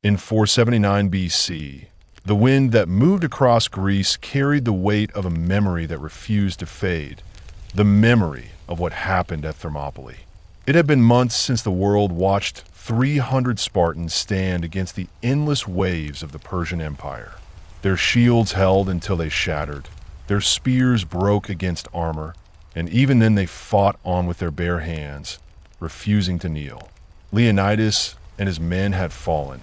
In 479 BC, the wind that moved across Greece carried the weight of a memory that refused to fade, the memory of what happened at Thermopylae. It had been months since the world watched 300 Spartans stand against the endless waves of the Persian Empire. Their shields held until they shattered, their spears broke against armor, and even then they fought on with their bare hands, refusing to kneel. Leonidas and his men had fallen,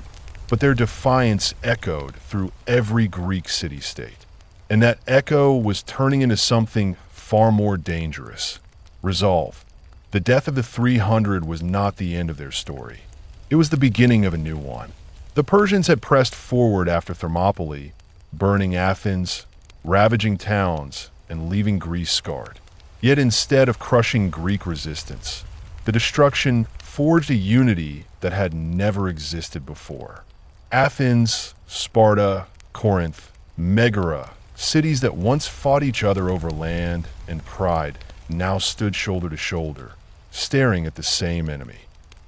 but their defiance echoed through every Greek city-state. And that echo was turning into something far more dangerous. Resolve. The death of the 300 was not the end of their story. It was the beginning of a new one. The Persians had pressed forward after Thermopylae, burning Athens, ravaging towns, and leaving Greece scarred. Yet instead of crushing Greek resistance, the destruction forged a unity that had never existed before. Athens, Sparta, Corinth, Megara, cities that once fought each other over land and pride, now stood shoulder to shoulder, staring at the same enemy.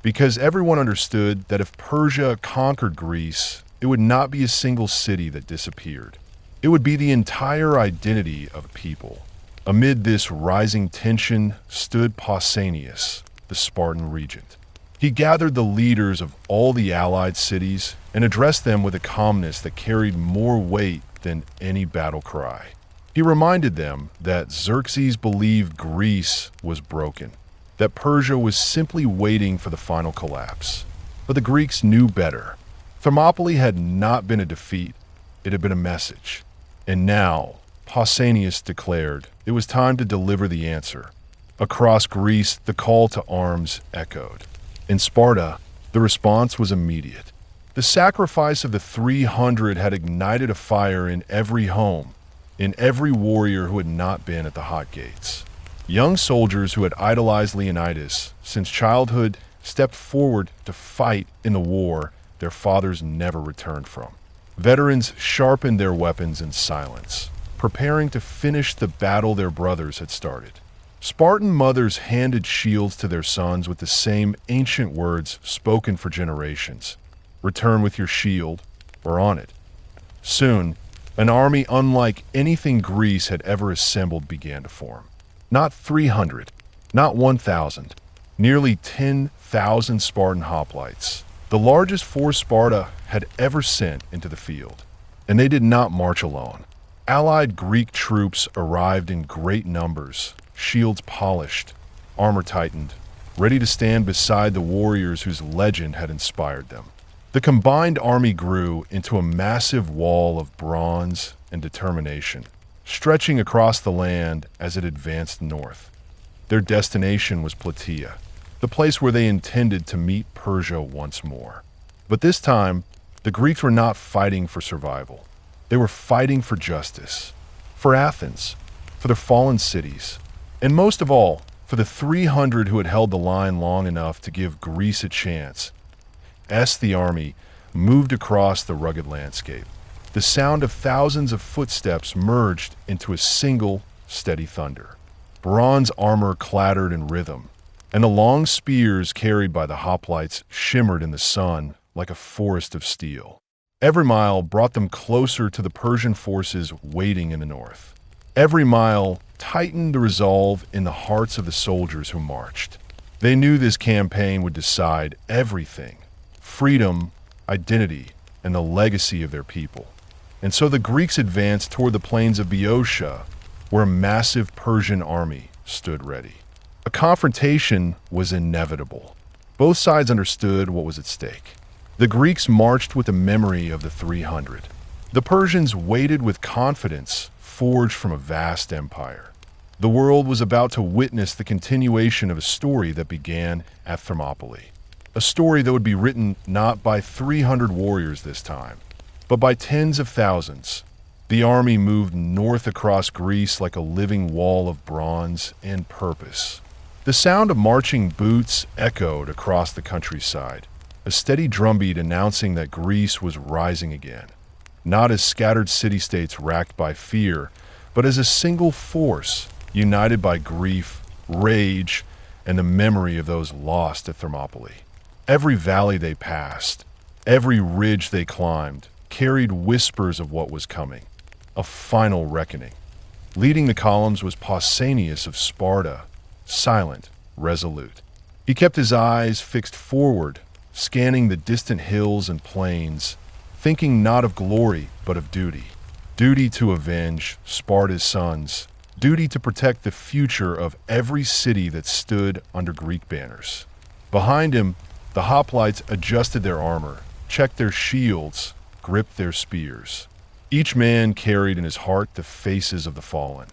Because everyone understood that if Persia conquered Greece, it would not be a single city that disappeared. It would be the entire identity of a people. Amid this rising tension stood Pausanias, the Spartan regent. He gathered the leaders of all the allied cities and addressed them with a calmness that carried more weight than any battle cry. He reminded them that Xerxes believed Greece was broken, that Persia was simply waiting for the final collapse. But the Greeks knew better. Thermopylae had not been a defeat, it had been a message. And now, Pausanias declared, it was time to deliver the answer. Across Greece, the call to arms echoed. In Sparta, the response was immediate. The sacrifice of the 300 had ignited a fire in every home, in every warrior who had not been at the hot gates. Young soldiers who had idolized Leonidas since childhood stepped forward to fight in the war their fathers never returned from. Veterans sharpened their weapons in silence, preparing to finish the battle their brothers had started. Spartan mothers handed shields to their sons with the same ancient words spoken for generations. Return with your shield, or on it. Soon, an army unlike anything Greece had ever assembled began to form. Not 300, not 1,000, nearly 10,000 Spartan hoplites, the largest force Sparta had ever sent into the field. And they did not march alone. Allied Greek troops arrived in great numbers, shields polished, armor tightened, ready to stand beside the warriors whose legend had inspired them. The combined army grew into a massive wall of bronze and determination, stretching across the land as it advanced north. Their destination was Plataea, the place where they intended to meet Persia once more. But this time, the Greeks were not fighting for survival. They were fighting for justice, for Athens, for their fallen cities, and most of all, for the 300 who had held the line long enough to give Greece a chance. As the army moved across the rugged landscape, the sound of thousands of footsteps merged into a single, steady thunder. Bronze armor clattered in rhythm, and the long spears carried by the hoplites shimmered in the sun like a forest of steel. Every mile brought them closer to the Persian forces waiting in the north. Every mile tightened the resolve in the hearts of the soldiers who marched. They knew this campaign would decide everything: freedom, identity, and the legacy of their people. And so the Greeks advanced toward the plains of Boeotia, where a massive Persian army stood ready. A confrontation was inevitable. Both sides understood what was at stake. The Greeks marched with the memory of the 300. The Persians waited with confidence forged from a vast empire. The world was about to witness the continuation of a story that began at Thermopylae. A story that would be written not by 300 warriors this time, but by tens of thousands. The army moved north across Greece like a living wall of bronze and purpose. The sound of marching boots echoed across the countryside, a steady drumbeat announcing that Greece was rising again, not as scattered city-states racked by fear, but as a single force united by grief, rage, and the memory of those lost at Thermopylae. Every valley they passed, Every ridge they climbed carried whispers of what was coming, a final reckoning. Leading the columns was Pausanias of Sparta, silent, resolute. He kept his eyes fixed forward, scanning the distant hills and plains, thinking not of glory but of duty. Duty to avenge Sparta's sons, duty to protect the future of every city that stood under Greek banners. Behind him, the hoplites adjusted their armor, checked their shields, gripped their spears. Each man carried in his heart the faces of the fallen.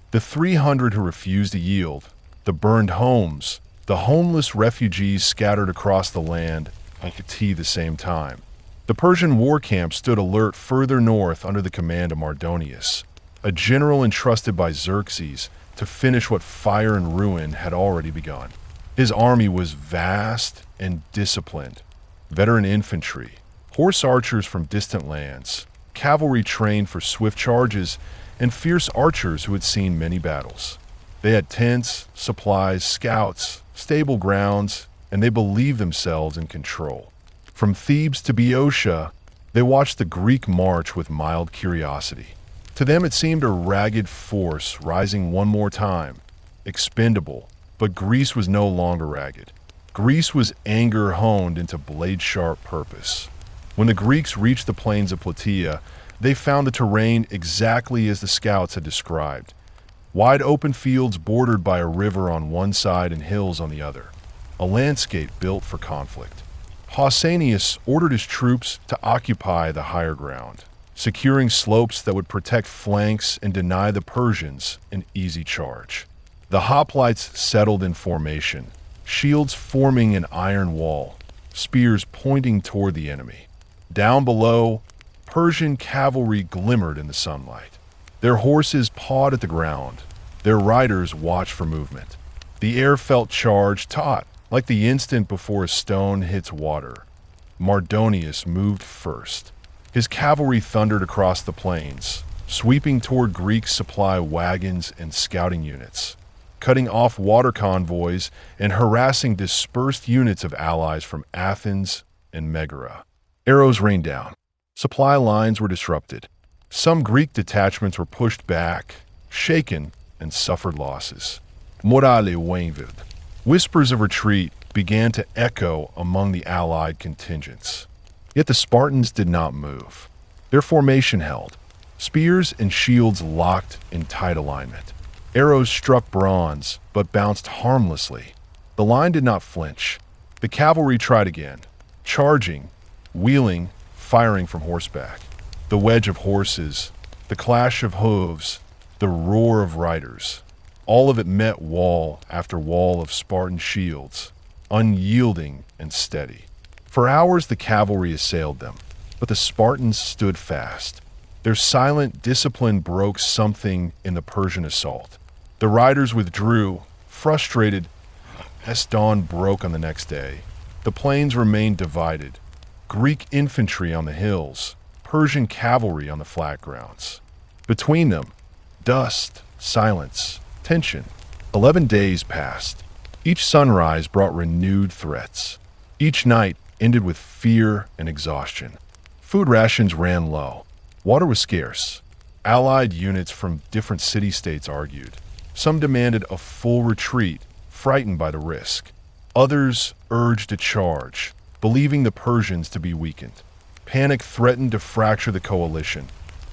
The 300 who refused to yield, the burned homes, the homeless refugees scattered across the land at the same time. The Persian war camp stood alert further north under the command of Mardonius, a general entrusted by Xerxes to finish what fire and ruin had already begun. His army was vast and disciplined. Veteran infantry, horse archers from distant lands, cavalry trained for swift charges, and fierce archers who had seen many battles. They had tents, supplies, scouts, stable grounds, and they believed themselves in control. From Thebes to Boeotia, they watched the Greek march with mild curiosity. To them it seemed a ragged force rising one more time, expendable, but Greece was no longer ragged. Greece was anger honed into blade-sharp purpose. When the Greeks reached the plains of Plataea, they found the terrain exactly as the scouts had described. Wide open fields bordered by a river on one side and hills on the other. A landscape built for conflict. Pausanias ordered his troops to occupy the higher ground, securing slopes that would protect flanks and deny the Persians an easy charge. The hoplites settled in formation, shields forming an iron wall, spears pointing toward the enemy. Down below, Persian cavalry glimmered in the sunlight. Their horses pawed at the ground. Their riders watched for movement. The air felt charged, taut, like the instant before a stone hits water. Mardonius moved first. His cavalry thundered across the plains, sweeping toward Greek supply wagons and scouting units, cutting off water convoys and harassing dispersed units of allies from Athens and Megara. Arrows rained down. Supply lines were disrupted. Some Greek detachments were pushed back, shaken, and suffered losses. Morale wavered. Whispers of retreat began to echo among the allied contingents. Yet the Spartans did not move. Their formation held, spears and shields locked in tight alignment. Arrows struck bronze, but bounced harmlessly. The line did not flinch. The cavalry tried again, charging, wheeling, firing from horseback. The wedge of horses, the clash of hooves, the roar of riders. All of it met wall after wall of Spartan shields, unyielding and steady. For hours the cavalry assailed them, but the Spartans stood fast. Their silent discipline broke something in the Persian assault. The riders withdrew, frustrated, as dawn broke on the next day. The plains remained divided. Greek infantry on the hills, Persian cavalry on the flat grounds. Between them, dust, silence, tension. 11 days passed. Each sunrise brought renewed threats. Each night ended with fear and exhaustion. Food rations ran low. Water was scarce. Allied units from different city-states argued. Some demanded a full retreat, frightened by the risk. Others urged a charge, believing the Persians to be weakened. Panic threatened to fracture the coalition.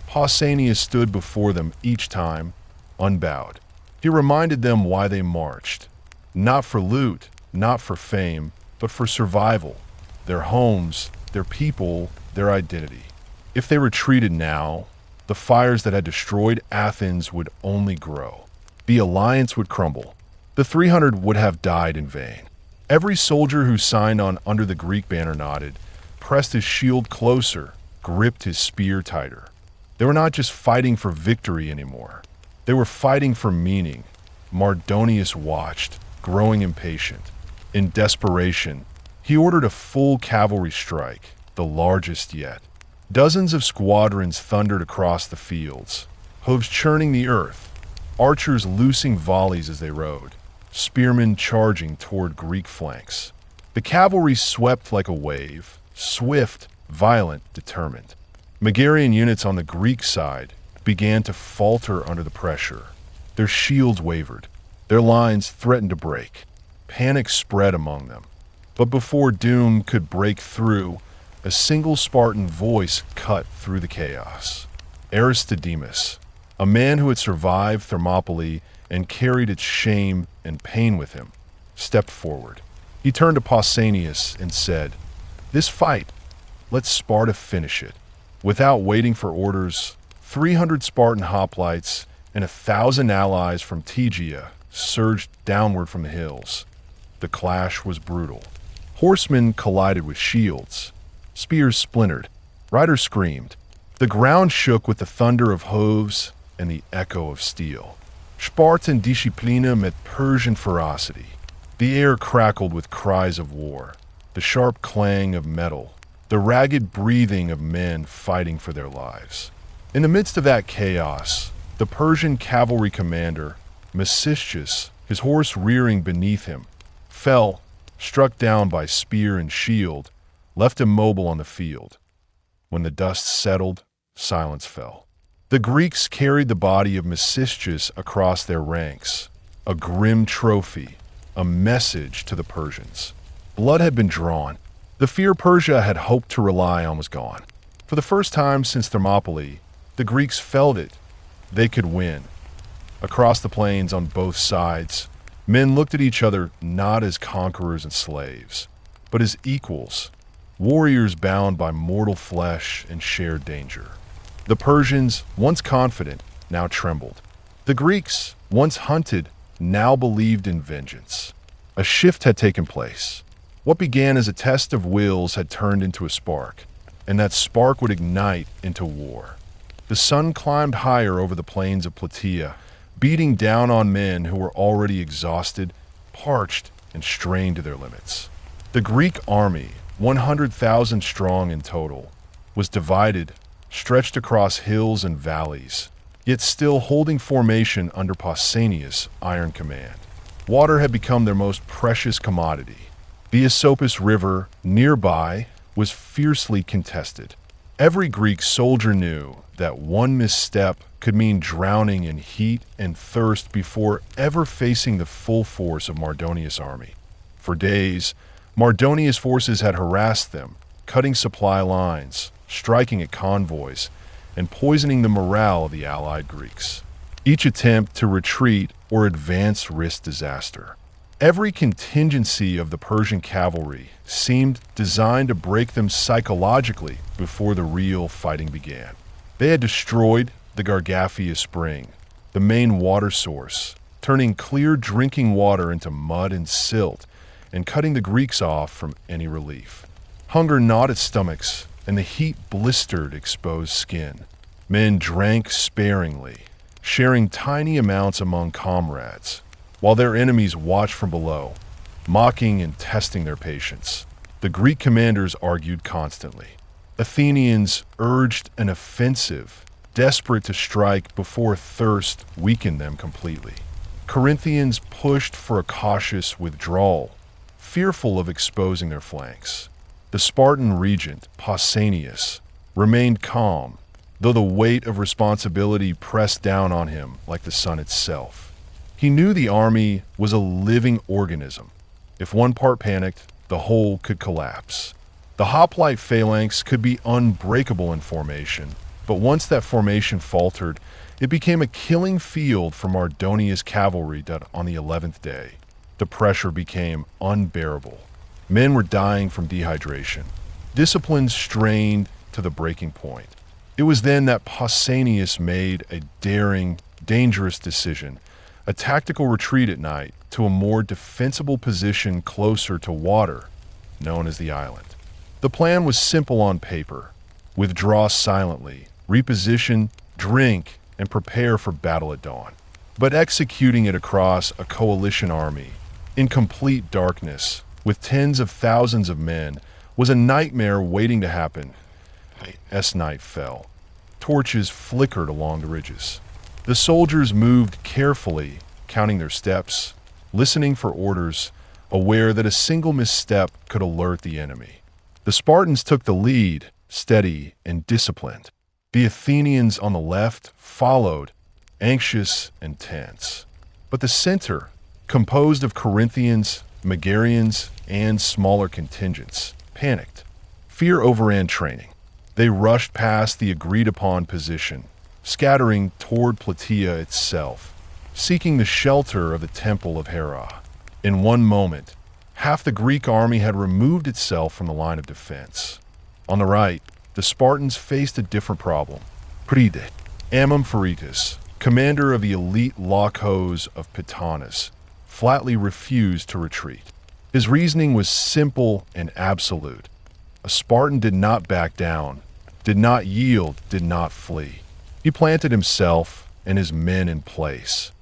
Pausanias stood before them each time, unbowed. He reminded them why they marched. Not for loot, not for fame, but for survival. Their homes, their people, their identity. If they retreated now, the fires that had destroyed Athens would only grow. The alliance would crumble. The 300 would have died in vain. Every soldier who signed on under the Greek banner nodded, pressed his shield closer, gripped his spear tighter. They were not just fighting for victory anymore. They were fighting for meaning. Mardonius watched, growing impatient. In desperation, he ordered a full cavalry strike, the largest yet. Dozens of squadrons thundered across the fields, hooves churning the earth, archers loosing volleys as they rode, spearmen charging toward Greek flanks. The cavalry swept like a wave, swift violent, determined. Megarian units on the Greek side began to falter under the pressure. Their shields wavered. Their lines threatened to break. Panic spread among them. But before doom could break through, a single Spartan voice cut through the chaos. Aristodemus, a man who had survived Thermopylae and carried its shame and pain with him, stepped forward. He turned to Pausanias and said, "This fight, let Sparta finish it." Without waiting for orders, 300 Spartan hoplites and 1,000 allies from Tegea surged downward from the hills. The clash was brutal. Horsemen collided with shields. Spears splintered. Riders screamed. The ground shook with the thunder of hooves and the echo of steel. Spartan disciplina met Persian ferocity. The air crackled with cries of war, the sharp clang of metal, the ragged breathing of men fighting for their lives. In the midst of that chaos, the Persian cavalry commander, Mecistius, his horse rearing beneath him, fell, struck down by spear and shield, left immobile on the field. When the dust settled, silence fell. The Greeks carried the body of Mecistius across their ranks, a grim trophy, a message to the Persians. Blood had been drawn. The fear Persia had hoped to rely on was gone. For the first time since Thermopylae, the Greeks felt it. They could win. Across the plains on both sides, men looked at each other not as conquerors and slaves, but as equals, warriors bound by mortal flesh and shared danger. The Persians, once confident, now trembled. The Greeks, once hunted, now believed in vengeance. A shift had taken place. What began as a test of wills had turned into a spark, and that spark would ignite into war. The sun climbed higher over the plains of Plataea, beating down on men who were already exhausted, parched, and strained to their limits. The Greek army, 100,000 strong in total, was divided, stretched across hills and valleys, yet still holding formation under Pausanias' iron command. Water had become their most precious commodity. The Asopus River, nearby, was fiercely contested. Every Greek soldier knew that one misstep could mean drowning in heat and thirst before ever facing the full force of Mardonius' army. For days, Mardonius' forces had harassed them, cutting supply lines, striking at convoys, and poisoning the morale of the allied Greeks. Each attempt to retreat or advance risked disaster. Every contingency of the Persian cavalry seemed designed to break them psychologically before the real fighting began. They had destroyed the Gargaphia spring, the main water source, turning clear drinking water into mud and silt, and cutting the Greeks off from any relief. Hunger gnawed at stomachs, and the heat blistered exposed skin. Men drank sparingly, sharing tiny amounts among comrades, while their enemies watched from below, mocking and testing their patience. The Greek commanders argued constantly. Athenians urged an offensive, desperate to strike before thirst weakened them completely. Corinthians pushed for a cautious withdrawal, fearful of exposing their flanks. The Spartan regent, Pausanias, remained calm, though the weight of responsibility pressed down on him like the sun itself. He knew the army was a living organism. If one part panicked, the whole could collapse. The hoplite phalanx could be unbreakable in formation, but once that formation faltered, it became a killing field for Mardonius' cavalry on the 11th day. The pressure became unbearable. Men were dying from dehydration. Discipline strained to the breaking point. It was then that Pausanias made a daring, dangerous decision, a tactical retreat at night to a more defensible position closer to water, known as the island. The plan was simple on paper: withdraw silently, reposition, drink, and prepare for battle at dawn. But executing it across a coalition army, in complete darkness, with tens of thousands of men, was a nightmare waiting to happen. As night fell, torches flickered along the ridges. The soldiers moved carefully, counting their steps, listening for orders, aware that a single misstep could alert the enemy. The Spartans took the lead, steady, and disciplined. The Athenians on the left followed, anxious and tense. But the center, composed of Corinthians, Megarians, and smaller contingents, panicked. Fear overran training. They rushed past the agreed-upon position, scattering toward Plataea itself, seeking the shelter of the Temple of Hera. In one moment, half the Greek army had removed itself from the line of defense. On the right, the Spartans faced a different problem. Pride, Amampharitus, commander of the elite Lochos of Pitanis, flatly refused to retreat. His reasoning was simple and absolute. A Spartan did not back down, did not yield, did not flee. He planted himself and his men in place,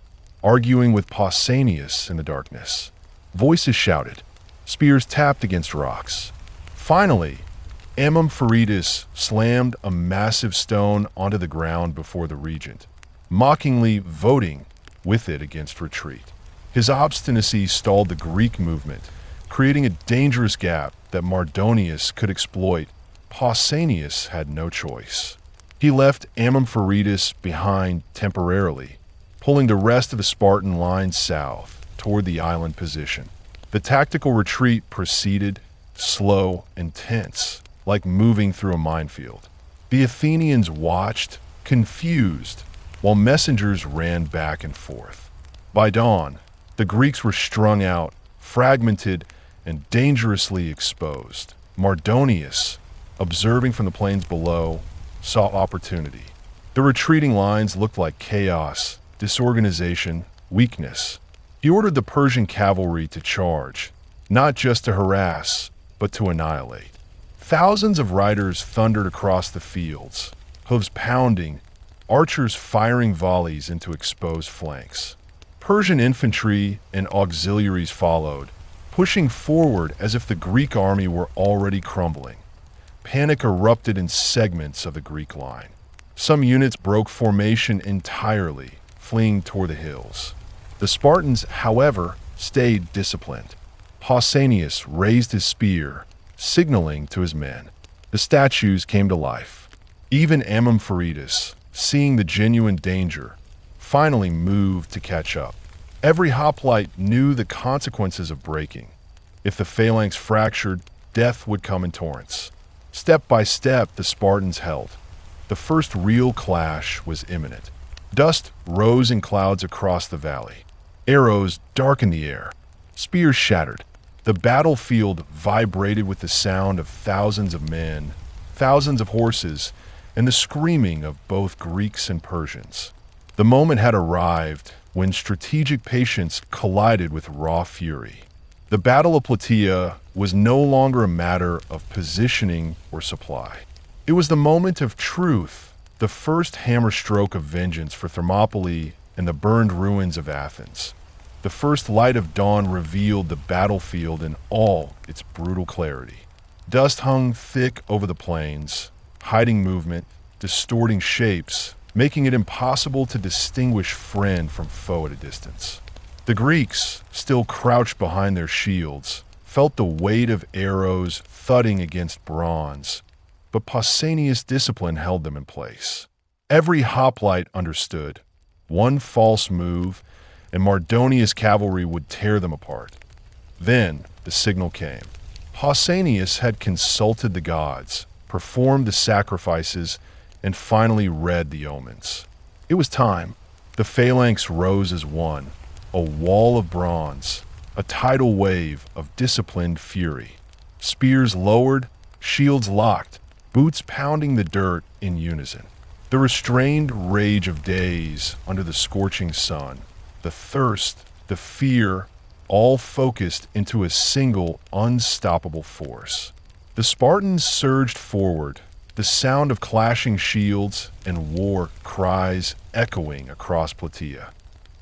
arguing with Pausanias in the darkness. Voices shouted, spears tapped against rocks. Finally, Amampharitus slammed a massive stone onto the ground before the regent, mockingly voting with it against retreat. His obstinacy stalled the Greek movement, creating a dangerous gap that Mardonius could exploit. Pausanias had no choice. He left Amampharitus behind temporarily, pulling the rest of the Spartan line south toward the island position. The tactical retreat proceeded, slow and tense, like moving through a minefield. The Athenians watched, confused, while messengers ran back and forth. By dawn, the Greeks were strung out, fragmented, and dangerously exposed. Mardonius, observing from the plains below, saw opportunity. The retreating lines looked like chaos, disorganization, weakness. He ordered the Persian cavalry to charge, not just to harass, but to annihilate. Thousands of riders thundered across the fields, hooves pounding, archers firing volleys into exposed flanks. Persian infantry and auxiliaries followed, pushing forward as if the Greek army were already crumbling. Panic erupted in segments of the Greek line. Some units broke formation entirely, fleeing toward the hills. The Spartans, however, stayed disciplined. Pausanias raised his spear, signaling to his men. The statues came to life. Even Amampharitus, seeing the genuine danger, finally moved to catch up. Every hoplite knew the consequences of breaking. If the phalanx fractured, death would come in torrents. Step by step, the Spartans held. The first real clash was imminent. Dust rose in clouds across the valley. Arrows darkened the air. Spears shattered. The battlefield vibrated with the sound of thousands of men, thousands of horses, and the screaming of both Greeks and Persians. The moment had arrived when strategic patience collided with raw fury. The Battle of Plataea was no longer a matter of positioning or supply. It was the moment of truth, the first hammer stroke of vengeance for Thermopylae and the burned ruins of Athens. The first light of dawn revealed the battlefield in all its brutal clarity. Dust hung thick over the plains, hiding movement, distorting shapes, making it impossible to distinguish friend from foe at a distance. The Greeks, still crouched behind their shields, felt the weight of arrows thudding against bronze, but Pausanias' discipline held them in place. Every hoplite understood. One false move, and Mardonius' cavalry would tear them apart. Then the signal came. Pausanias had consulted the gods, performed the sacrifices, and finally read the omens. It was time. The phalanx rose as one, a wall of bronze, a tidal wave of disciplined fury. Spears lowered, shields locked, boots pounding the dirt in unison. The restrained rage of days under the scorching sun, the thirst, the fear, all focused into a single unstoppable force. The Spartans surged forward, the sound of clashing shields and war cries echoing across Plataea.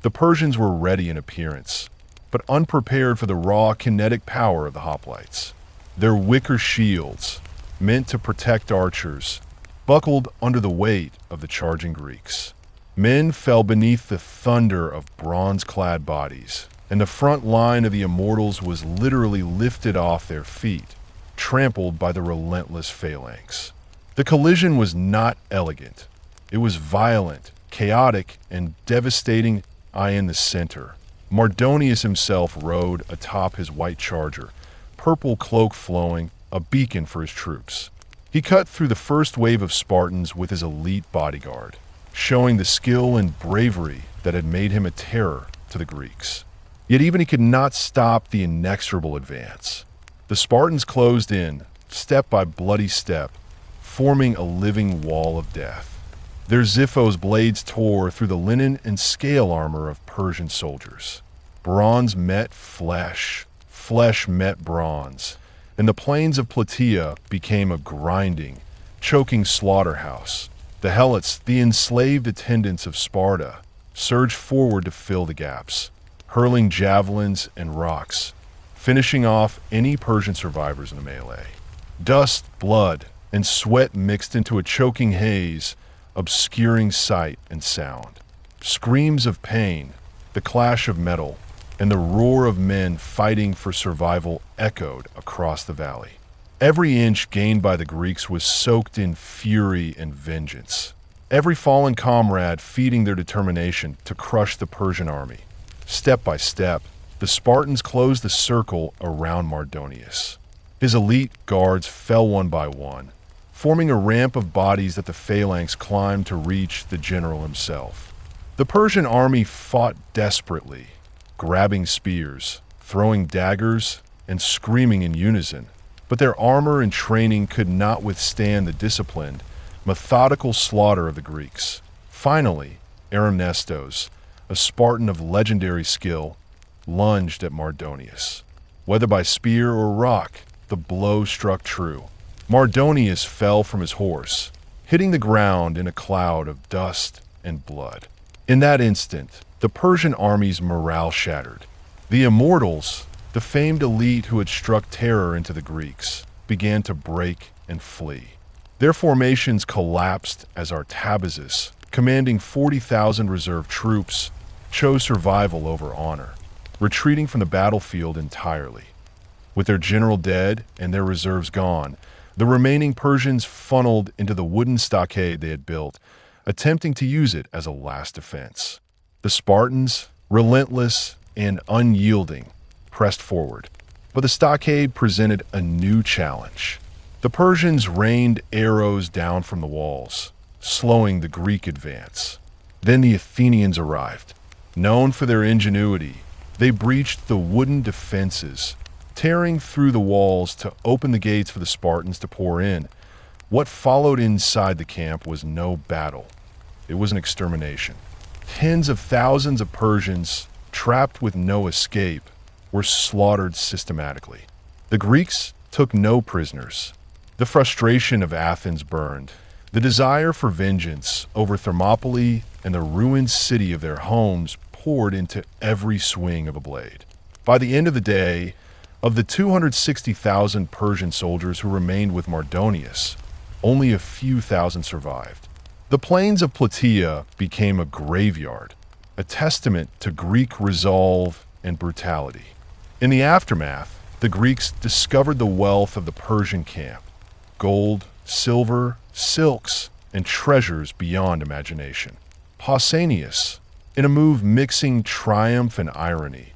The Persians were ready in appearance, but unprepared for the raw kinetic power of the hoplites. Their wicker shields, meant to protect archers, buckled under the weight of the charging Greeks. Men fell beneath the thunder of bronze-clad bodies, and the front line of the immortals was literally lifted off their feet, trampled by the relentless phalanx. The collision was not elegant. It was violent, chaotic, and devastating. In the center, Mardonius himself rode atop his white charger, purple cloak flowing, a beacon for his troops. He cut through the first wave of Spartans with his elite bodyguard, showing the skill and bravery that had made him a terror to the Greeks. Yet even he could not stop the inexorable advance. The Spartans closed in, step by bloody step, forming a living wall of death. Their Xiphos blades tore through the linen and scale armor of Persian soldiers. Bronze met flesh, flesh met bronze, and the plains of Plataea became a grinding, choking slaughterhouse. The Helots, the enslaved attendants of Sparta, surged forward to fill the gaps, hurling javelins and rocks, finishing off any Persian survivors in the melee. Dust, blood, and sweat mixed into a choking haze, obscuring sight and sound. Screams of pain, the clash of metal, and the roar of men fighting for survival echoed across the valley. Every inch gained by the Greeks was soaked in fury and vengeance. Every fallen comrade feeding their determination to crush the Persian army. Step by step, the Spartans closed the circle around Mardonius. His elite guards fell one by one, forming a ramp of bodies that the phalanx climbed to reach the general himself. The Persian army fought desperately, grabbing spears, throwing daggers, and screaming in unison, but their armor and training could not withstand the disciplined, methodical slaughter of the Greeks. Finally, Aramnestos, a Spartan of legendary skill, lunged at Mardonius. Whether by spear or rock, the blow struck true. Mardonius fell from his horse, hitting the ground in a cloud of dust and blood. In that instant, the Persian army's morale shattered. The Immortals, the famed elite who had struck terror into the Greeks, began to break and flee. Their formations collapsed as Artabazus, commanding 40,000 reserve troops, chose survival over honor, retreating from the battlefield entirely. With their general dead and their reserves gone, the remaining Persians funneled into the wooden stockade they had built, attempting to use it as a last defense. The Spartans, relentless and unyielding, pressed forward. But the stockade presented a new challenge. The Persians rained arrows down from the walls, slowing the Greek advance. Then the Athenians arrived. Known for their ingenuity, they breached the wooden defenses, tearing through the walls to open the gates for the Spartans to pour in. What followed inside the camp was no battle. It was an extermination. Tens of thousands of Persians, trapped with no escape, were slaughtered systematically. The Greeks took no prisoners. The frustration of Athens burned. The desire for vengeance over Thermopylae and the ruined city of their homes poured into every swing of a blade. By the end of the day, of the 260,000 Persian soldiers who remained with Mardonius, only a few thousand survived. The plains of Plataea became a graveyard, a testament to Greek resolve and brutality. In the aftermath, the Greeks discovered the wealth of the Persian camp: gold, silver, silks, and treasures beyond imagination. Pausanias, in a move mixing triumph and irony,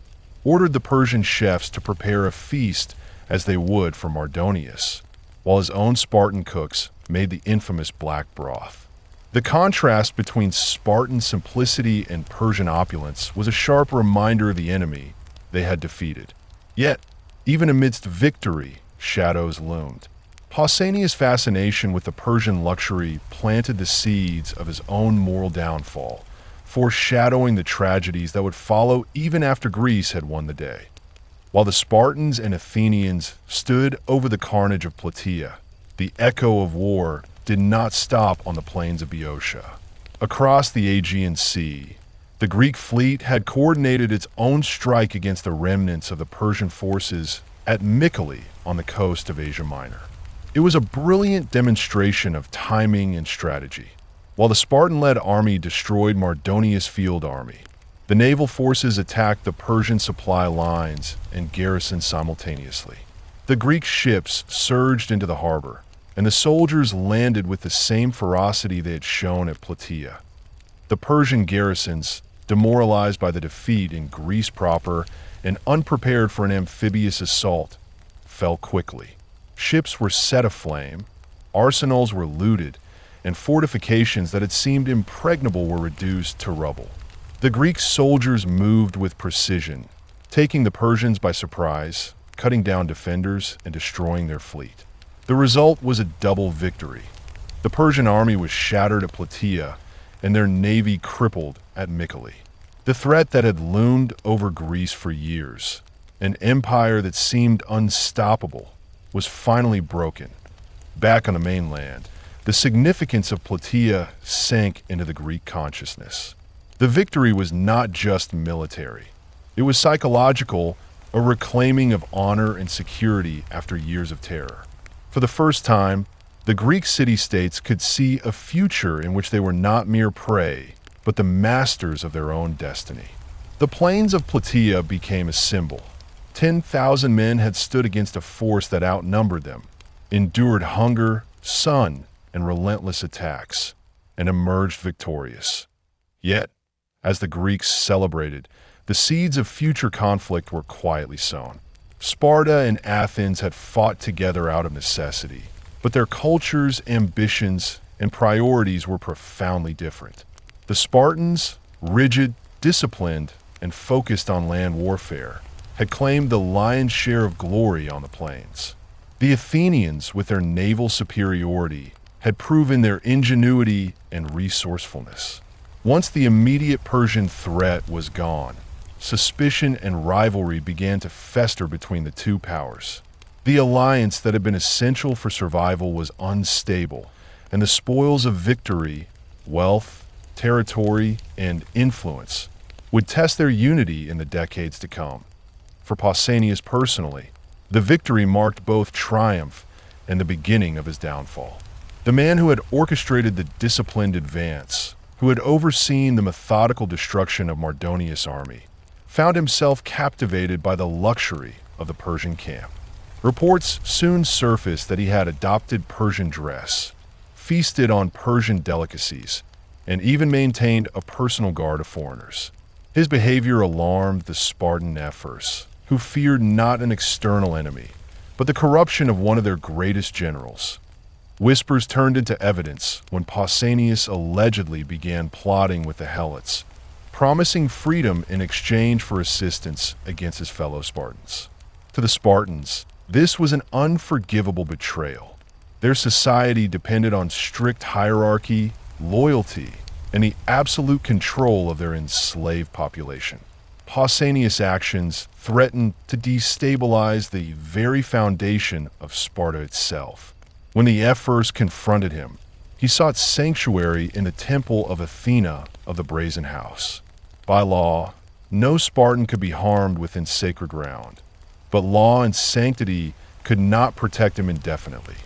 ordered the Persian chefs to prepare a feast as they would for Mardonius, while his own Spartan cooks made the infamous black broth. The contrast between Spartan simplicity and Persian opulence was a sharp reminder of the enemy they had defeated. Yet, even amidst victory, shadows loomed. Pausanias' fascination with the Persian luxury planted the seeds of his own moral downfall, foreshadowing the tragedies that would follow even after Greece had won the day. While the Spartans and Athenians stood over the carnage of Plataea, the echo of war did not stop on the plains of Boeotia. Across the Aegean Sea, the Greek fleet had coordinated its own strike against the remnants of the Persian forces at Mycale on the coast of Asia Minor. It was a brilliant demonstration of timing and strategy. While the Spartan-led army destroyed Mardonius' field army, the naval forces attacked the Persian supply lines and garrisoned simultaneously. The Greek ships surged into the harbor, and the soldiers landed with the same ferocity they had shown at Plataea. The Persian garrisons, demoralized by the defeat in Greece proper and unprepared for an amphibious assault, fell quickly. Ships were set aflame, arsenals were looted, and fortifications that had seemed impregnable were reduced to rubble. The Greek soldiers moved with precision, taking the Persians by surprise, cutting down defenders and destroying their fleet. The result was a double victory. The Persian army was shattered at Plataea, and their navy crippled at Mycale. The threat that had loomed over Greece for years, an empire that seemed unstoppable, was finally broken. Back on the mainland, the significance of Plataea sank into the Greek consciousness. The victory was not just military. It was psychological, a reclaiming of honor and security after years of terror. For the first time, the Greek city-states could see a future in which they were not mere prey, but the masters of their own destiny. The plains of Plataea became a symbol. 10,000 men had stood against a force that outnumbered them, endured hunger, sun, and relentless attacks, and emerged victorious. Yet, as the Greeks celebrated, the seeds of future conflict were quietly sown. Sparta and Athens had fought together out of necessity, but their cultures, ambitions, and priorities were profoundly different. The Spartans, rigid, disciplined, and focused on land warfare, had claimed the lion's share of glory on the plains. The Athenians, with their naval superiority, had proven their ingenuity and resourcefulness. Once the immediate Persian threat was gone, suspicion and rivalry began to fester between the two powers. The alliance that had been essential for survival was unstable, and the spoils of victory, wealth, territory, and influence would test their unity in the decades to come. For Pausanias personally, the victory marked both triumph and the beginning of his downfall. The man who had orchestrated the disciplined advance, who had overseen the methodical destruction of Mardonius' army, found himself captivated by the luxury of the Persian camp. Reports soon surfaced that he had adopted Persian dress, feasted on Persian delicacies, and even maintained a personal guard of foreigners. His behavior alarmed the Spartan ephors, who feared not an external enemy, but the corruption of one of their greatest generals. Whispers turned into evidence when Pausanias allegedly began plotting with the Helots, promising freedom in exchange for assistance against his fellow Spartans. To the Spartans, this was an unforgivable betrayal. Their society depended on strict hierarchy, loyalty, and the absolute control of their enslaved population. Pausanias' actions threatened to destabilize the very foundation of Sparta itself. When the ephors confronted him, he sought sanctuary in the temple of Athena of the Brazen House. By law, no Spartan could be harmed within sacred ground, but law and sanctity could not protect him indefinitely.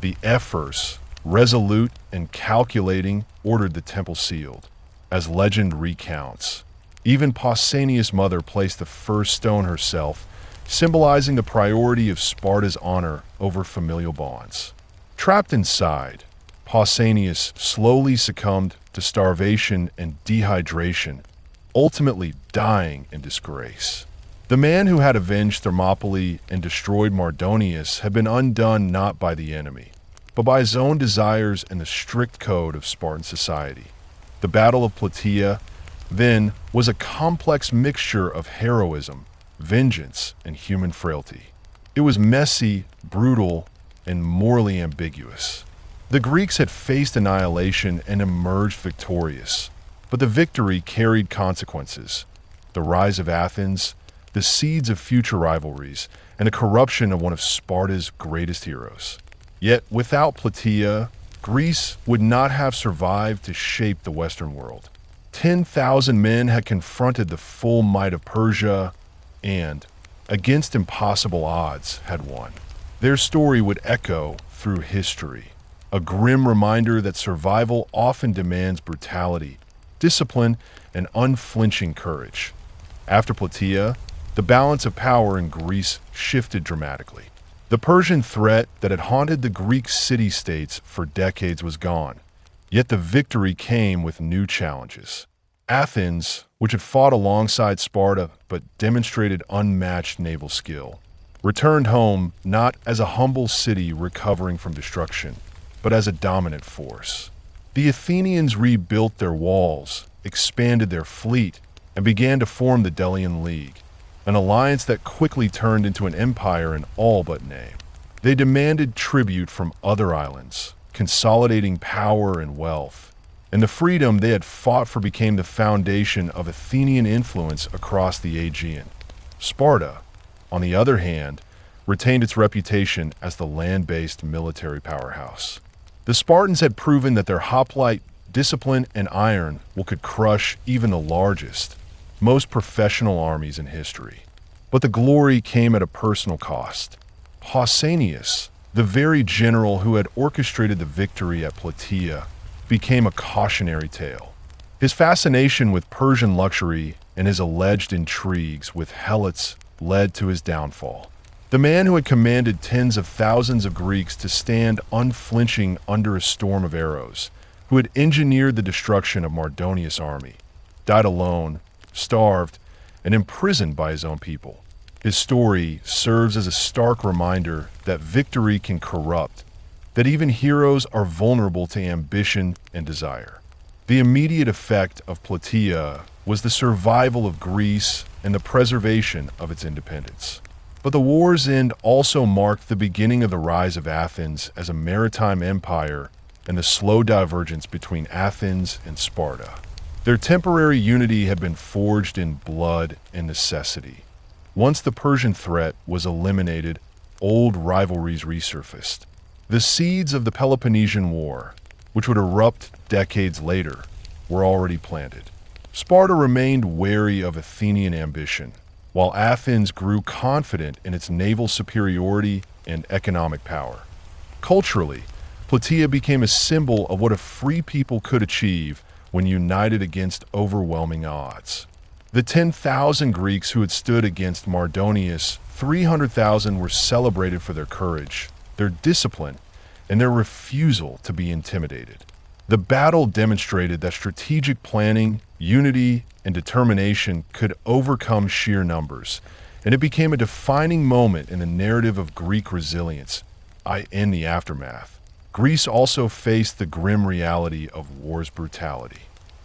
The ephors, resolute and calculating, ordered the temple sealed. As legend recounts, even Pausanias' mother placed the first stone herself, symbolizing the priority of Sparta's honor over familial bonds. Trapped inside, Pausanias slowly succumbed to starvation and dehydration, ultimately dying in disgrace. The man who had avenged Thermopylae and destroyed Mardonius had been undone not by the enemy, but by his own desires and the strict code of Spartan society. The Battle of Plataea, then, was a complex mixture of heroism, vengeance, and human frailty. It was messy, brutal, and morally ambiguous. The Greeks had faced annihilation and emerged victorious, but the victory carried consequences: the rise of Athens, the seeds of future rivalries, and the corruption of one of Sparta's greatest heroes. Yet, without Plataea, Greece would not have survived to shape the Western world. 10,000 men had confronted the full might of Persia and, against impossible odds, had won. Their story would echo through history, a grim reminder that survival often demands brutality, discipline, and unflinching courage. After Plataea, the balance of power in Greece shifted dramatically. The Persian threat that had haunted the Greek city-states for decades was gone, yet the victory came with new challenges. Athens, which had fought alongside Sparta but demonstrated unmatched naval skill, returned home not as a humble city recovering from destruction, but as a dominant force. The Athenians rebuilt their walls, expanded their fleet, and began to form the Delian League, an alliance that quickly turned into an empire in all but name. They demanded tribute from other islands, consolidating power and wealth, and the freedom they had fought for became the foundation of Athenian influence across the Aegean. Sparta, on the other hand, retained its reputation as the land-based military powerhouse. The Spartans had proven that their hoplite, discipline, and iron could crush even the largest, most professional armies in history. But the glory came at a personal cost. Pausanias, the very general who had orchestrated the victory at Plataea, became a cautionary tale. His fascination with Persian luxury and his alleged intrigues with helots led to his downfall. The man who had commanded tens of thousands of Greeks to stand unflinching under a storm of arrows, who had engineered the destruction of Mardonius' army, died alone, starved, and imprisoned by his own people. His story serves as a stark reminder that victory can corrupt, that even heroes are vulnerable to ambition and desire. The immediate effect of Plataea was the survival of Greece and the preservation of its independence. But the war's end also marked the beginning of the rise of Athens as a maritime empire and the slow divergence between Athens and Sparta. Their temporary unity had been forged in blood and necessity. Once the Persian threat was eliminated, old rivalries resurfaced. The seeds of the Peloponnesian War, which would erupt decades later, were already planted. Sparta remained wary of Athenian ambition, while Athens grew confident in its naval superiority and economic power. Culturally, Plataea became a symbol of what a free people could achieve when united against overwhelming odds. The 10,000 Greeks who had stood against Mardonius, 300,000 were celebrated for their courage, their discipline, and their refusal to be intimidated. The battle demonstrated that strategic planning, unity, and determination could overcome sheer numbers, and it became a defining moment in the narrative of Greek resilience. In the aftermath, Greece also faced the grim reality of war's brutality.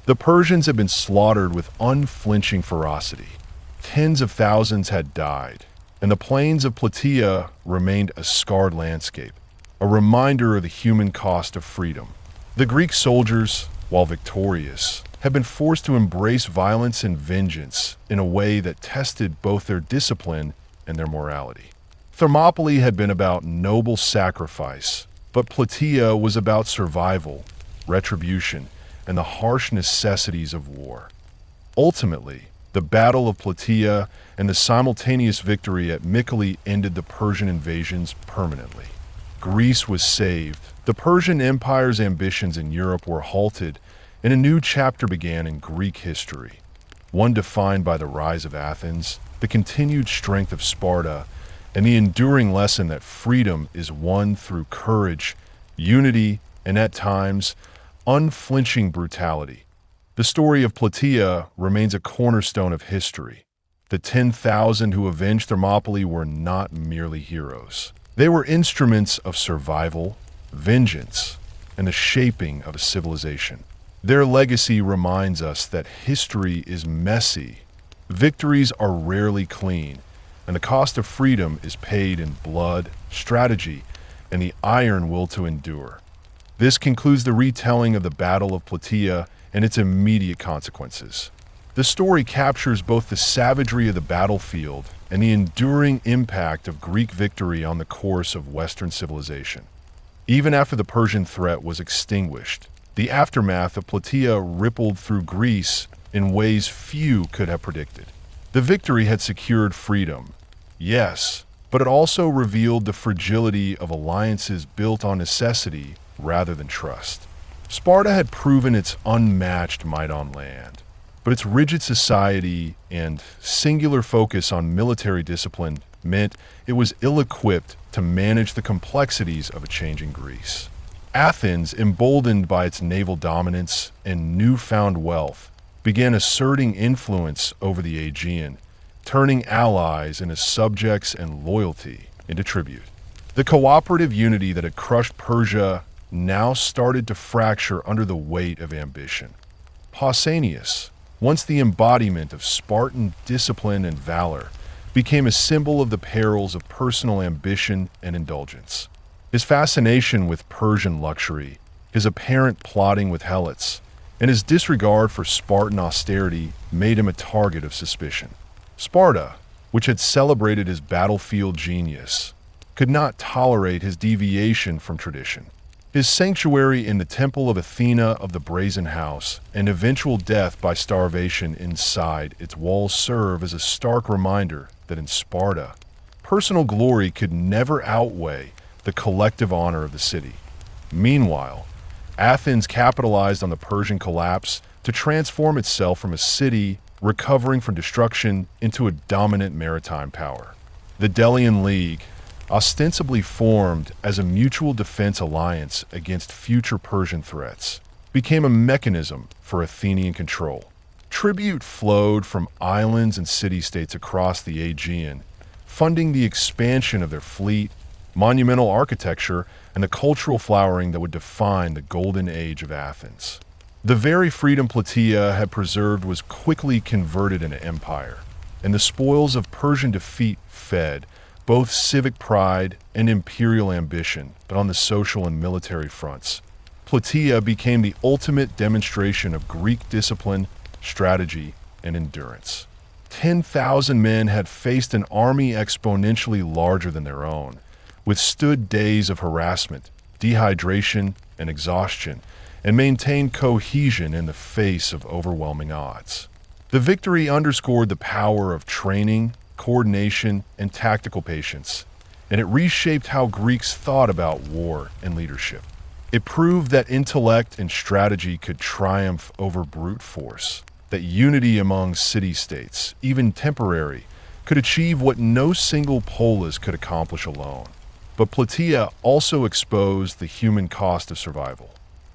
The Persians had been slaughtered with unflinching ferocity. Tens of thousands had died, and the plains of Plataea remained a scarred landscape, a reminder of the human cost of freedom. The Greek soldiers, while victorious, had been forced to embrace violence and vengeance in a way that tested both their discipline and their morality. Thermopylae had been about noble sacrifice, but Plataea was about survival, retribution, and the harsh necessities of war. Ultimately, the Battle of Plataea and the simultaneous victory at Mycale ended the Persian invasions permanently. Greece was saved, the Persian Empire's ambitions in Europe were halted, and a new chapter began in Greek history, one defined by the rise of Athens, the continued strength of Sparta, and the enduring lesson that freedom is won through courage, unity, and at times, unflinching brutality. The story of Plataea remains a cornerstone of history. The 10,000 who avenged Thermopylae were not merely heroes. They were instruments of survival, vengeance, and the shaping of a civilization. Their legacy reminds us that history is messy, victories are rarely clean, and the cost of freedom is paid in blood, strategy, and the iron will to endure. This concludes the retelling of the Battle of Plataea and its immediate consequences. The story captures both the savagery of the battlefield and the enduring impact of Greek victory on the course of Western civilization. Even after the Persian threat was extinguished, the aftermath of Plataea rippled through Greece in ways few could have predicted. The victory had secured freedom, yes, but it also revealed the fragility of alliances built on necessity rather than trust. Sparta had proven its unmatched might on land, but its rigid society and singular focus on military discipline meant it was ill-equipped to manage the complexities of a changing Greece. Athens, emboldened by its naval dominance and newfound wealth, began asserting influence over the Aegean, turning allies into subjects and loyalty into tribute. The cooperative unity that had crushed Persia now started to fracture under the weight of ambition. Pausanias, once the embodiment of Spartan discipline and valor, became a symbol of the perils of personal ambition and indulgence. His fascination with Persian luxury, his apparent plotting with helots, and his disregard for Spartan austerity made him a target of suspicion. Sparta, which had celebrated his battlefield genius, could not tolerate his deviation from tradition. His sanctuary in the Temple of Athena of the Brazen House and eventual death by starvation inside its walls serve as a stark reminder that in Sparta, personal glory could never outweigh the collective honor of the city. Meanwhile, Athens capitalized on the Persian collapse to transform itself from a city recovering from destruction into a dominant maritime power. The Delian League, ostensibly formed as a mutual defense alliance against future Persian threats, became a mechanism for Athenian control. Tribute flowed from islands and city-states across the Aegean, funding the expansion of their fleet, monumental architecture, and the cultural flowering that would define the golden age of Athens. The very freedom Plataea had preserved was quickly converted into empire, and the spoils of Persian defeat fed both civic pride and imperial ambition, but on the social and military fronts. Plataea became the ultimate demonstration of Greek discipline, strategy, and endurance. 10,000 men had faced an army exponentially larger than their own, withstood days of harassment, dehydration, and exhaustion, and maintained cohesion in the face of overwhelming odds. The victory underscored the power of training, coordination, and tactical patience, and it reshaped how Greeks thought about war and leadership. It proved that intellect and strategy could triumph over brute force, that unity among city-states, even temporary, could achieve what no single polis could accomplish alone. But Plataea also exposed the human cost of survival.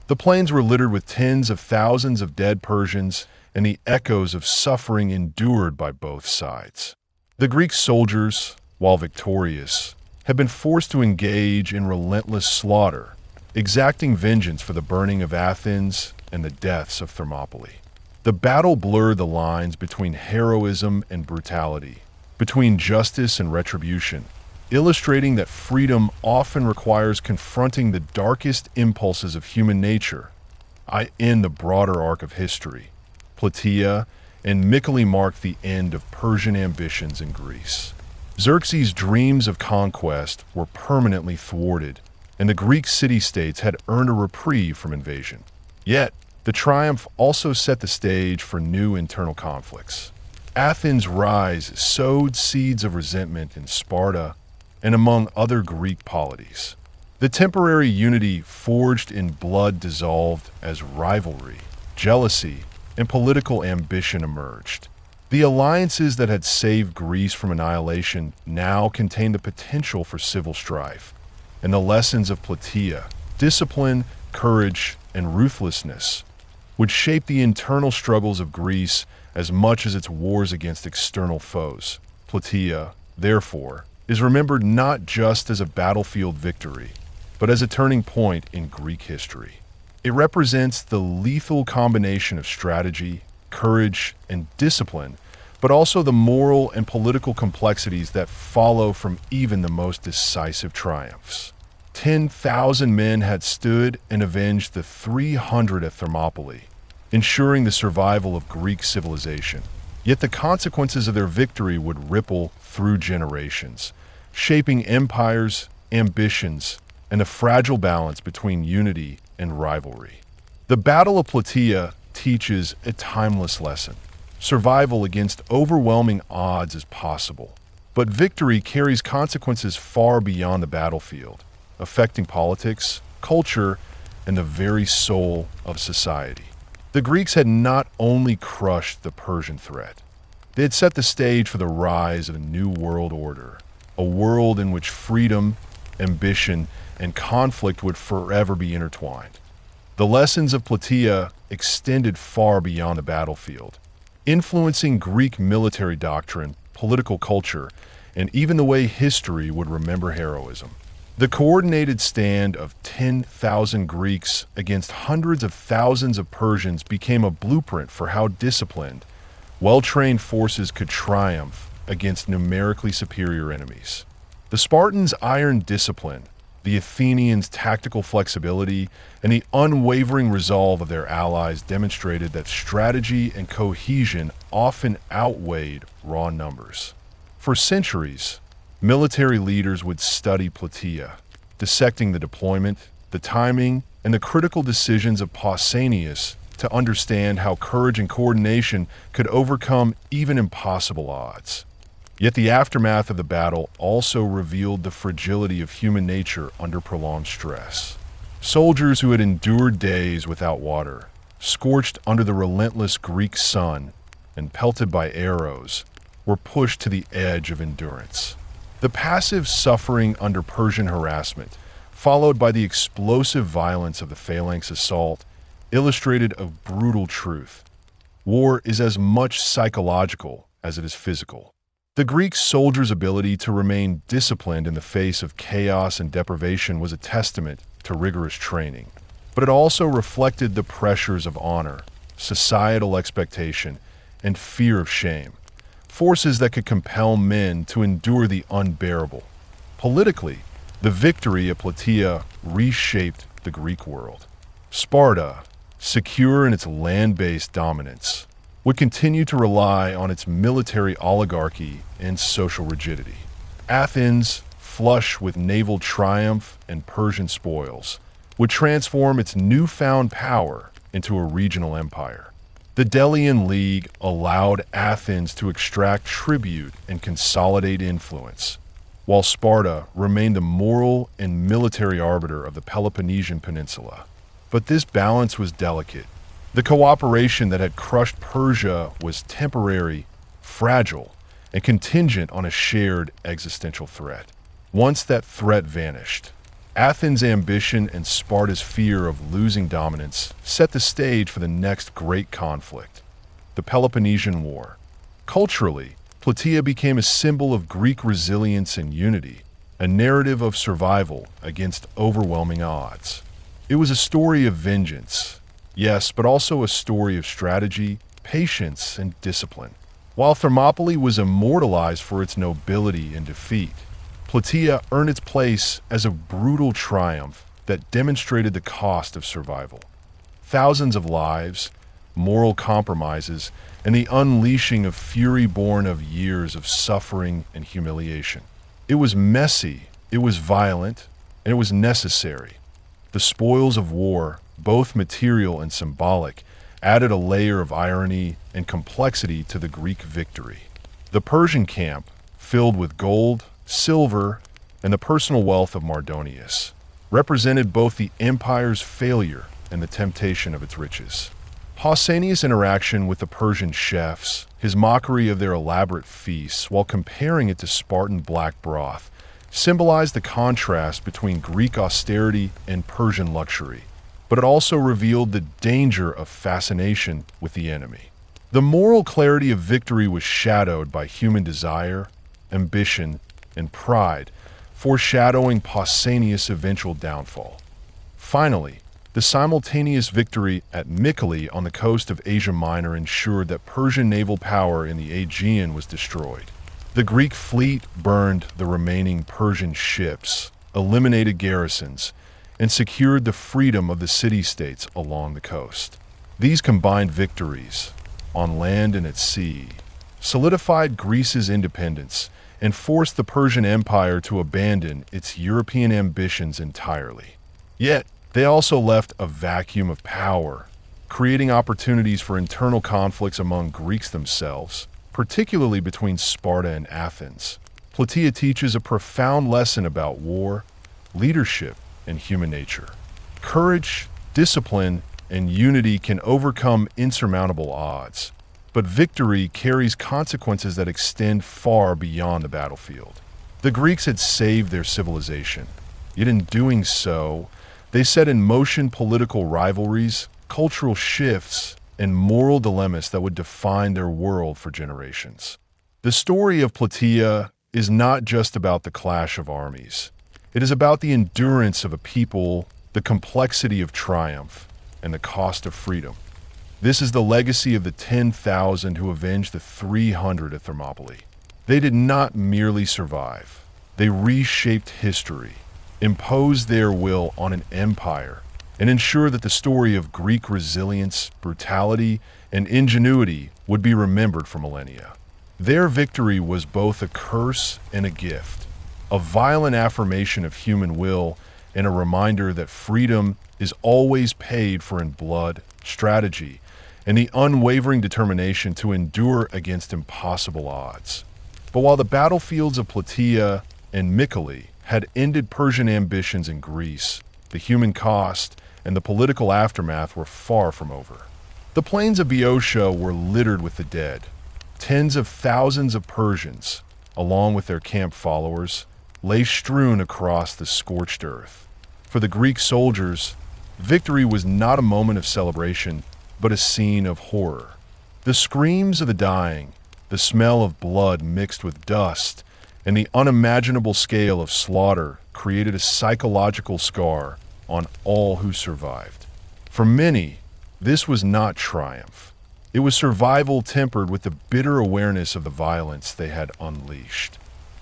The plains were littered with tens of thousands of dead Persians and the echoes of suffering endured by both sides. The Greek soldiers, while victorious, had been forced to engage in relentless slaughter, exacting vengeance for the burning of Athens and the deaths of Thermopylae. The battle blurred the lines between heroism and brutality, between justice and retribution, illustrating that freedom often requires confronting the darkest impulses of human nature. In the broader arc of history, Plataea and Mycale marked the end of Persian ambitions in Greece. Xerxes' dreams of conquest were permanently thwarted, and the Greek city-states had earned a reprieve from invasion. Yet, the triumph also set the stage for new internal conflicts. Athens' rise sowed seeds of resentment in Sparta and among other Greek polities. The temporary unity forged in blood dissolved as rivalry, jealousy, and political ambition emerged. The alliances that had saved Greece from annihilation now contained the potential for civil strife, and the lessons of Plataea, discipline, courage, and ruthlessness, would shape the internal struggles of Greece as much as its wars against external foes. Plataea, therefore, is remembered not just as a battlefield victory, but as a turning point in Greek history. It represents the lethal combination of strategy, courage, and discipline, but also the moral and political complexities that follow from even the most decisive triumphs. 10,000 men had stood and avenged the 300 at Thermopylae, ensuring the survival of Greek civilization. Yet the consequences of their victory would ripple through generations, shaping empires, ambitions, and the fragile balance between unity and rivalry. The Battle of Plataea teaches a timeless lesson. Survival against overwhelming odds is possible, but victory carries consequences far beyond the battlefield, affecting politics, culture, and the very soul of society. The Greeks had not only crushed the Persian threat, they had set the stage for the rise of a new world order, a world in which freedom, ambition, and conflict would forever be intertwined. The lessons of Plataea extended far beyond the battlefield, influencing Greek military doctrine, political culture, and even the way history would remember heroism. The coordinated stand of 10,000 Greeks against hundreds of thousands of Persians became a blueprint for how disciplined, well-trained forces could triumph against numerically superior enemies. The Spartans' iron discipline, the Athenians' tactical flexibility, and the unwavering resolve of their allies demonstrated that strategy and cohesion often outweighed raw numbers. For centuries, military leaders would study Plataea, dissecting the deployment, the timing, and the critical decisions of Pausanias to understand how courage and coordination could overcome even impossible odds. Yet the aftermath of the battle also revealed the fragility of human nature under prolonged stress. Soldiers who had endured days without water, scorched under the relentless Greek sun, and pelted by arrows, were pushed to the edge of endurance. The passive suffering under Persian harassment, followed by the explosive violence of the phalanx assault, illustrated a brutal truth. War is as much psychological as it is physical. The Greek soldiers' ability to remain disciplined in the face of chaos and deprivation was a testament to rigorous training, but it also reflected the pressures of honor, societal expectation, and fear of shame, forces that could compel men to endure the unbearable. Politically, the victory at Plataea reshaped the Greek world. Sparta, secure in its land-based dominance, would continue to rely on its military oligarchy and social rigidity. Athens, flush with naval triumph and Persian spoils, would transform its newfound power into a regional empire. The Delian League allowed Athens to extract tribute and consolidate influence, while Sparta remained the moral and military arbiter of the Peloponnesian Peninsula. But this balance was delicate. The cooperation that had crushed Persia was temporary, fragile, and contingent on a shared existential threat. Once that threat vanished, Athens' ambition and Sparta's fear of losing dominance set the stage for the next great conflict, the Peloponnesian War. Culturally, Plataea became a symbol of Greek resilience and unity, a narrative of survival against overwhelming odds. It was a story of vengeance, yes, but also a story of strategy, patience, and discipline. While Thermopylae was immortalized for its nobility and defeat, Plataea earned its place as a brutal triumph that demonstrated the cost of survival. Thousands of lives, moral compromises, and the unleashing of fury born of years of suffering and humiliation. It was messy, it was violent, and it was necessary. The spoils of war, both material and symbolic, added a layer of irony and complexity to the Greek victory. The Persian camp, filled with gold, silver, and the personal wealth of Mardonius, represented both the empire's failure and the temptation of its riches. Pausanias' interaction with the Persian chefs, his mockery of their elaborate feasts while comparing it to Spartan black broth, symbolized the contrast between Greek austerity and Persian luxury, but it also revealed the danger of fascination with the enemy. The moral clarity of victory was shadowed by human desire, ambition, and pride, foreshadowing Pausanias' eventual downfall. Finally, the simultaneous victory at Mycale on the coast of Asia Minor ensured that Persian naval power in the Aegean was destroyed. The Greek fleet burned the remaining Persian ships, eliminated garrisons, and secured the freedom of the city-states along the coast. These combined victories, on land and at sea, solidified Greece's independence and forced the Persian Empire to abandon its European ambitions entirely. Yet, they also left a vacuum of power, creating opportunities for internal conflicts among Greeks themselves, particularly between Sparta and Athens. Plataea teaches a profound lesson about war, leadership, and human nature. Courage, discipline, and unity can overcome insurmountable odds, but victory carries consequences that extend far beyond the battlefield. The Greeks had saved their civilization, yet in doing so, they set in motion political rivalries, cultural shifts, and moral dilemmas that would define their world for generations. The story of Plataea is not just about the clash of armies. It is about the endurance of a people, the complexity of triumph, and the cost of freedom. This is the legacy of the 10,000 who avenged the 300 at Thermopylae. They did not merely survive. They reshaped history, imposed their will on an empire, and ensured that the story of Greek resilience, brutality, and ingenuity would be remembered for millennia. Their victory was both a curse and a gift, a violent affirmation of human will and a reminder that freedom is always paid for in blood, strategy, and the unwavering determination to endure against impossible odds. But while the battlefields of Plataea and Mycale had ended Persian ambitions in Greece, the human cost and the political aftermath were far from over. The plains of Boeotia were littered with the dead. Tens of thousands of Persians, along with their camp followers, lay strewn across the scorched earth. For the Greek soldiers, victory was not a moment of celebration, but a scene of horror. The screams of the dying, the smell of blood mixed with dust, and the unimaginable scale of slaughter created a psychological scar on all who survived. For many, this was not triumph. It was survival tempered with the bitter awareness of the violence they had unleashed.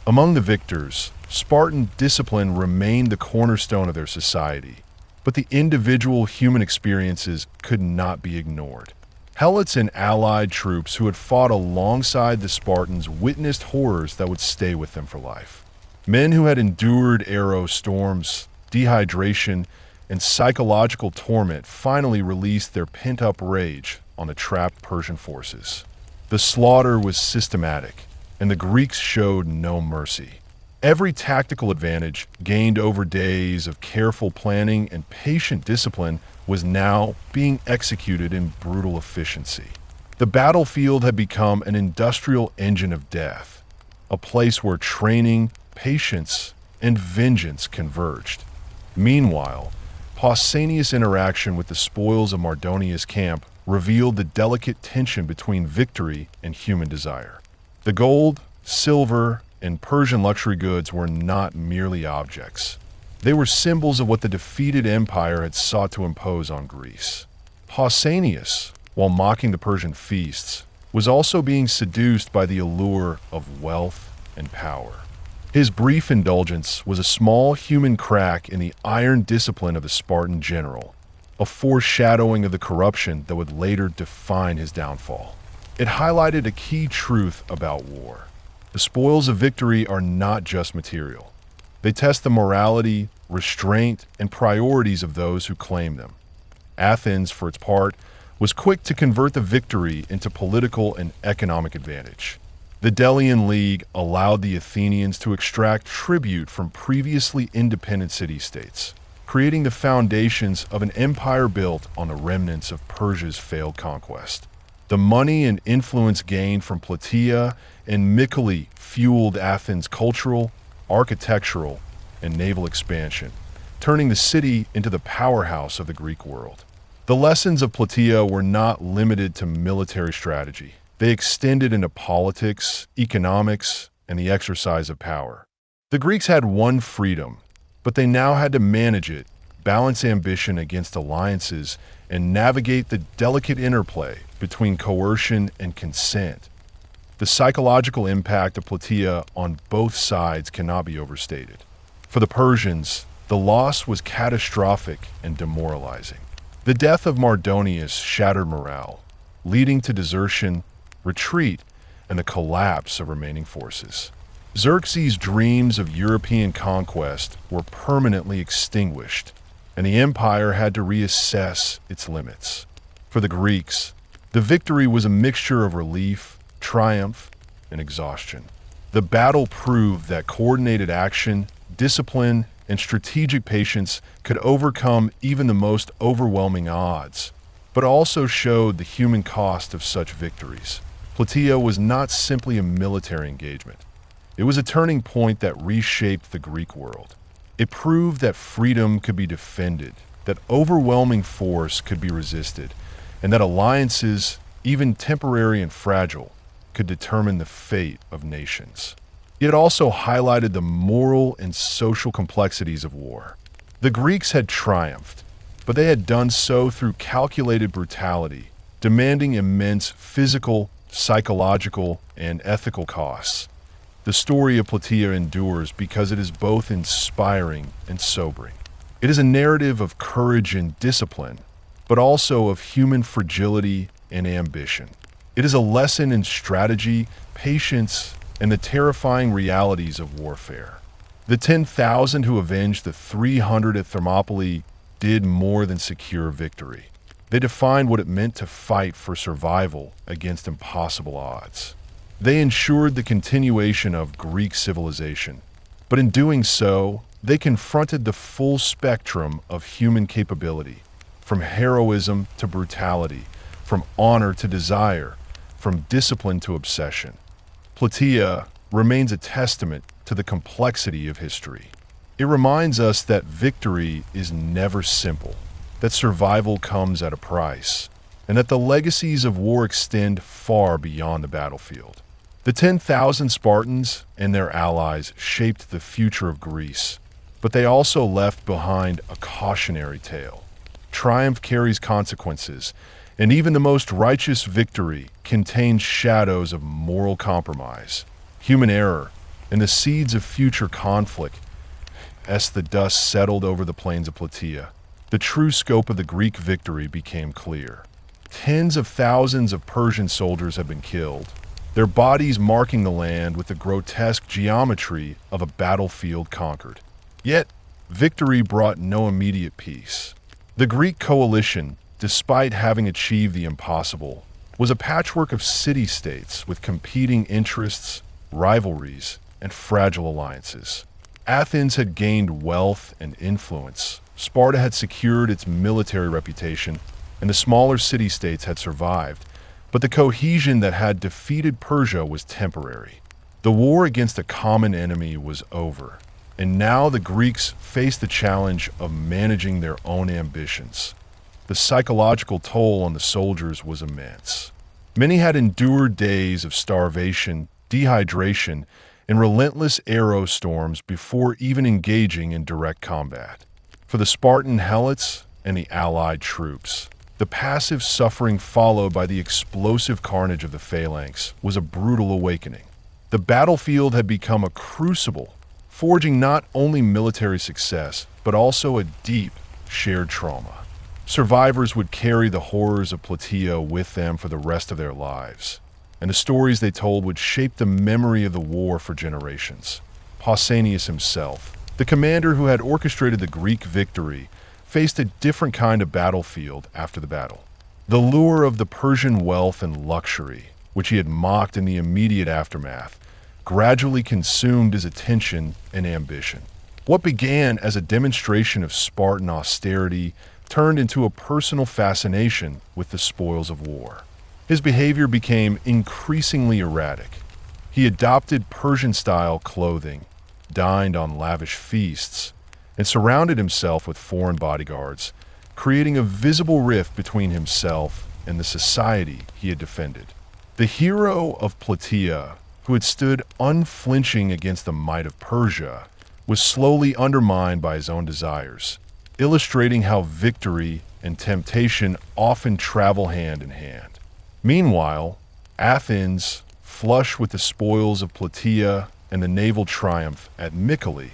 Among the victors, Spartan discipline remained the cornerstone of their society, but the individual human experiences could not be ignored. Helots and allied troops who had fought alongside the Spartans witnessed horrors that would stay with them for life. Men who had endured arrow storms, dehydration, and psychological torment finally released their pent-up rage on the trapped Persian forces. The slaughter was systematic, and the Greeks showed no mercy. Every tactical advantage gained over days of careful planning and patient discipline was now being executed in brutal efficiency. The battlefield had become an industrial engine of death, a place where training, patience, and vengeance converged. Meanwhile, Pausanias' interaction with the spoils of Mardonia's camp revealed the delicate tension between victory and human desire. The gold, silver, and Persian luxury goods were not merely objects. They were symbols of what the defeated empire had sought to impose on Greece. Pausanias, while mocking the Persian feasts, was also being seduced by the allure of wealth and power. His brief indulgence was a small human crack in the iron discipline of the Spartan general, a foreshadowing of the corruption that would later define his downfall. It highlighted a key truth about war. The spoils of victory are not just material. They test the morality, restraint, and priorities of those who claim them. Athens, for its part, was quick to convert the victory into political and economic advantage. The Delian League allowed the Athenians to extract tribute from previously independent city-states, creating the foundations of an empire built on the remnants of Persia's failed conquest. The money and influence gained from Plataea and Mycale fueled Athens' cultural, architectural, and naval expansion, turning the city into the powerhouse of the Greek world. The lessons of Plataea were not limited to military strategy. They extended into politics, economics, and the exercise of power. The Greeks had one freedom, but they now had to manage it, balance ambition against alliances, and navigate the delicate interplay between coercion and consent. The psychological impact of Plataea on both sides cannot be overstated. For the Persians, the loss was catastrophic and demoralizing. The death of Mardonius shattered morale, leading to desertion, retreat, and the collapse of remaining forces. Xerxes' dreams of European conquest were permanently extinguished, and the empire had to reassess its limits. For the Greeks, the victory was a mixture of relief, triumph, and exhaustion. The battle proved that coordinated action, discipline, and strategic patience could overcome even the most overwhelming odds, but also showed the human cost of such victories. Plataea was not simply a military engagement. It was a turning point that reshaped the Greek world. It proved that freedom could be defended, that overwhelming force could be resisted, and that alliances, even temporary and fragile, could determine the fate of nations. It also highlighted the moral and social complexities of war. The Greeks had triumphed, but they had done so through calculated brutality, demanding immense physical, psychological, and ethical costs. The story of Plataea endures because it is both inspiring and sobering. It is a narrative of courage and discipline, but also of human fragility and ambition. It is a lesson in strategy, patience, and the terrifying realities of warfare. The 10,000 who avenged the 300 at Thermopylae did more than secure victory. They defined what it meant to fight for survival against impossible odds. They ensured the continuation of Greek civilization, but in doing so, they confronted the full spectrum of human capability, from heroism to brutality, from honor to desire, from discipline to obsession. Plataea remains a testament to the complexity of history. It reminds us that victory is never simple, that survival comes at a price, and that the legacies of war extend far beyond the battlefield. The 10,000 Spartans and their allies shaped the future of Greece, but they also left behind a cautionary tale. Triumph carries consequences, and even the most righteous victory contains shadows of moral compromise, human error, and the seeds of future conflict. As the dust settled over the plains of Plataea, the true scope of the Greek victory became clear. Tens of thousands of Persian soldiers had been killed, their bodies marking the land with the grotesque geometry of a battlefield conquered. Yet, victory brought no immediate peace. The Greek coalition, despite having achieved the impossible, was a patchwork of city-states with competing interests, rivalries, and fragile alliances. Athens had gained wealth and influence, Sparta had secured its military reputation, and the smaller city-states had survived. But the cohesion that had defeated Persia was temporary. The war against a common enemy was over, and now the Greeks faced the challenge of managing their own ambitions. The psychological toll on the soldiers was immense. Many had endured days of starvation, dehydration, and relentless arrow storms before even engaging in direct combat. For the Spartan helots and the allied troops, the passive suffering followed by the explosive carnage of the phalanx was a brutal awakening. The battlefield had become a crucible, forging not only military success, but also a deep, shared trauma. Survivors would carry the horrors of Plataea with them for the rest of their lives, and the stories they told would shape the memory of the war for generations. Pausanias himself, the commander who had orchestrated the Greek victory, faced a different kind of battlefield after the battle. The lure of the Persian wealth and luxury, which he had mocked in the immediate aftermath, gradually consumed his attention and ambition. What began as a demonstration of Spartan austerity turned into a personal fascination with the spoils of war. His behavior became increasingly erratic. He adopted Persian-style clothing, dined on lavish feasts, and surrounded himself with foreign bodyguards, creating a visible rift between himself and the society he had defended. The hero of Plataea, who had stood unflinching against the might of Persia, was slowly undermined by his own desires, illustrating how victory and temptation often travel hand in hand. Meanwhile, Athens, flush with the spoils of Plataea and the naval triumph at Mycale,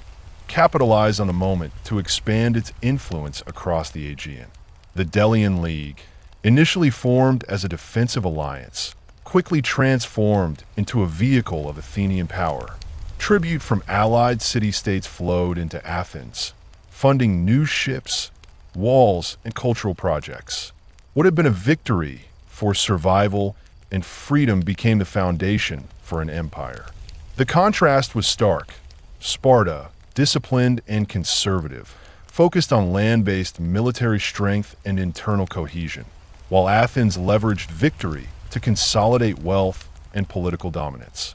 capitalized on the moment to expand its influence across the Aegean. The Delian League, initially formed as a defensive alliance, quickly transformed into a vehicle of Athenian power. Tribute from allied city-states flowed into Athens, funding new ships, walls, and cultural projects. What had been a victory for survival and freedom became the foundation for an empire. The contrast was stark. Sparta, disciplined and conservative, focused on land-based military strength and internal cohesion, while Athens leveraged victory to consolidate wealth and political dominance.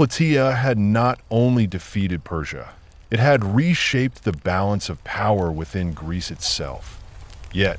Plataea had not only defeated Persia, it had reshaped the balance of power within Greece itself. Yet,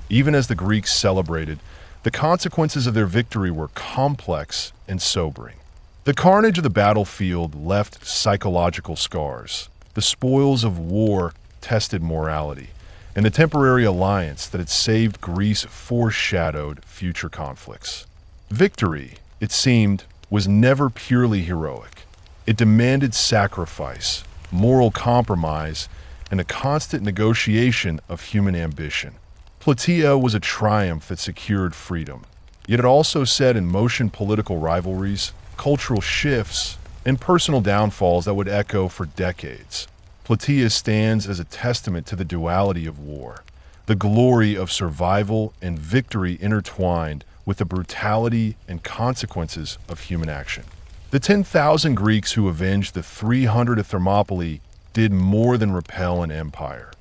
even as the Greeks celebrated, the consequences of their victory were complex and sobering. The carnage of the battlefield left psychological scars. The spoils of war tested morality, and the temporary alliance that had saved Greece foreshadowed future conflicts. Victory, it seemed, was never purely heroic. It demanded sacrifice, moral compromise, and a constant negotiation of human ambition. Plataea was a triumph that secured freedom, yet it also set in motion political rivalries, cultural shifts, and personal downfalls that would echo for decades. Plataea stands as a testament to the duality of war, the glory of survival and victory intertwined with the brutality and consequences of human action. The 10,000 Greeks who avenged the 300 of Thermopylae did more than repel an empire.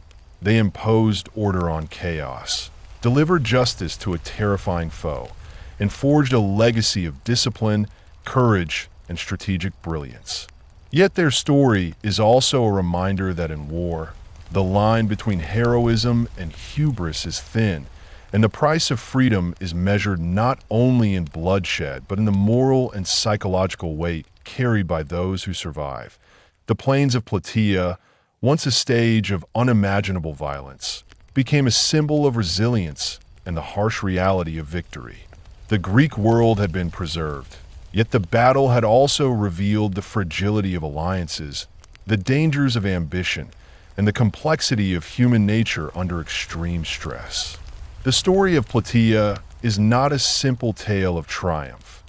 They imposed order on chaos, delivered justice to a terrifying foe, and forged a legacy of discipline, courage, and strategic brilliance. Yet their story is also a reminder that in war, the line between heroism and hubris is thin, and the price of freedom is measured not only in bloodshed, but in the moral and psychological weight carried by those who survive. The plains of Plataea, once a stage of unimaginable violence, became a symbol of resilience and the harsh reality of victory. The Greek world had been preserved, yet the battle had also revealed the fragility of alliances, the dangers of ambition, and the complexity of human nature under extreme stress. The story of Plataea is not a simple tale of triumph.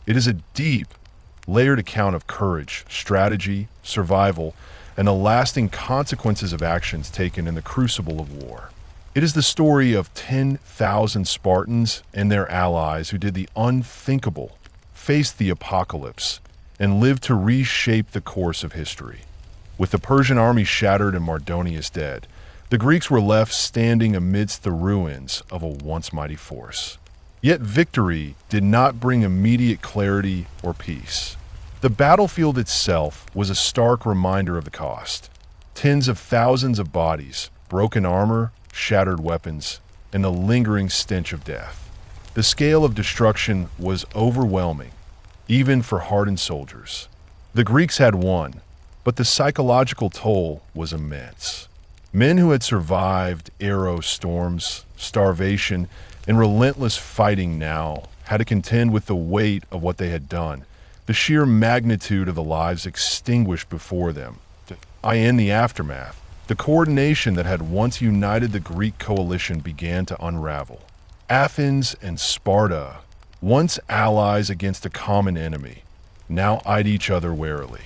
It is a deep, layered account of courage, strategy, survival, and the lasting consequences of actions taken in the crucible of war. It is the story of 10,000 Spartans and their allies who did the unthinkable, faced the apocalypse, and lived to reshape the course of history. With the Persian army shattered and Mardonius dead, the Greeks were left standing amidst the ruins of a once mighty force. Yet victory did not bring immediate clarity or peace. The battlefield itself was a stark reminder of the cost. Tens of thousands of bodies, broken armor, shattered weapons, and the lingering stench of death. The scale of destruction was overwhelming, even for hardened soldiers. The Greeks had won, but the psychological toll was immense. Men who had survived arrow storms, starvation, and relentless fighting now had to contend with the weight of what they had done, the sheer magnitude of the lives extinguished before them. In the aftermath, the coordination that had once united the Greek coalition began to unravel. Athens and Sparta, once allies against a common enemy, now eyed each other warily.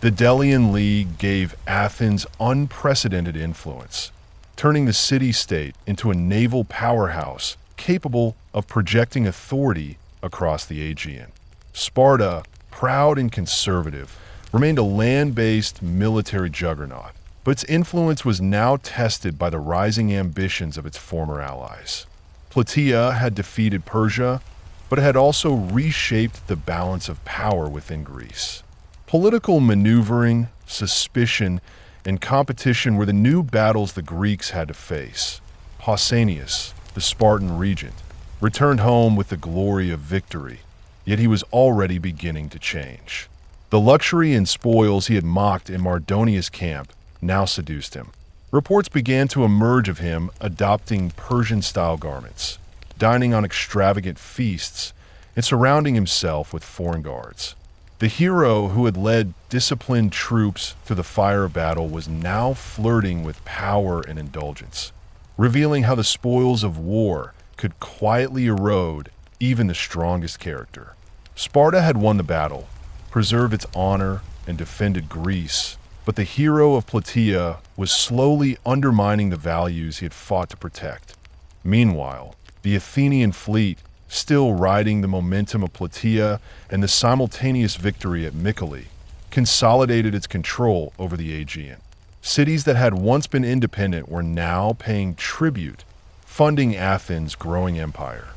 The Delian League gave Athens unprecedented influence, turning the city-state into a naval powerhouse capable of projecting authority across the Aegean. Sparta, proud and conservative, remained a land-based military juggernaut, but its influence was now tested by the rising ambitions of its former allies. Plataea had defeated Persia, but it had also reshaped the balance of power within Greece. Political maneuvering, suspicion, and competition were the new battles the Greeks had to face. Pausanias, the Spartan regent, returned home with the glory of victory, yet he was already beginning to change. The luxury and spoils he had mocked in Mardonius' camp now seduced him. Reports began to emerge of him adopting Persian-style garments, dining on extravagant feasts, and surrounding himself with foreign guards. The hero who had led disciplined troops to the fire battle was now flirting with power and indulgence, revealing how the spoils of war could quietly erode even the strongest character. Sparta had won the battle, preserved its honor, and defended Greece, but the hero of Plataea was slowly undermining the values he had fought to protect. Meanwhile, the Athenian fleet, still riding the momentum of Plataea and the simultaneous victory at Mycale, consolidated its control over the Aegean. Cities that had once been independent were now paying tribute, funding Athens' growing empire.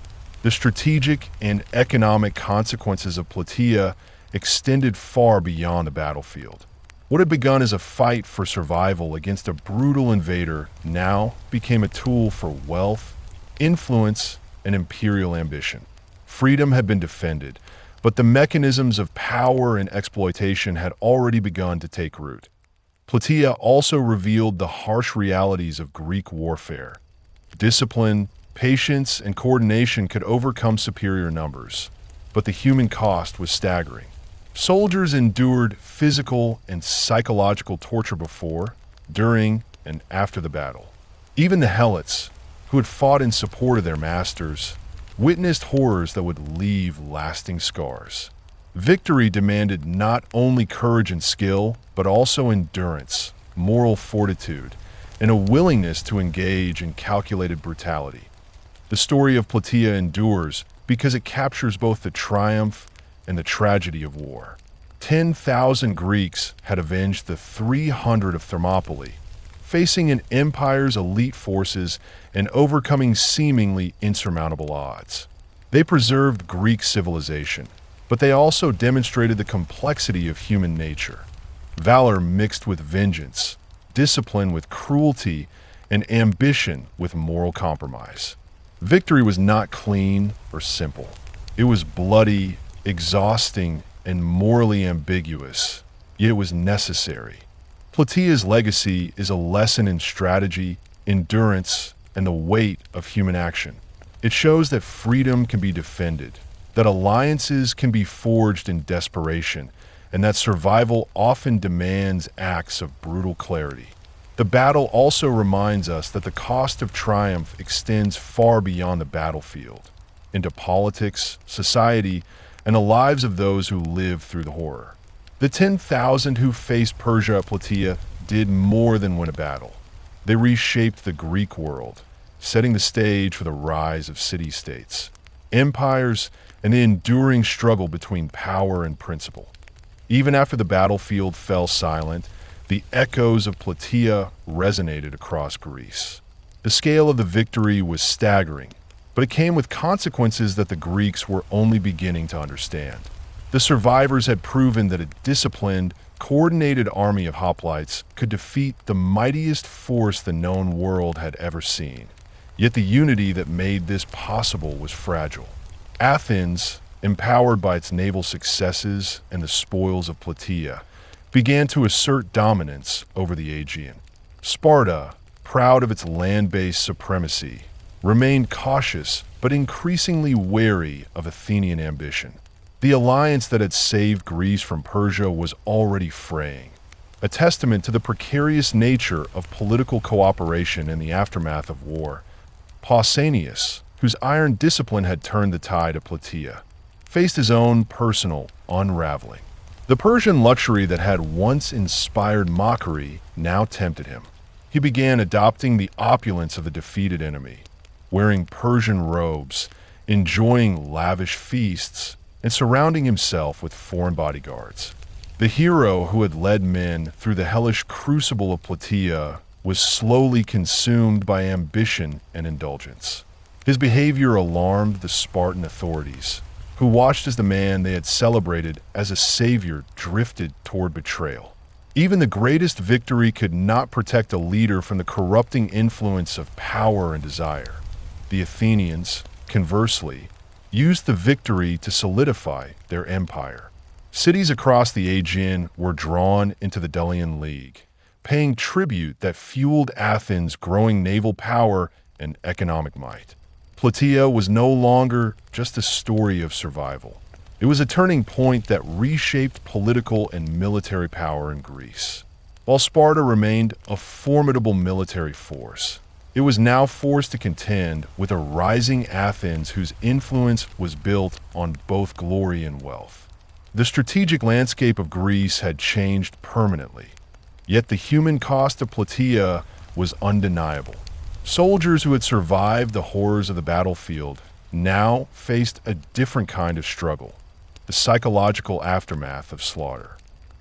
The strategic and economic consequences of Plataea extended far beyond the battlefield. What had begun as a fight for survival against a brutal invader now became a tool for wealth, influence, and imperial ambition. Freedom had been defended, but the mechanisms of power and exploitation had already begun to take root. Plataea also revealed the harsh realities of Greek warfare. Discipline, patience, and coordination could overcome superior numbers, but the human cost was staggering. Soldiers endured physical and psychological torture before, during, and after the battle. Even the helots, who had fought in support of their masters, witnessed horrors that would leave lasting scars. Victory demanded not only courage and skill, but also endurance, moral fortitude, and a willingness to engage in calculated brutality. The story of Plataea endures because it captures both the triumph and the tragedy of war. 10,000 Greeks had avenged the 300 of Thermopylae, facing an empire's elite forces and overcoming seemingly insurmountable odds. They preserved Greek civilization, but they also demonstrated the complexity of human nature. Valor mixed with vengeance, discipline with cruelty, and ambition with moral compromise. Victory was not clean or simple. It was bloody, exhausting, and morally ambiguous, yet it was necessary. Plataea's legacy is a lesson in strategy, endurance, and the weight of human action. It shows that freedom can be defended, that alliances can be forged in desperation, and that survival often demands acts of brutal clarity. The battle also reminds us that the cost of triumph extends far beyond the battlefield, into politics, society, and the lives of those who live through the horror. The 10,000 who faced Persia at Plataea did more than win a battle. They reshaped the Greek world, setting the stage for the rise of city-states, empires, and the enduring struggle between power and principle. Even after the battlefield fell silent, the echoes of Plataea resonated across Greece. The scale of the victory was staggering, but it came with consequences that the Greeks were only beginning to understand. The survivors had proven that a disciplined, coordinated army of hoplites could defeat the mightiest force the known world had ever seen. Yet the unity that made this possible was fragile. Athens, empowered by its naval successes and the spoils of Plataea, began to assert dominance over the Aegean. Sparta, proud of its land-based supremacy, remained cautious but increasingly wary of Athenian ambition. The alliance that had saved Greece from Persia was already fraying, a testament to the precarious nature of political cooperation in the aftermath of war. Pausanias, whose iron discipline had turned the tide of Plataea, faced his own personal unraveling. The Persian luxury that had once inspired mockery now tempted him. He began adopting the opulence of the defeated enemy, wearing Persian robes, enjoying lavish feasts, and surrounding himself with foreign bodyguards. The hero who had led men through the hellish crucible of Plataea was slowly consumed by ambition and indulgence. His behavior alarmed the Spartan authorities, who watched as the man they had celebrated as a savior drifted toward betrayal. Even the greatest victory could not protect a leader from the corrupting influence of power and desire. The Athenians, conversely, used the victory to solidify their empire. Cities across the Aegean were drawn into the Delian League, paying tribute that fueled Athens' growing naval power and economic might. Plataea was no longer just a story of survival. It was a turning point that reshaped political and military power in Greece. While Sparta remained a formidable military force, it was now forced to contend with a rising Athens whose influence was built on both glory and wealth. The strategic landscape of Greece had changed permanently, yet the human cost of Plataea was undeniable. Soldiers who had survived the horrors of the battlefield now faced a different kind of struggle, the psychological aftermath of slaughter.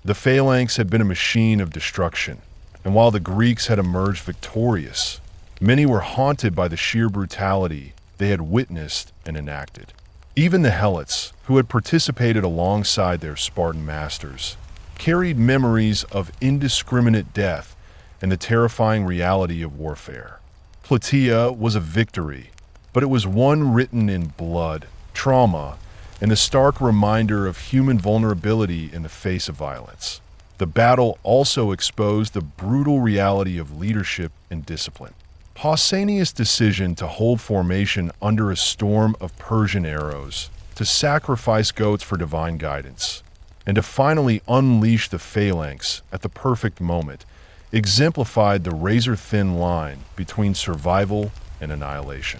The phalanx had been a machine of destruction, and while the Greeks had emerged victorious, many were haunted by the sheer brutality they had witnessed and enacted. Even the Helots, who had participated alongside their Spartan masters, carried memories of indiscriminate death and the terrifying reality of warfare. Plataea was a victory, but it was one written in blood, trauma, and the stark reminder of human vulnerability in the face of violence. The battle also exposed the brutal reality of leadership and discipline. Pausanias' decision to hold formation under a storm of Persian arrows, to sacrifice goats for divine guidance, and to finally unleash the phalanx at the perfect moment, exemplified the razor-thin line between survival and annihilation.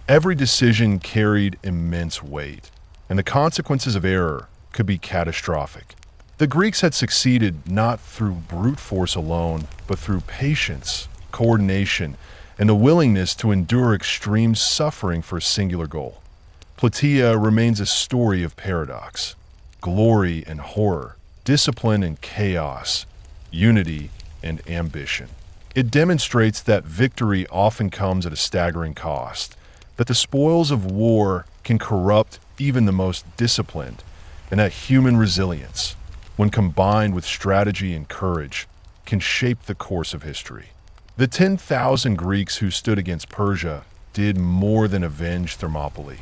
Every decision carried immense weight, and the consequences of error could be catastrophic. The Greeks had succeeded not through brute force alone, but through patience, coordination, and the willingness to endure extreme suffering for a singular goal. Plataea remains a story of paradox, glory and horror, discipline and chaos, unity and ambition. It demonstrates that victory often comes at a staggering cost, that the spoils of war can corrupt even the most disciplined, and that human resilience, when combined with strategy and courage, can shape the course of history. The 10,000 Greeks who stood against Persia did more than avenge Thermopylae.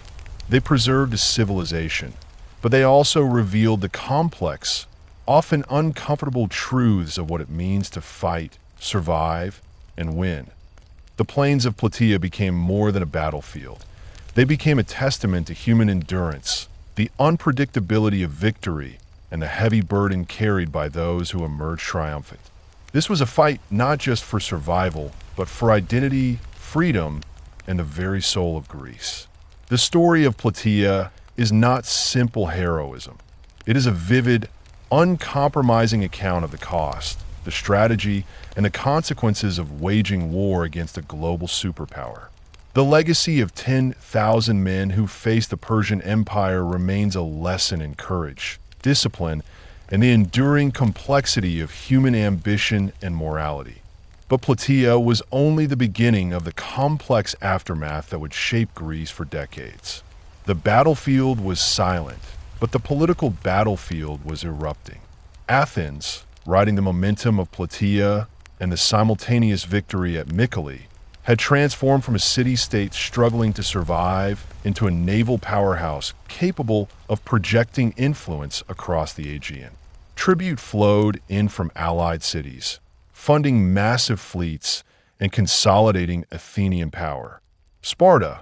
They preserved a civilization, but they also revealed the complex, often uncomfortable truths of what it means to fight, survive, and win. The plains of Plataea became more than a battlefield. They became a testament to human endurance, the unpredictability of victory, and the heavy burden carried by those who emerged triumphant. This was a fight not just for survival, but for identity, freedom, and the very soul of Greece. The story of Plataea is not simple heroism. It is a vivid, uncompromising account of the cost, the strategy, and the consequences of waging war against a global superpower. The legacy of 10,000 men who faced the Persian Empire remains a lesson in courage, discipline, and the enduring complexity of human ambition and morality. But Plataea was only the beginning of the complex aftermath that would shape Greece for decades. The battlefield was silent, but the political battlefield was erupting. Athens, riding the momentum of Plataea and the simultaneous victory at Mycale, had transformed from a city-state struggling to survive into a naval powerhouse capable of projecting influence across the Aegean. Tribute flowed in from allied cities, funding massive fleets and consolidating Athenian power. Sparta,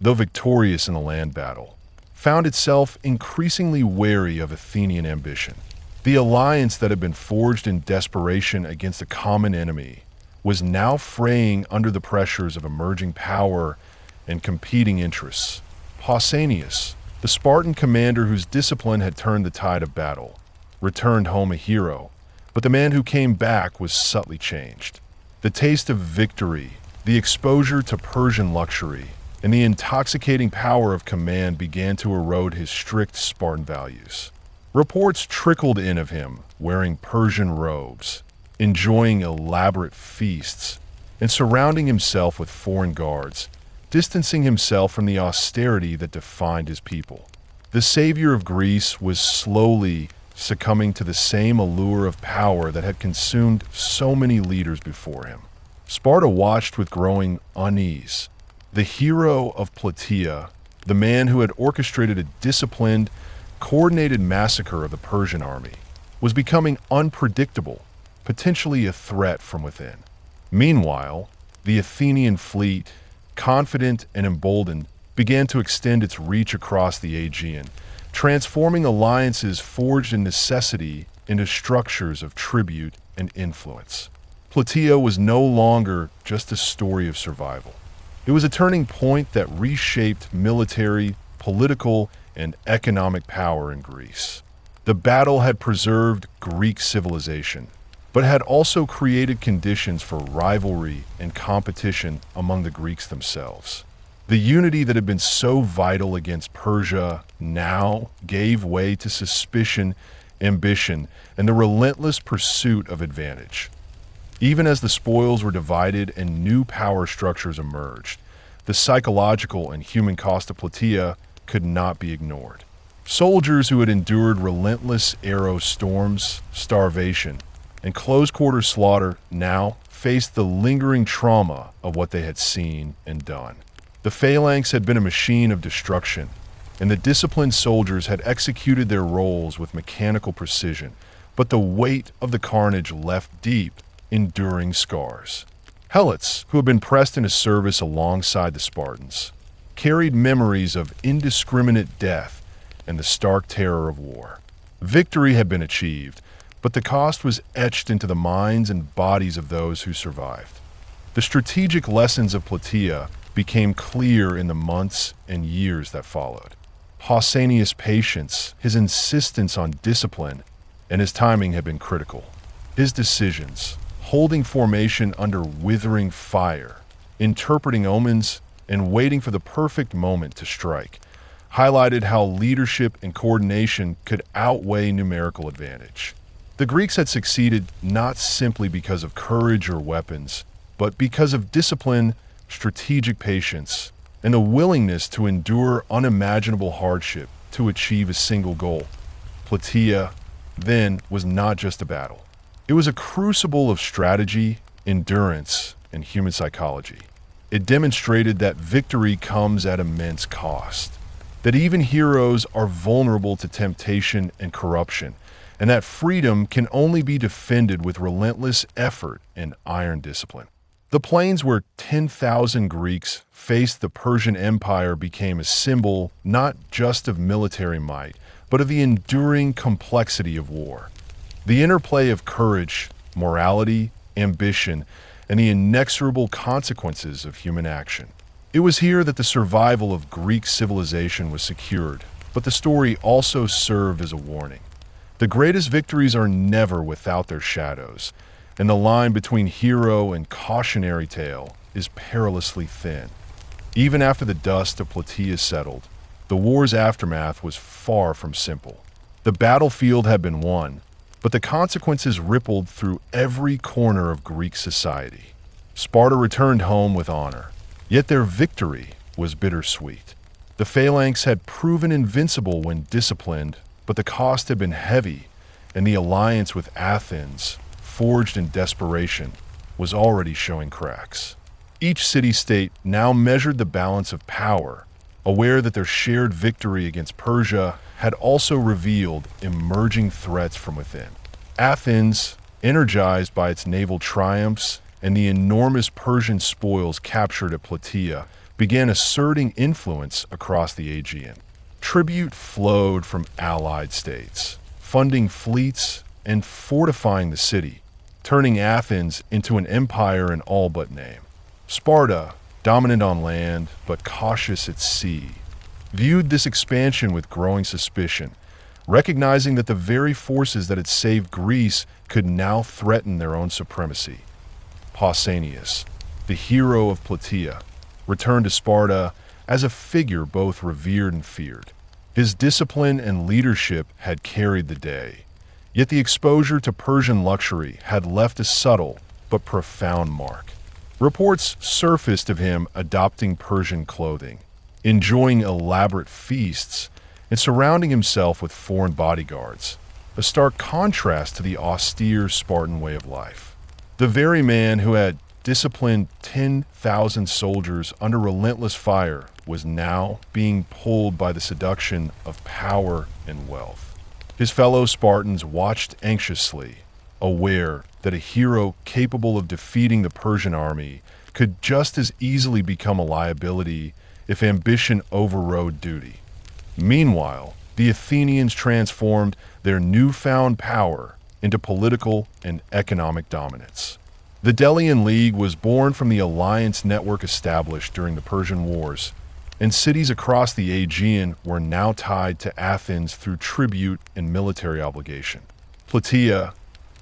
though victorious in the land battle, found itself increasingly wary of Athenian ambition. The alliance that had been forged in desperation against a common enemy was now fraying under the pressures of emerging power and competing interests. Pausanias, the Spartan commander whose discipline had turned the tide of battle, returned home a hero, but the man who came back was subtly changed. The taste of victory, the exposure to Persian luxury, and the intoxicating power of command began to erode his strict Spartan values. Reports trickled in of him wearing Persian robes, enjoying elaborate feasts, and surrounding himself with foreign guards, distancing himself from the austerity that defined his people. The savior of Greece was slowly succumbing to the same allure of power that had consumed so many leaders before him. Sparta watched with growing unease. The hero of Plataea, the man who had orchestrated a disciplined, coordinated massacre of the Persian army, was becoming unpredictable, potentially a threat from within. Meanwhile, the Athenian fleet, confident and emboldened, began to extend its reach across the Aegean, transforming alliances forged in necessity into structures of tribute and influence. Plataea was no longer just a story of survival. It was a turning point that reshaped military, political, and economic power in Greece. The battle had preserved Greek civilization, but had also created conditions for rivalry and competition among the Greeks themselves. The unity that had been so vital against Persia now gave way to suspicion, ambition, and the relentless pursuit of advantage. Even as the spoils were divided and new power structures emerged, the psychological and human cost of Plataea could not be ignored. Soldiers who had endured relentless arrow storms, starvation, and close-quarter slaughter now faced the lingering trauma of what they had seen and done. The phalanx had been a machine of destruction, and the disciplined soldiers had executed their roles with mechanical precision, but the weight of the carnage left deep, enduring scars. Helots, who had been pressed into service alongside the Spartans, carried memories of indiscriminate death and the stark terror of war. Victory had been achieved, but the cost was etched into the minds and bodies of those who survived. The strategic lessons of Plataea became clear in the months and years that followed. Pausanias' patience, his insistence on discipline, and his timing had been critical. His decisions, holding formation under withering fire, interpreting omens, and waiting for the perfect moment to strike, highlighted how leadership and coordination could outweigh numerical advantage. The Greeks had succeeded not simply because of courage or weapons, but because of discipline, strategic patience, and the willingness to endure unimaginable hardship to achieve a single goal. Plataea, then, was not just a battle. It was a crucible of strategy, endurance, and human psychology. It demonstrated that victory comes at immense cost, that even heroes are vulnerable to temptation and corruption, and that freedom can only be defended with relentless effort and iron discipline. The plains where 10,000 Greeks faced the Persian Empire became a symbol not just of military might, but of the enduring complexity of war. The interplay of courage, morality, ambition, and the inexorable consequences of human action. It was here that the survival of Greek civilization was secured, but the story also served as a warning. The greatest victories are never without their shadows, and the line between hero and cautionary tale is perilously thin. Even after the dust of Plataea settled, the war's aftermath was far from simple. The battlefield had been won, but the consequences rippled through every corner of Greek society. Sparta returned home with honor, yet their victory was bittersweet. The phalanx had proven invincible when disciplined, but the cost had been heavy, and the alliance with Athens, forged in desperation, was already showing cracks. Each city-state now measured the balance of power, aware that their shared victory against Persia had also revealed emerging threats from within. Athens, energized by its naval triumphs and the enormous Persian spoils captured at Plataea, began asserting influence across the Aegean. Tribute flowed from allied states, funding fleets and fortifying the city, turning Athens into an empire in all but name. Sparta, dominant on land but cautious at sea, viewed this expansion with growing suspicion, recognizing that the very forces that had saved Greece could now threaten their own supremacy. Pausanias, the hero of Plataea, returned to Sparta as a figure both revered and feared. His discipline and leadership had carried the day, yet the exposure to Persian luxury had left a subtle but profound mark. Reports surfaced of him adopting Persian clothing, enjoying elaborate feasts, and surrounding himself with foreign bodyguards, a stark contrast to the austere Spartan way of life. The very man who had disciplined 10,000 soldiers under relentless fire was now being pulled by the seduction of power and wealth. His fellow Spartans watched anxiously, aware that a hero capable of defeating the Persian army could just as easily become a liability if ambition overrode duty. Meanwhile, the Athenians transformed their newfound power into political and economic dominance. The Delian League was born from the alliance network established during the Persian Wars, and cities across the Aegean were now tied to Athens through tribute and military obligation. Plataea,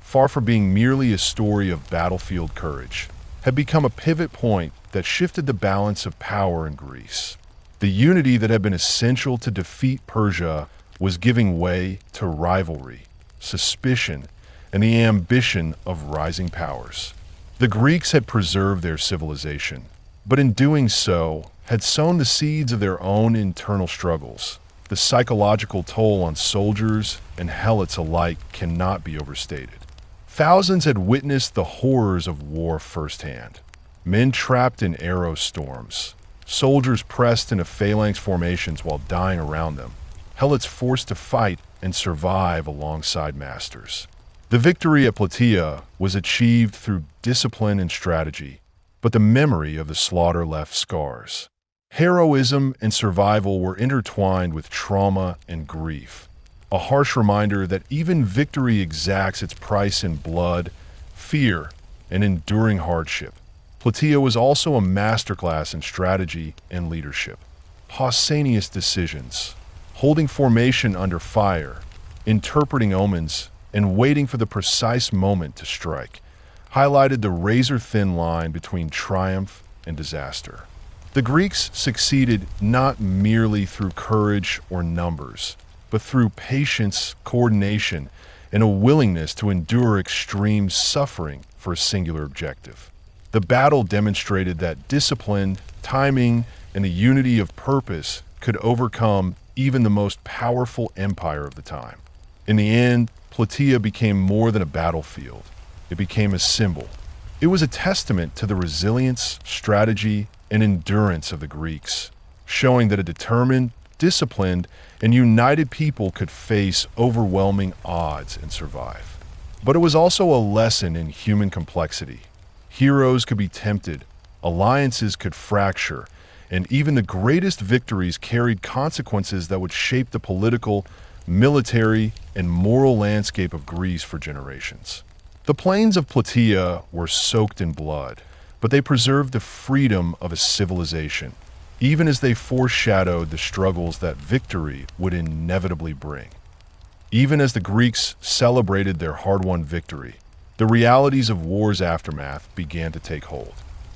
far from being merely a story of battlefield courage, had become a pivot point that shifted the balance of power in Greece. The unity that had been essential to defeat Persia was giving way to rivalry, suspicion, and the ambition of rising powers. The Greeks had preserved their civilization, but in doing so, had sown the seeds of their own internal struggles. The psychological toll on soldiers and helots alike cannot be overstated. Thousands had witnessed the horrors of war firsthand. Men trapped in arrow storms, soldiers pressed into phalanx formations while dying around them, helots forced to fight and survive alongside masters. The victory at Plataea was achieved through discipline and strategy, but the memory of the slaughter left scars. Heroism and survival were intertwined with trauma and grief, a harsh reminder that even victory exacts its price in blood, fear, and enduring hardship. Plataea was also a masterclass in strategy and leadership. Pausanias decisions, holding formation under fire, interpreting omens, and waiting for the precise moment to strike, highlighted the razor-thin line between triumph and disaster. The Greeks succeeded not merely through courage or numbers, but through patience, coordination, and a willingness to endure extreme suffering for a singular objective. The battle demonstrated that discipline, timing, and the unity of purpose could overcome even the most powerful empire of the time. In the end, Plataea became more than a battlefield. It became a symbol. It was a testament to the resilience, strategy, and endurance of the Greeks, showing that a determined, disciplined, and united people could face overwhelming odds and survive. But it was also a lesson in human complexity. Heroes could be tempted, alliances could fracture, and even the greatest victories carried consequences that would shape the political, military, and moral landscape of Greece for generations. The plains of Plataea were soaked in blood, but they preserved the freedom of a civilization, even as they foreshadowed the struggles that victory would inevitably bring. Even as the Greeks celebrated their hard-won victory, the realities of war's aftermath began to take hold.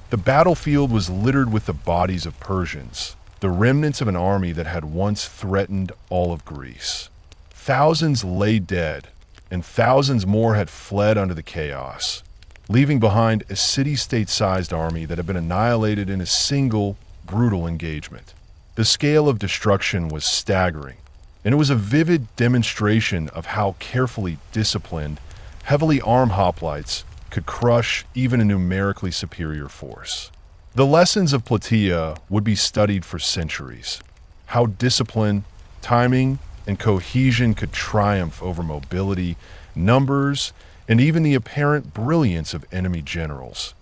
The battlefield was littered with the bodies of Persians, the remnants of an army that had once threatened all of Greece. Thousands lay dead, and thousands more had fled under the chaos, leaving behind a city-state-sized army that had been annihilated in a single, brutal engagement. The scale of destruction was staggering, and it was a vivid demonstration of how carefully disciplined, heavily armed hoplites could crush even a numerically superior force. The lessons of Plataea would be studied for centuries. How discipline, timing, and cohesion could triumph over mobility, numbers, and even the apparent brilliance of enemy generals.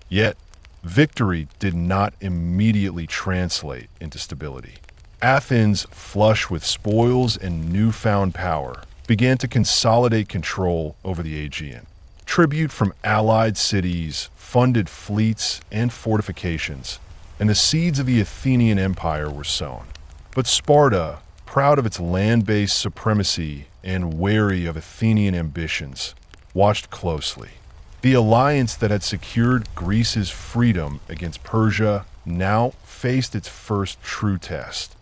Yet, victory did not immediately translate into stability. Athens, flush with spoils and newfound power, began to consolidate control over the Aegean. Tribute from allied cities funded fleets and fortifications, and the seeds of the Athenian Empire were sown. But Sparta, proud of its land-based supremacy and wary of Athenian ambitions, watched closely. The alliance that had secured Greece's freedom against Persia now faced its first true test.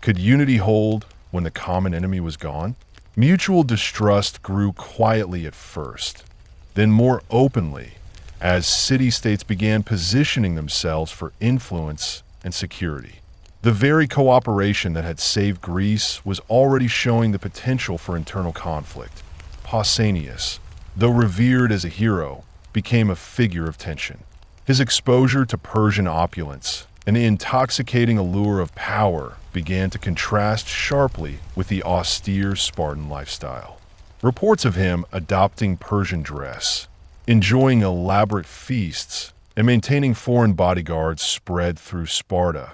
Could unity hold when the common enemy was gone? Mutual distrust grew quietly at first, then more openly as city-states began positioning themselves for influence and security. The very cooperation that had saved Greece was already showing the potential for internal conflict. Pausanias, though revered as a hero, became a figure of tension. His exposure to Persian opulence and the intoxicating allure of power began to contrast sharply with the austere Spartan lifestyle. Reports of him adopting Persian dress, enjoying elaborate feasts, and maintaining foreign bodyguards spread through Sparta,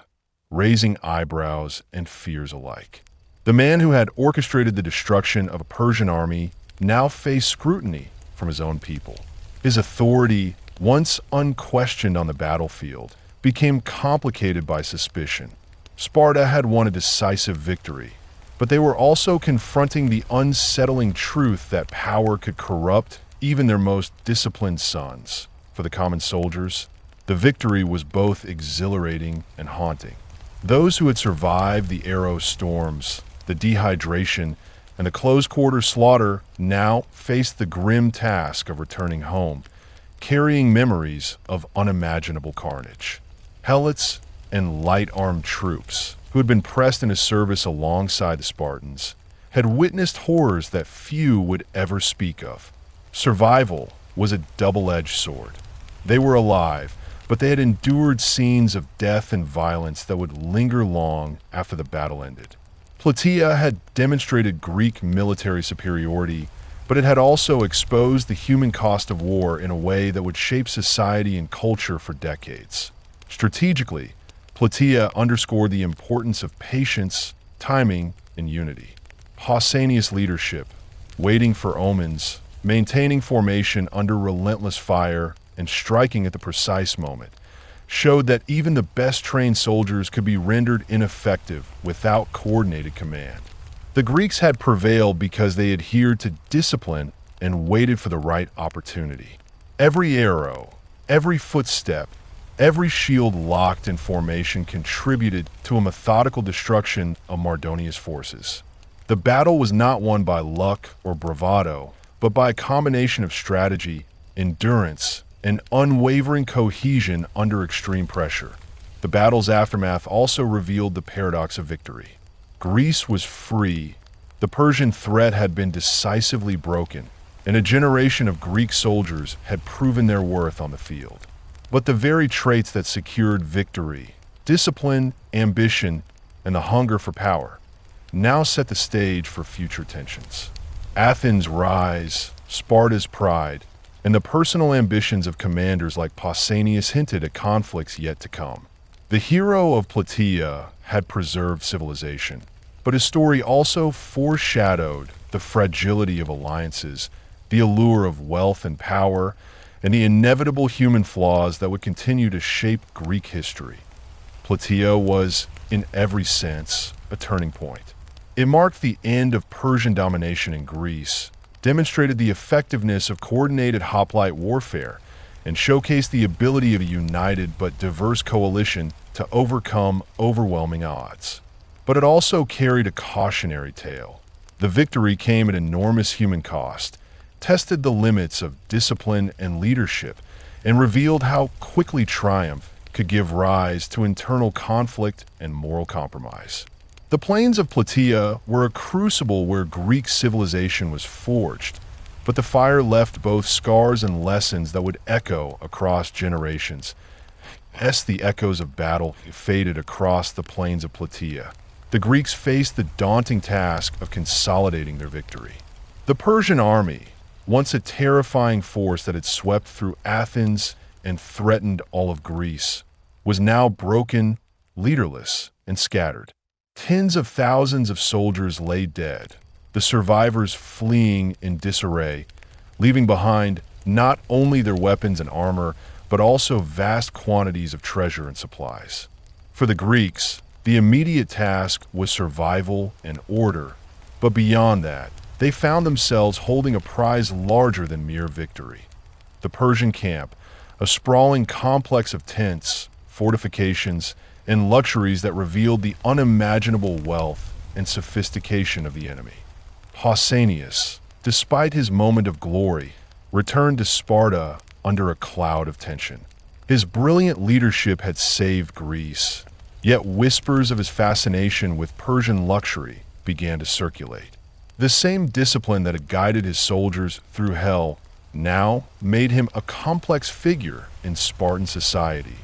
raising eyebrows and fears alike. The man who had orchestrated the destruction of a Persian army now faced scrutiny from his own people. His authority, once unquestioned on the battlefield, became complicated by suspicion. Sparta had won a decisive victory, but they were also confronting the unsettling truth that power could corrupt even their most disciplined sons. For the common soldiers, the victory was both exhilarating and haunting. Those who had survived the arrow storms, the dehydration, and the close-quarter slaughter now faced the grim task of returning home, carrying memories of unimaginable carnage. Helots, and light-armed troops, who had been pressed into service alongside the Spartans, had witnessed horrors that few would ever speak of. Survival was a double-edged sword. They were alive, but they had endured scenes of death and violence that would linger long after the battle ended. Plataea had demonstrated Greek military superiority, but it had also exposed the human cost of war in a way that would shape society and culture for decades. Strategically, Plataea underscored the importance of patience, timing, and unity. Pausanias' leadership, waiting for omens, maintaining formation under relentless fire, and striking at the precise moment, showed that even the best-trained soldiers could be rendered ineffective without coordinated command. The Greeks had prevailed because they adhered to discipline and waited for the right opportunity. Every arrow, every footstep, every shield locked in formation contributed to a methodical destruction of Mardonia's forces. The battle was not won by luck or bravado, but by a combination of strategy, endurance, and unwavering cohesion under extreme pressure. The battle's aftermath also revealed the paradox of victory. Greece was free, the Persian threat had been decisively broken, and a generation of Greek soldiers had proven their worth on the field. But the very traits that secured victory, discipline, ambition, and the hunger for power, now set the stage for future tensions. Athens' rise, Sparta's pride, and the personal ambitions of commanders like Pausanias hinted at conflicts yet to come. The hero of Plataea had preserved civilization, but his story also foreshadowed the fragility of alliances, the allure of wealth and power, and the inevitable human flaws that would continue to shape Greek history. Plataea was, in every sense, a turning point. It marked the end of Persian domination in Greece, demonstrated the effectiveness of coordinated hoplite warfare, and showcased the ability of a united but diverse coalition to overcome overwhelming odds. But it also carried a cautionary tale. The victory came at enormous human cost, tested the limits of discipline and leadership, and revealed how quickly triumph could give rise to internal conflict and moral compromise. The plains of Plataea were a crucible where Greek civilization was forged, but the fire left both scars and lessons that would echo across generations. As the echoes of battle faded across the plains of Plataea, the Greeks faced the daunting task of consolidating their victory. The Persian army, once a terrifying force that had swept through Athens and threatened all of Greece, was now broken, leaderless, and scattered. Tens of thousands of soldiers lay dead, the survivors fleeing in disarray, leaving behind not only their weapons and armor, but also vast quantities of treasure and supplies. For the Greeks, the immediate task was survival and order, but beyond that, they found themselves holding a prize larger than mere victory. The Persian camp, a sprawling complex of tents, fortifications, and luxuries that revealed the unimaginable wealth and sophistication of the enemy. Pausanias, despite his moment of glory, returned to Sparta under a cloud of tension. His brilliant leadership had saved Greece, yet whispers of his fascination with Persian luxury began to circulate. The same discipline that had guided his soldiers through hell now made him a complex figure in Spartan society,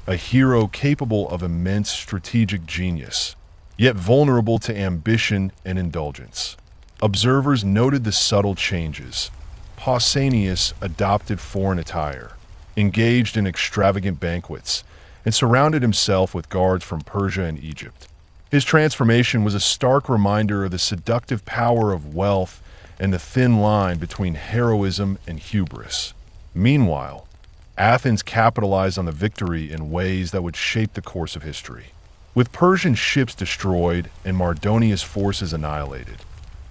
a hero capable of immense strategic genius, yet vulnerable to ambition and indulgence. Observers noted the subtle changes. Pausanias adopted foreign attire, engaged in extravagant banquets, and surrounded himself with guards from Persia and Egypt. His transformation was a stark reminder of the seductive power of wealth and the thin line between heroism and hubris. Meanwhile, Athens capitalized on the victory in ways that would shape the course of history. With Persian ships destroyed and Mardonia's forces annihilated,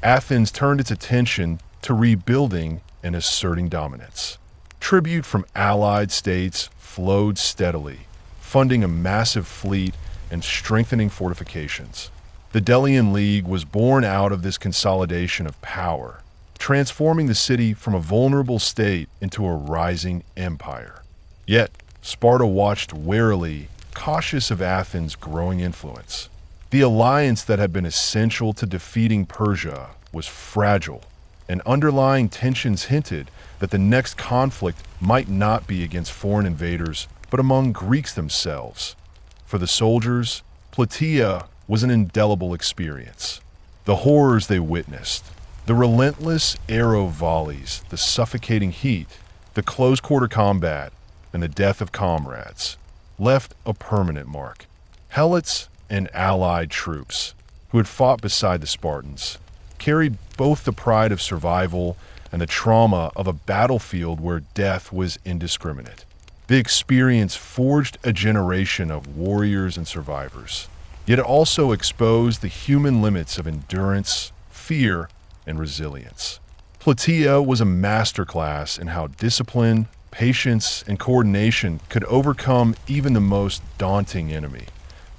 Athens turned its attention to rebuilding and asserting dominance. Tribute from allied states flowed steadily, funding a massive fleet and strengthening fortifications. The Delian League was born out of this consolidation of power, transforming the city from a vulnerable state into a rising empire. Yet, Sparta watched warily cautious of Athens' growing influence. The alliance that had been essential to defeating Persia was fragile, and underlying tensions hinted that the next conflict might not be against foreign invaders, but among Greeks themselves. For the soldiers, Plataea was an indelible experience. The horrors they witnessed, the relentless arrow volleys, the suffocating heat, the close-quarter combat, and the death of comrades, left a permanent mark. Helots and allied troops, who had fought beside the Spartans, carried both the pride of survival and the trauma of a battlefield where death was indiscriminate. The experience forged a generation of warriors and survivors, yet it also exposed the human limits of endurance, fear, and resilience. Plataea was a masterclass in how discipline, patience, and coordination could overcome even the most daunting enemy.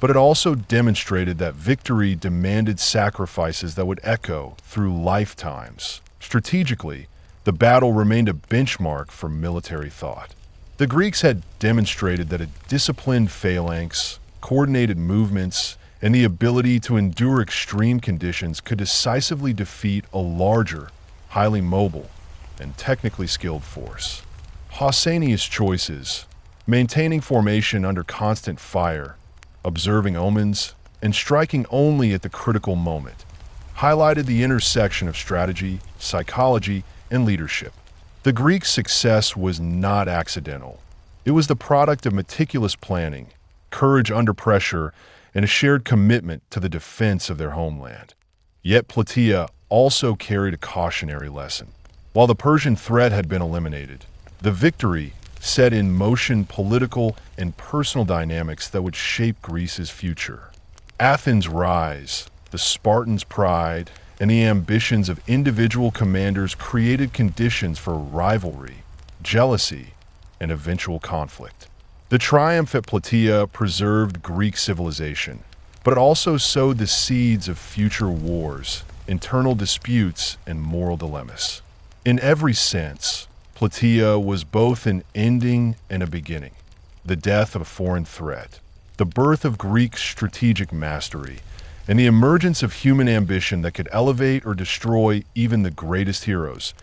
But it also demonstrated that victory demanded sacrifices that would echo through lifetimes. Strategically, the battle remained a benchmark for military thought. The Greeks had demonstrated that a disciplined phalanx, coordinated movements, and the ability to endure extreme conditions could decisively defeat a larger, highly mobile, and technically skilled force. Pausanias' choices, maintaining formation under constant fire, observing omens, and striking only at the critical moment, highlighted the intersection of strategy, psychology, and leadership. The Greeks' success was not accidental. It was the product of meticulous planning, courage under pressure, and a shared commitment to the defense of their homeland. Yet Plataea also carried a cautionary lesson. While the Persian threat had been eliminated, the victory set in motion political and personal dynamics that would shape Greece's future. Athens' rise, the Spartans' pride, and the ambitions of individual commanders created conditions for rivalry, jealousy, and eventual conflict. The triumph at Plataea preserved Greek civilization, but it also sowed the seeds of future wars, internal disputes, and moral dilemmas. In every sense, Plataea was both an ending and a beginning. The death of a foreign threat, the birth of Greek strategic mastery, and the emergence of human ambition that could elevate or destroy even the greatest heroes.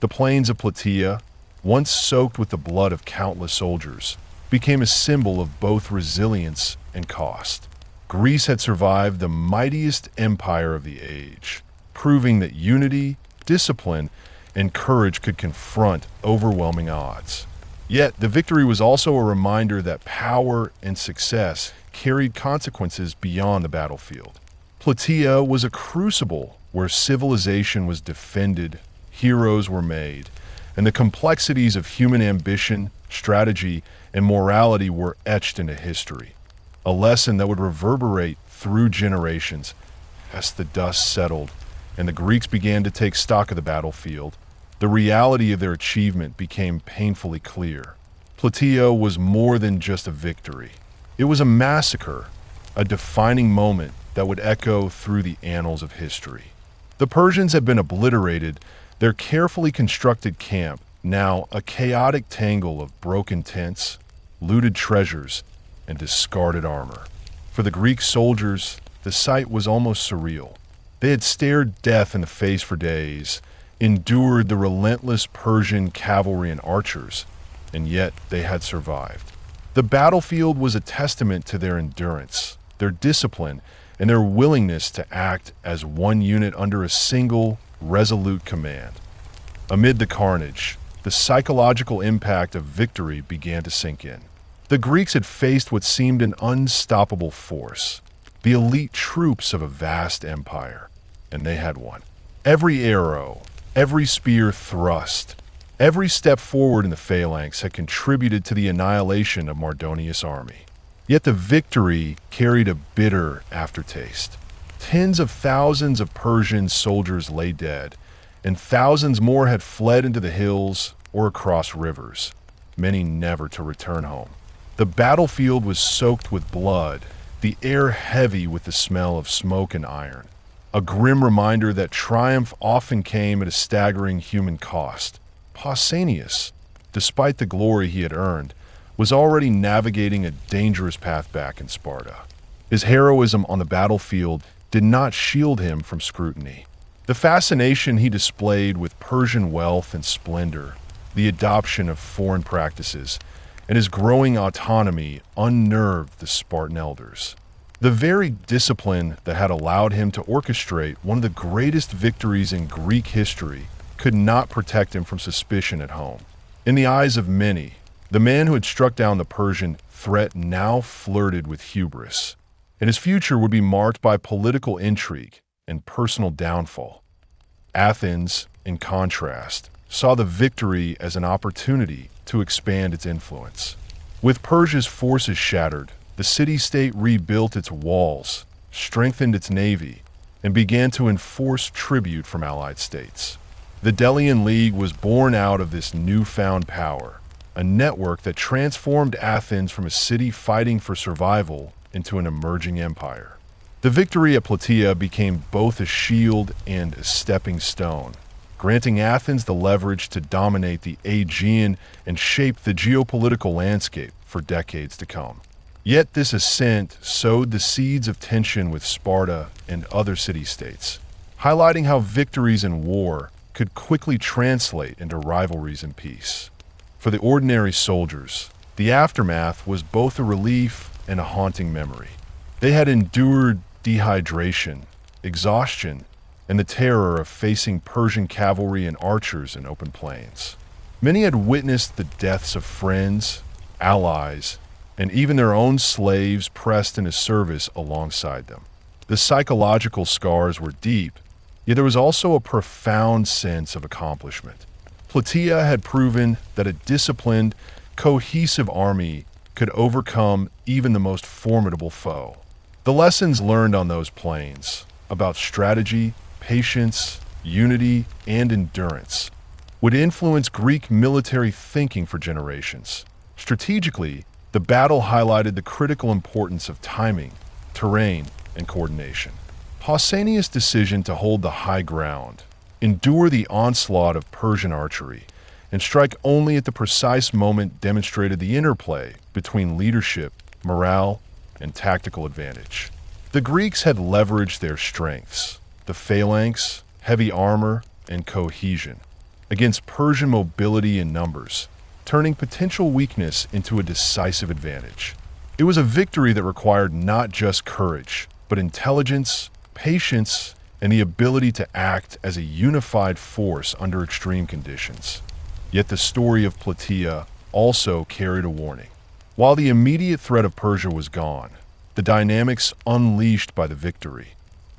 The plains of Plataea, once soaked with the blood of countless soldiers, became a symbol of both resilience and cost. Greece had survived the mightiest empire of the age, proving that unity, discipline, and courage could confront overwhelming odds. Yet, the victory was also a reminder that power and success carried consequences beyond the battlefield. Plataea was a crucible where civilization was defended, heroes were made, and the complexities of human ambition, strategy, and morality were etched into history. A lesson that would reverberate through generations. As the dust settled and the Greeks began to take stock of the battlefield, the reality of their achievement became painfully clear. Plataea was more than just a victory. It was a massacre, a defining moment that would echo through the annals of history. The Persians had been obliterated, their carefully constructed camp now a chaotic tangle of broken tents, looted treasures, and discarded armor. For the Greek soldiers, the sight was almost surreal. They had stared death in the face for days, endured the relentless Persian cavalry and archers, and yet they had survived. The battlefield was a testament to their endurance, their discipline, and their willingness to act as one unit under a single, resolute command. Amid the carnage, the psychological impact of victory began to sink in. The Greeks had faced what seemed an unstoppable force, the elite troops of a vast empire, and they had won. Every arrow, every spear thrust, every step forward in the phalanx had contributed to the annihilation of Mardonius' army. Yet the victory carried a bitter aftertaste. Tens of thousands of Persian soldiers lay dead, and thousands more had fled into the hills or across rivers, many never to return home. The battlefield was soaked with blood, the air heavy with the smell of smoke and iron, a grim reminder that triumph often came at a staggering human cost. Pausanias, despite the glory he had earned, was already navigating a dangerous path back in Sparta. His heroism on the battlefield did not shield him from scrutiny. The fascination he displayed with Persian wealth and splendor, the adoption of foreign practices, and his growing autonomy unnerved the Spartan elders. The very discipline that had allowed him to orchestrate one of the greatest victories in Greek history could not protect him from suspicion at home. In the eyes of many, the man who had struck down the Persian threat now flirted with hubris, and his future would be marked by political intrigue and personal downfall. Athens, in contrast, saw the victory as an opportunity to expand its influence. With Persia's forces shattered, the city-state rebuilt its walls, strengthened its navy, and began to enforce tribute from allied states. The Delian League was born out of this newfound power, a network that transformed Athens from a city fighting for survival into an emerging empire. The victory at Plataea became both a shield and a stepping stone, granting Athens the leverage to dominate the Aegean and shape the geopolitical landscape for decades to come. Yet this ascent sowed the seeds of tension with Sparta and other city-states, highlighting how victories in war could quickly translate into rivalries in peace. For the ordinary soldiers, the aftermath was both a relief and a haunting memory. They had endured dehydration, exhaustion, and the terror of facing Persian cavalry and archers in open plains. Many had witnessed the deaths of friends, allies, and even their own slaves pressed into service alongside them. The psychological scars were deep, yet there was also a profound sense of accomplishment. Plataea had proven that a disciplined, cohesive army could overcome even the most formidable foe. The lessons learned on those plains about strategy, patience, unity, and endurance would influence Greek military thinking for generations. Strategically, the battle highlighted the critical importance of timing, terrain, and coordination. Pausanias' decision to hold the high ground, endure the onslaught of Persian archery, and strike only at the precise moment demonstrated the interplay between leadership, morale, and tactical advantage. The Greeks had leveraged their strengths, the phalanx, heavy armor, and cohesion, against Persian mobility and numbers, turning potential weakness into a decisive advantage. It was a victory that required not just courage, but intelligence, patience, and the ability to act as a unified force under extreme conditions. Yet the story of Plataea also carried a warning. While the immediate threat of Persia was gone, the dynamics unleashed by the victory,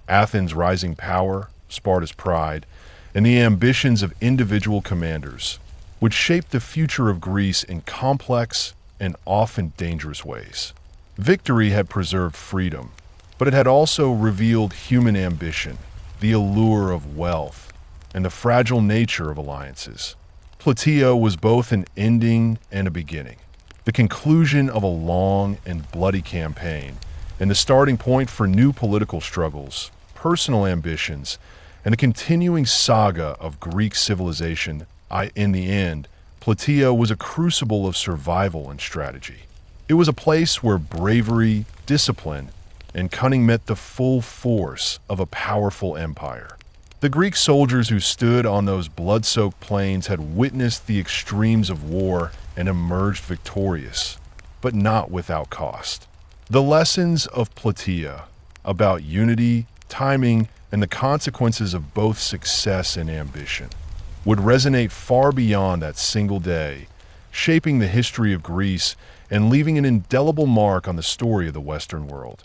Athens' rising power, Sparta's pride, and the ambitions of individual commanders, would shape the future of Greece in complex and often dangerous ways. Victory had preserved freedom, but it had also revealed human ambition, the allure of wealth, and the fragile nature of alliances. Plataea was both an ending and a beginning, the conclusion of a long and bloody campaign, and the starting point for new political struggles, personal ambitions, and a continuing saga of Greek civilization. In the end, Plataea was a crucible of survival and strategy. It was a place where bravery, discipline, and cunning met the full force of a powerful empire. The Greek soldiers who stood on those blood-soaked plains had witnessed the extremes of war and emerged victorious, but not without cost. The lessons of Plataea about unity, timing, and the consequences of both success and ambition would resonate far beyond that single day, shaping the history of Greece and leaving an indelible mark on the story of the Western world.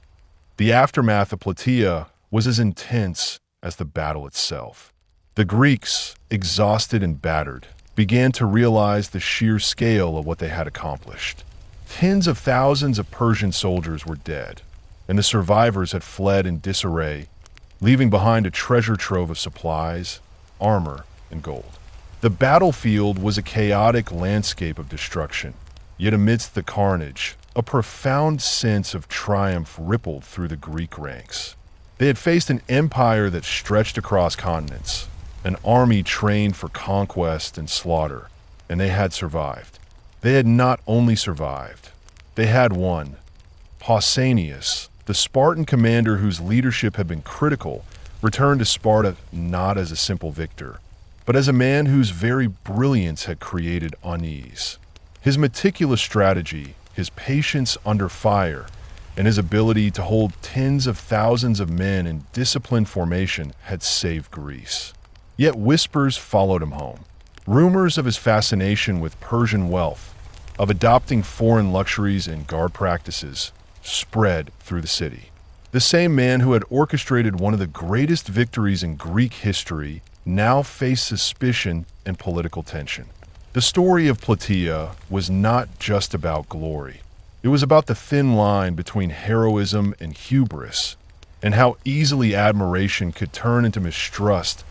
The aftermath of Plataea was as intense as the battle itself. The Greeks, exhausted and battered, began to realize the sheer scale of what they had accomplished. Tens of thousands of Persian soldiers were dead, and the survivors had fled in disarray, leaving behind a treasure trove of supplies, armor, and gold. The battlefield was a chaotic landscape of destruction, yet amidst the carnage, a profound sense of triumph rippled through the Greek ranks. They had faced an empire that stretched across continents, an army trained for conquest and slaughter, and they had survived. They had not only survived, they had won. Pausanias, the Spartan commander whose leadership had been critical, returned to Sparta not as a simple victor, but as a man whose very brilliance had created unease. His meticulous strategy, his patience under fire, and his ability to hold tens of thousands of men in disciplined formation had saved Greece. Yet whispers followed him home. Rumors of his fascination with Persian wealth, of adopting foreign luxuries and guard practices, spread through the city. The same man who had orchestrated one of the greatest victories in Greek history now faced suspicion and political tension. The story of Plataea was not just about glory. It was about the thin line between heroism and hubris, and how easily admiration could turn into mistrust.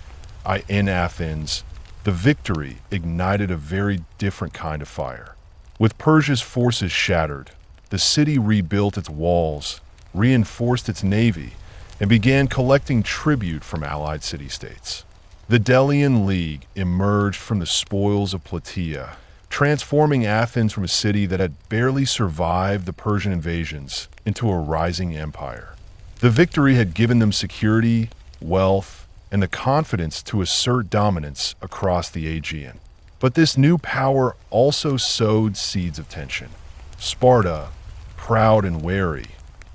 In Athens, the victory ignited a very different kind of fire. With Persia's forces shattered, the city rebuilt its walls, reinforced its navy, and began collecting tribute from allied city-states. The Delian League emerged from the spoils of Plataea, transforming Athens from a city that had barely survived the Persian invasions into a rising empire. The victory had given them security, wealth, and the confidence to assert dominance across the Aegean. But this new power also sowed seeds of tension. Sparta, proud and wary,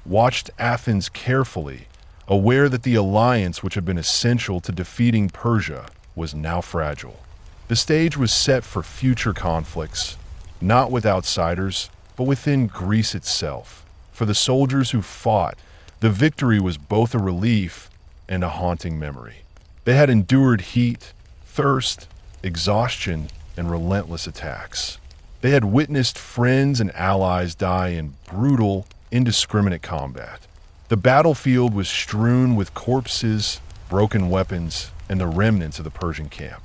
watched Athens carefully, aware that the alliance which had been essential to defeating Persia was now fragile. The stage was set for future conflicts, not with outsiders, but within Greece itself. For the soldiers who fought, the victory was both a relief and a haunting memory. They had endured heat, thirst, exhaustion, and relentless attacks. They had witnessed friends and allies die in brutal, indiscriminate combat. The battlefield was strewn with corpses, broken weapons, and the remnants of the Persian camp.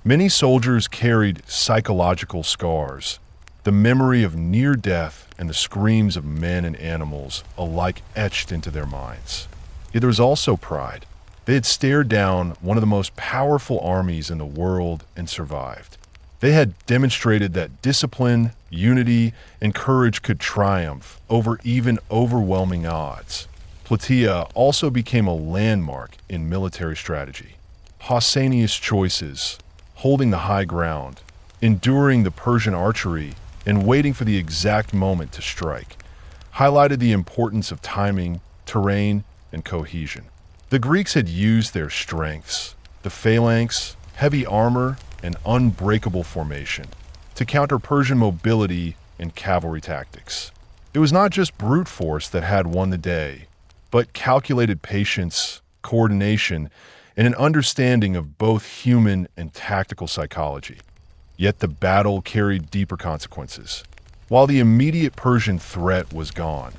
Many soldiers carried psychological scars, the memory of near death and the screams of men and animals alike etched into their minds. Yet there was also pride. They had stared down one of the most powerful armies in the world and survived. They had demonstrated that discipline, unity, and courage could triumph over even overwhelming odds. Plataea also became a landmark in military strategy. Pausanias' choices, holding the high ground, enduring the Persian archery, and waiting for the exact moment to strike, highlighted the importance of timing, terrain, and cohesion. The Greeks had used their strengths, the phalanx, heavy armor, and unbreakable formation, to counter Persian mobility and cavalry tactics. It was not just brute force that had won the day, but calculated patience, coordination, and an understanding of both human and tactical psychology. Yet the battle carried deeper consequences. While the immediate Persian threat was gone,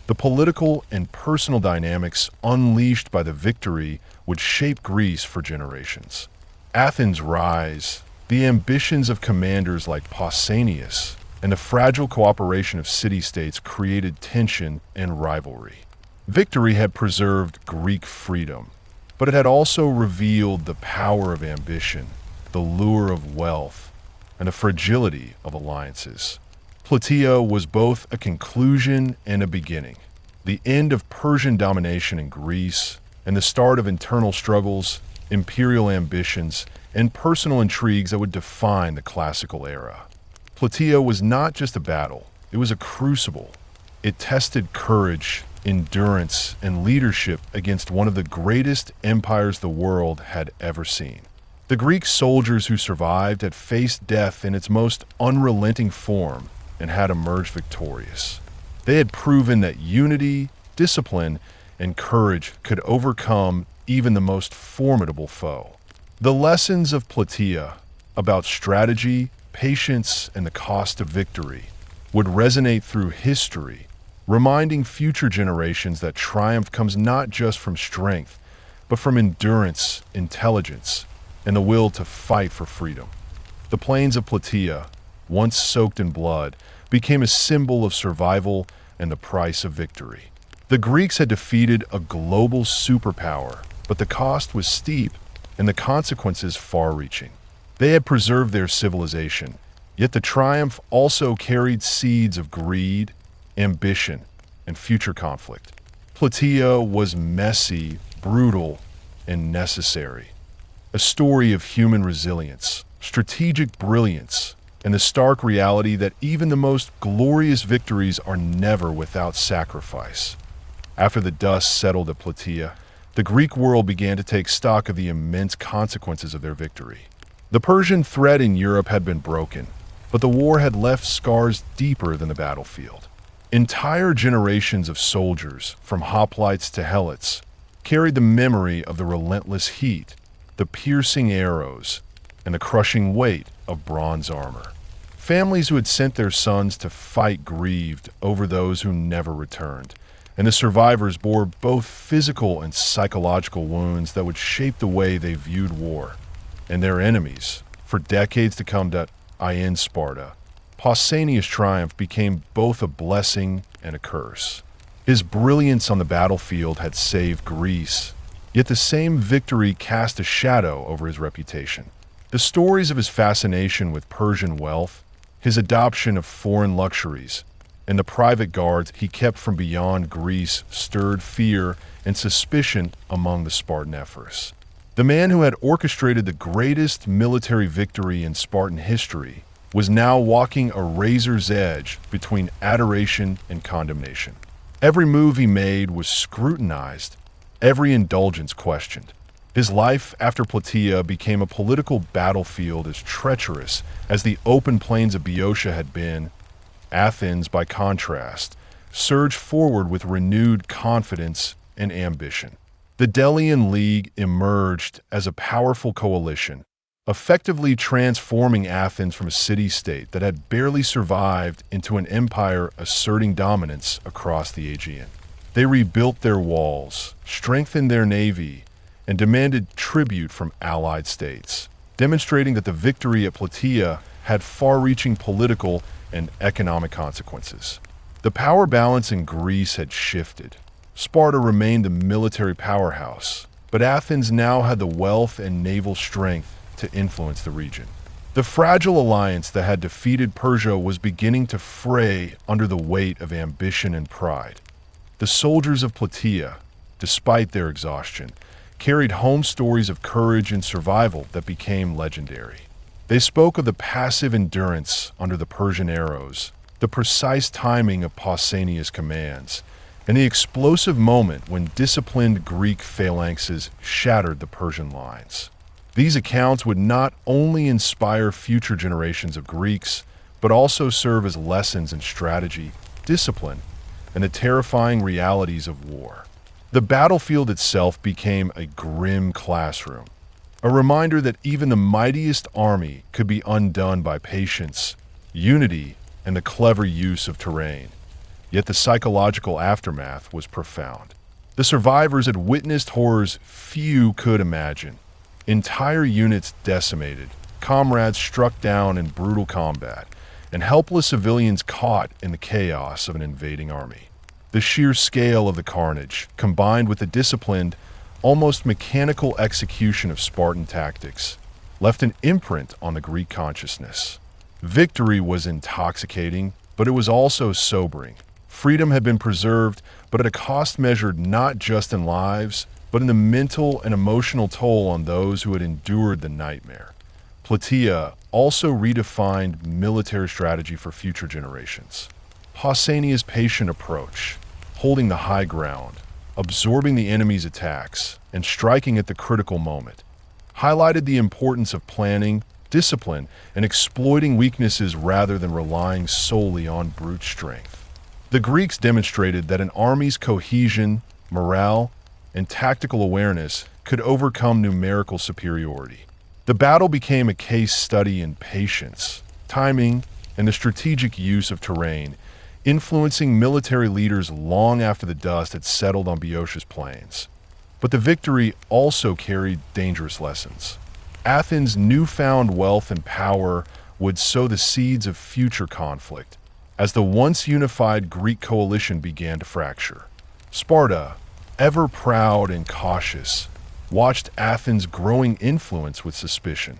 the political and personal dynamics unleashed by the victory would shape Greece for generations. Athens' rise, the ambitions of commanders like Pausanias, and the fragile cooperation of city-states created tension and rivalry. Victory had preserved Greek freedom, but it had also revealed the power of ambition, the lure of wealth, and the fragility of alliances. Plataea was both a conclusion and a beginning, the end of Persian domination in Greece, and the start of internal struggles, imperial ambitions, and personal intrigues that would define the classical era. Plataea was not just a battle, it was a crucible. It tested courage, endurance, and leadership against one of the greatest empires the world had ever seen. The Greek soldiers who survived had faced death in its most unrelenting form and had emerged victorious. They had proven that unity, discipline, and courage could overcome even the most formidable foe. The lessons of Plataea about strategy, patience, and the cost of victory would resonate through history, reminding future generations that triumph comes not just from strength, but from endurance, intelligence, and the will to fight for freedom. The plains of Plataea, once soaked in blood, became a symbol of survival and the price of victory. The Greeks had defeated a global superpower, but the cost was steep and the consequences far-reaching. They had preserved their civilization, Yet the triumph also carried seeds of greed, ambition, and future conflict. Plataea was messy, brutal, and necessary. A story of human resilience, strategic brilliance, and the stark reality that even the most glorious victories are never without sacrifice. After the dust settled at Plataea, the Greek world began to take stock of the immense consequences of their victory. The Persian threat in Europe had been broken, but the war had left scars deeper than the battlefield. Entire generations of soldiers, from hoplites to helots, carried the memory of the relentless heat, the piercing arrows, and the crushing weight of bronze armor. Families who had sent their sons to fight grieved over those who never returned, and the survivors bore both physical and psychological wounds that would shape the way they viewed war. And their enemies, for decades to come, that in Sparta, Pausanias' triumph became both a blessing and a curse. His brilliance on the battlefield had saved Greece, yet the same victory cast a shadow over his reputation. The stories of his fascination with Persian wealth, his adoption of foreign luxuries, and the private guards he kept from beyond Greece stirred fear and suspicion among the Spartan ephors. The man who had orchestrated the greatest military victory in Spartan history was now walking a razor's edge between adoration and condemnation. Every move he made was scrutinized, every indulgence questioned. His life after Plataea became a political battlefield as treacherous as the open plains of Boeotia had been. Athens, by contrast, surged forward with renewed confidence and ambition. The Delian League emerged as a powerful coalition, effectively transforming Athens from a city-state that had barely survived into an empire asserting dominance across the Aegean. They rebuilt their walls, strengthened their navy, and demanded tribute from allied states, demonstrating that the victory at Plataea had far-reaching political and economic consequences. The power balance in Greece had shifted. Sparta remained the military powerhouse, but Athens now had the wealth and naval strength to influence the region. The fragile alliance that had defeated Persia was beginning to fray under the weight of ambition and pride. The soldiers of Plataea, despite their exhaustion, carried home stories of courage and survival that became legendary. They spoke of the passive endurance under the Persian arrows, the precise timing of Pausanias' commands, and the explosive moment when disciplined Greek phalanxes shattered the Persian lines. These accounts would not only inspire future generations of Greeks, but also serve as lessons in strategy, discipline, and the terrifying realities of war. The battlefield itself became a grim classroom, a reminder that even the mightiest army could be undone by patience, unity, and the clever use of terrain. Yet the psychological aftermath was profound. The survivors had witnessed horrors few could imagine. Entire units decimated, comrades struck down in brutal combat, and helpless civilians caught in the chaos of an invading army. The sheer scale of the carnage, combined with the disciplined, almost mechanical execution of Spartan tactics, left an imprint on the Greek consciousness. Victory was intoxicating, but it was also sobering. Freedom had been preserved, but at a cost measured not just in lives, but in the mental and emotional toll on those who had endured the nightmare. Plataea also redefined military strategy for future generations. Pausanias' patient approach, holding the high ground, absorbing the enemy's attacks, and striking at the critical moment, highlighted the importance of planning, discipline, and exploiting weaknesses rather than relying solely on brute strength. The Greeks demonstrated that an army's cohesion, morale, and tactical awareness could overcome numerical superiority. The battle became a case study in patience, timing, and the strategic use of terrain, influencing military leaders long after the dust had settled on Boeotia's plains. But the victory also carried dangerous lessons. Athens' newfound wealth and power would sow the seeds of future conflict, as the once unified Greek coalition began to fracture. Sparta, ever proud and cautious, watched Athens' growing influence with suspicion.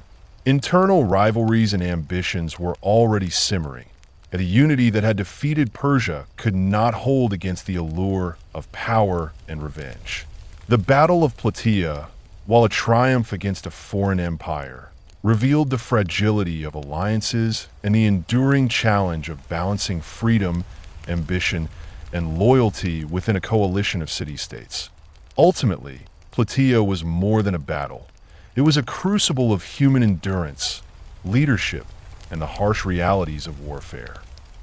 Internal rivalries and ambitions were already simmering, and the unity that had defeated Persia could not hold against the allure of power and revenge. The Battle of Plataea, while a triumph against a foreign empire, revealed the fragility of alliances and the enduring challenge of balancing freedom, ambition, and loyalty within a coalition of city-states. Ultimately, Plataea was more than a battle. It was a crucible of human endurance, leadership, and the harsh realities of warfare.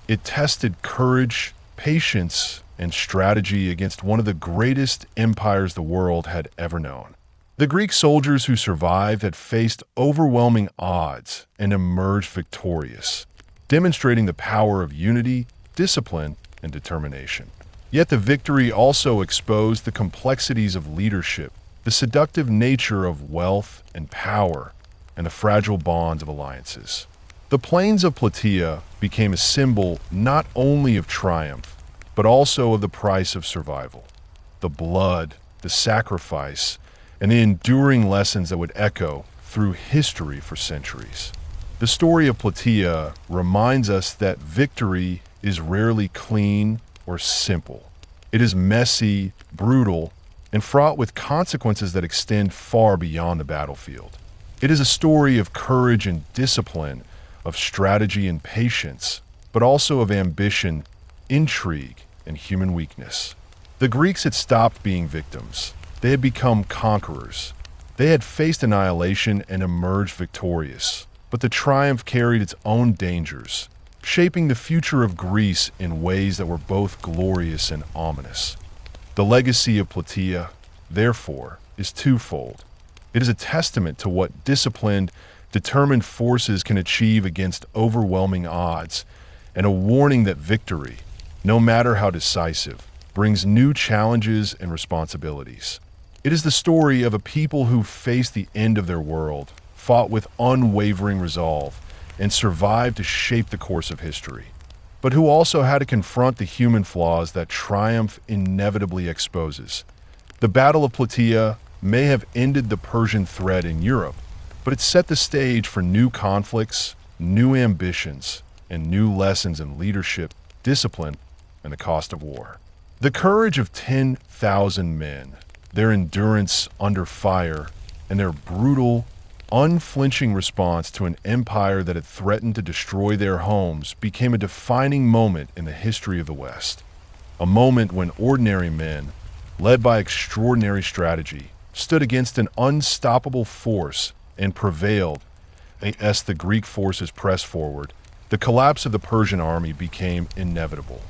It tested courage, patience, and strategy against one of the greatest empires the world had ever known. The Greek soldiers who survived had faced overwhelming odds and emerged victorious, demonstrating the power of unity, discipline, and determination. Yet the victory also exposed the complexities of leadership, the seductive nature of wealth and power, and the fragile bonds of alliances. The plains of Plataea became a symbol not only of triumph, but also of the price of survival. The blood, the sacrifice, and the enduring lessons that would echo through history for centuries. The story of Plataea reminds us that victory is rarely clean or simple. It is messy, brutal, and fraught with consequences that extend far beyond the battlefield. It is a story of courage and discipline, of strategy and patience, but also of ambition, intrigue, and human weakness. The Greeks had stopped being victims. They had become conquerors. They had faced annihilation and emerged victorious. But the triumph carried its own dangers, shaping the future of Greece in ways that were both glorious and ominous. The legacy of Plataea, therefore, is twofold. It is a testament to what disciplined, determined forces can achieve against overwhelming odds, and a warning that victory, no matter how decisive, brings new challenges and responsibilities. It is the story of a people who faced the end of their world, fought with unwavering resolve, and survived to shape the course of history, but who also had to confront the human flaws that triumph inevitably exposes. The Battle of Plataea may have ended the Persian threat in Europe, but it set the stage for new conflicts, new ambitions, and new lessons in leadership, discipline, and the cost of war. The courage of 10,000 men, their endurance under fire, and their brutal, unflinching response to an empire that had threatened to destroy their homes became a defining moment in the history of the West. A moment when ordinary men, led by extraordinary strategy, stood against an unstoppable force and prevailed. As the Greek forces pressed forward, the collapse of the Persian army became inevitable.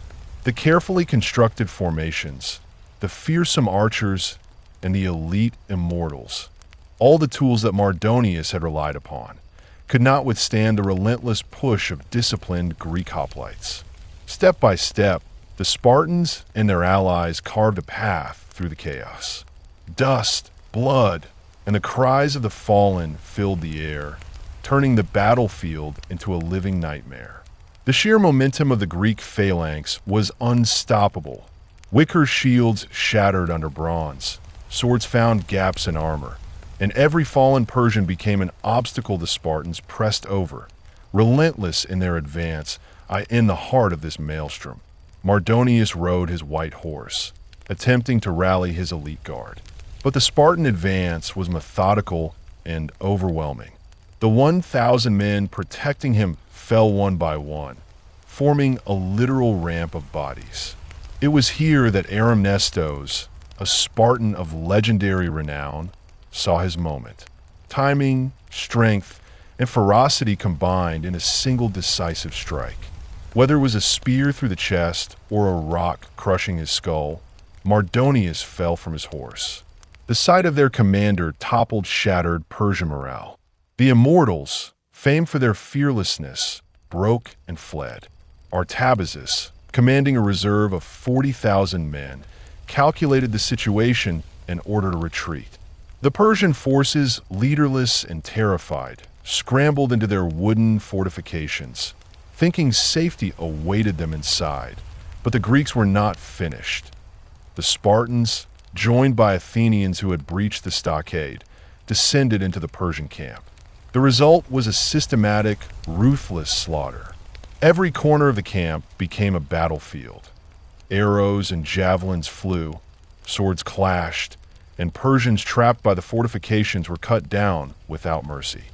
The carefully constructed formations, the fearsome archers, and the elite immortals, all the tools that Mardonius had relied upon, could not withstand the relentless push of disciplined Greek hoplites. Step by step, the Spartans and their allies carved a path through the chaos. Dust, blood, and the cries of the fallen filled the air, turning the battlefield into a living nightmare. The sheer momentum of the Greek phalanx was unstoppable. Wicker shields shattered under bronze, swords found gaps in armor, and every fallen Persian became an obstacle the Spartans pressed over, relentless in their advance. In the heart of this maelstrom, Mardonius rode his white horse, attempting to rally his elite guard. But the Spartan advance was methodical and overwhelming. The 1,000 men protecting him fell one by one, forming a literal ramp of bodies. It was here that Aramnestos, a Spartan of legendary renown, saw his moment. Timing, strength, and ferocity combined in a single decisive strike. Whether it was a spear through the chest or a rock crushing his skull, Mardonius fell from his horse. The sight of their commander toppled shattered Persian morale. The immortals, famed for their fearlessness, broke and fled. Artabazus, commanding a reserve of 40,000 men, calculated the situation and ordered a retreat. The Persian forces, leaderless and terrified, scrambled into their wooden fortifications, thinking safety awaited them inside. But the Greeks were not finished. The Spartans, joined by Athenians who had breached the stockade, descended into the Persian camp. The result was a systematic, ruthless slaughter. Every corner of the camp became a battlefield. Arrows and javelins flew, swords clashed, and Persians trapped by the fortifications were cut down without mercy.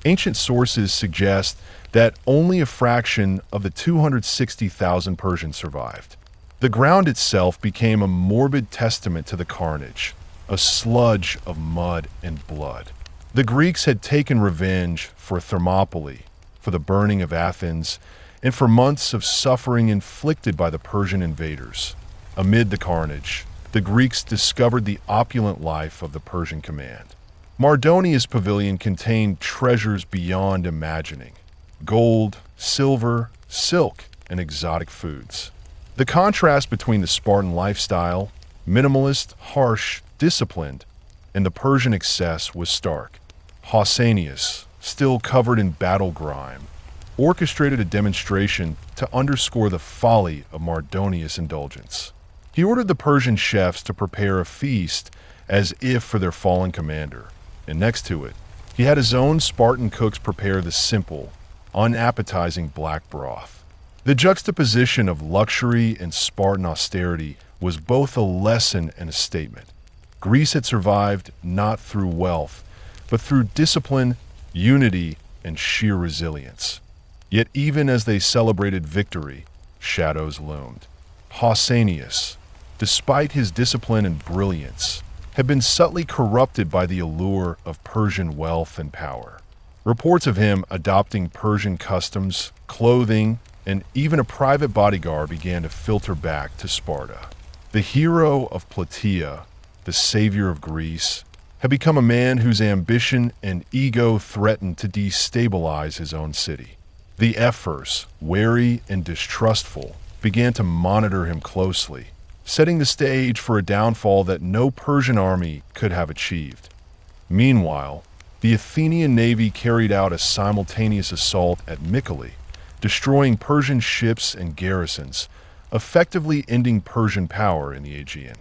Ancient sources suggest that only a fraction of the 260,000 Persians survived. The ground itself became a morbid testament to the carnage, a sludge of mud and blood. The Greeks had taken revenge for Thermopylae, for the burning of Athens, and for months of suffering inflicted by the Persian invaders. Amid the carnage, the Greeks discovered the opulent life of the Persian command. Mardonia's pavilion contained treasures beyond imagining: gold, silver, silk, and exotic foods. The contrast between the Spartan lifestyle, minimalist, harsh, disciplined, and the Persian excess was stark. Pausanias, still covered in battle grime, orchestrated a demonstration to underscore the folly of Mardonia's indulgence. He ordered the Persian chefs to prepare a feast as if for their fallen commander, and next to it, he had his own Spartan cooks prepare the simple, unappetizing black broth. The juxtaposition of luxury and Spartan austerity was both a lesson and a statement. Greece had survived not through wealth, but through discipline, unity, and sheer resilience. Yet even as they celebrated victory, shadows loomed. Pausanias, despite his discipline and brilliance, had been subtly corrupted by the allure of Persian wealth and power. Reports of him adopting Persian customs, clothing, and even a private bodyguard began to filter back to Sparta. The hero of Plataea, the savior of Greece, had become a man whose ambition and ego threatened to destabilize his own city. The ephors, wary and distrustful, began to monitor him closely, setting the stage for a downfall that no Persian army could have achieved. Meanwhile, the Athenian navy carried out a simultaneous assault at Mycale, destroying Persian ships and garrisons, effectively ending Persian power in the Aegean.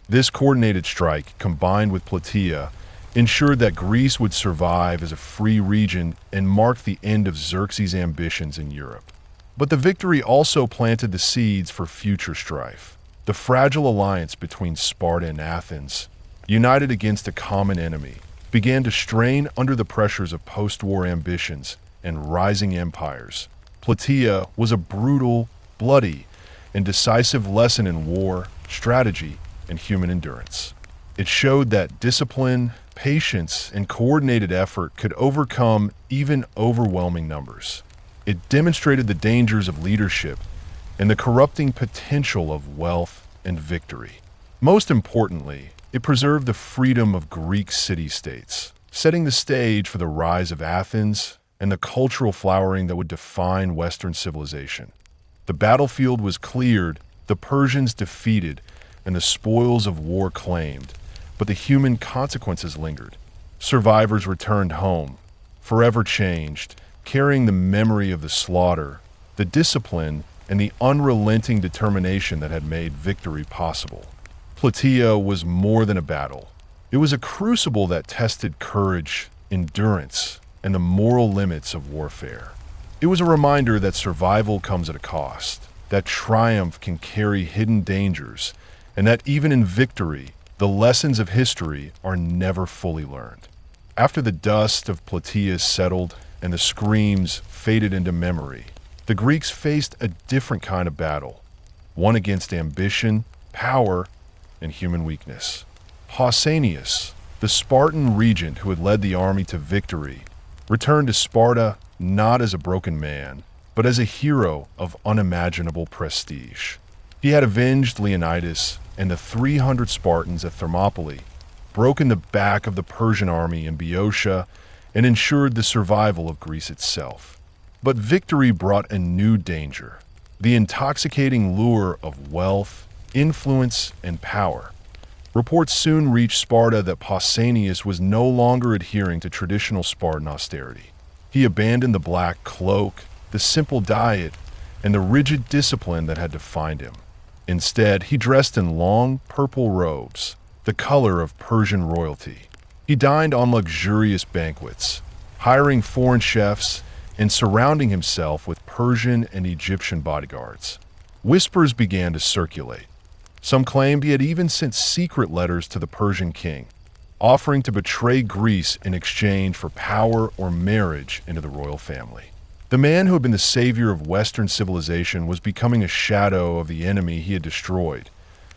This coordinated strike, combined with Plataea, ensured that Greece would survive as a free region and mark the end of Xerxes' ambitions in Europe. But the victory also planted the seeds for future strife. The fragile alliance between Sparta and Athens, united against a common enemy, began to strain under the pressures of post-war ambitions and rising empires. Plataea was a brutal, bloody, and decisive lesson in war, strategy, and human endurance. It showed that discipline, patience, and coordinated effort could overcome even overwhelming numbers. It demonstrated the dangers of leadership and the corrupting potential of wealth and victory. Most importantly, it preserved the freedom of Greek city-states, setting the stage for the rise of Athens and the cultural flowering that would define Western civilization. The battlefield was cleared, the Persians defeated, and the spoils of war claimed, but the human consequences lingered. Survivors returned home, forever changed, carrying the memory of the slaughter, the discipline, and the unrelenting determination that had made victory possible. Plataea was more than a battle. It was a crucible that tested courage, endurance, and the moral limits of warfare. It was a reminder that survival comes at a cost, that triumph can carry hidden dangers, and that even in victory, the lessons of history are never fully learned. After the dust of Plataea settled and the screams faded into memory, the Greeks faced a different kind of battle, one against ambition, power, and human weakness. Pausanias, the Spartan regent who had led the army to victory, returned to Sparta not as a broken man, but as a hero of unimaginable prestige. He had avenged Leonidas and the 300 Spartans at Thermopylae, broken the back of the Persian army in Boeotia, and ensured the survival of Greece itself. But victory brought a new danger, the intoxicating lure of wealth, influence, and power. Reports soon reached Sparta that Pausanias was no longer adhering to traditional Spartan austerity. He abandoned the black cloak, the simple diet, and the rigid discipline that had defined him. Instead, he dressed in long, purple robes, the color of Persian royalty. He dined on luxurious banquets, hiring foreign chefs and surrounding himself with Persian and Egyptian bodyguards. Whispers began to circulate. Some claimed he had even sent secret letters to the Persian king, offering to betray Greece in exchange for power or marriage into the royal family. The man who had been the savior of Western civilization was becoming a shadow of the enemy he had destroyed.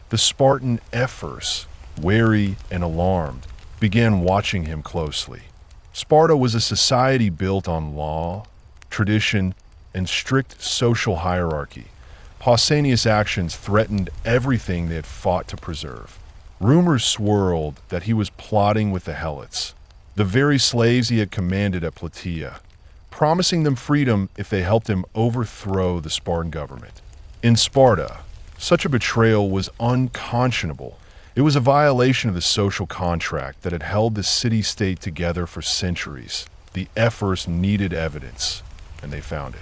The Spartan ephors, wary and alarmed, began watching him closely. Sparta was a society built on law, tradition, and strict social hierarchy. Pausanias' actions threatened everything they had fought to preserve. Rumors swirled that he was plotting with the Helots, the very slaves he had commanded at Plataea, promising them freedom if they helped him overthrow the Spartan government. In Sparta, such a betrayal was unconscionable. It was a violation of the social contract that had held the city-state together for centuries. The ephors needed evidence, and they found it.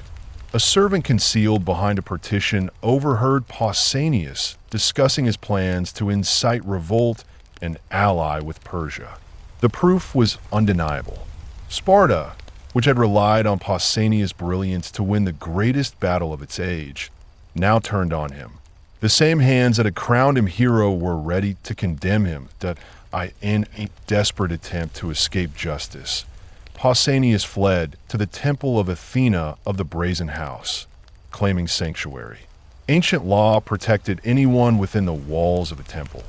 A servant concealed behind a partition overheard Pausanias discussing his plans to incite revolt and ally with Persia. The proof was undeniable. Sparta, which had relied on Pausanias' brilliance to win the greatest battle of its age, now turned on him. The same hands that had crowned him hero were ready to condemn him in a desperate attempt to escape justice. Pausanias fled to the temple of Athena of the Brazen House, claiming sanctuary. Ancient law protected anyone within the walls of a temple.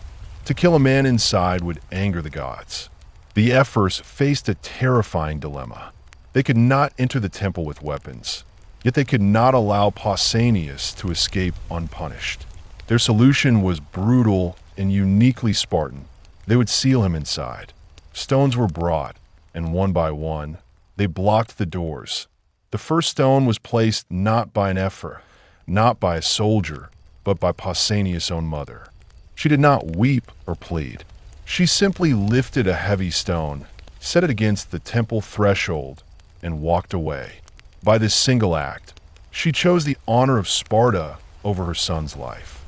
To kill a man inside would anger the gods. The ephors faced a terrifying dilemma. They could not enter the temple with weapons, yet they could not allow Pausanias to escape unpunished. Their solution was brutal and uniquely Spartan. They would seal him inside. Stones were brought, and one by one, they blocked the doors. The first stone was placed not by an ephor, not by a soldier, but by Pausanias' own mother. She did not weep or plead. She simply lifted a heavy stone, set it against the temple threshold, and walked away. By this single act, she chose the honor of Sparta over her son's life.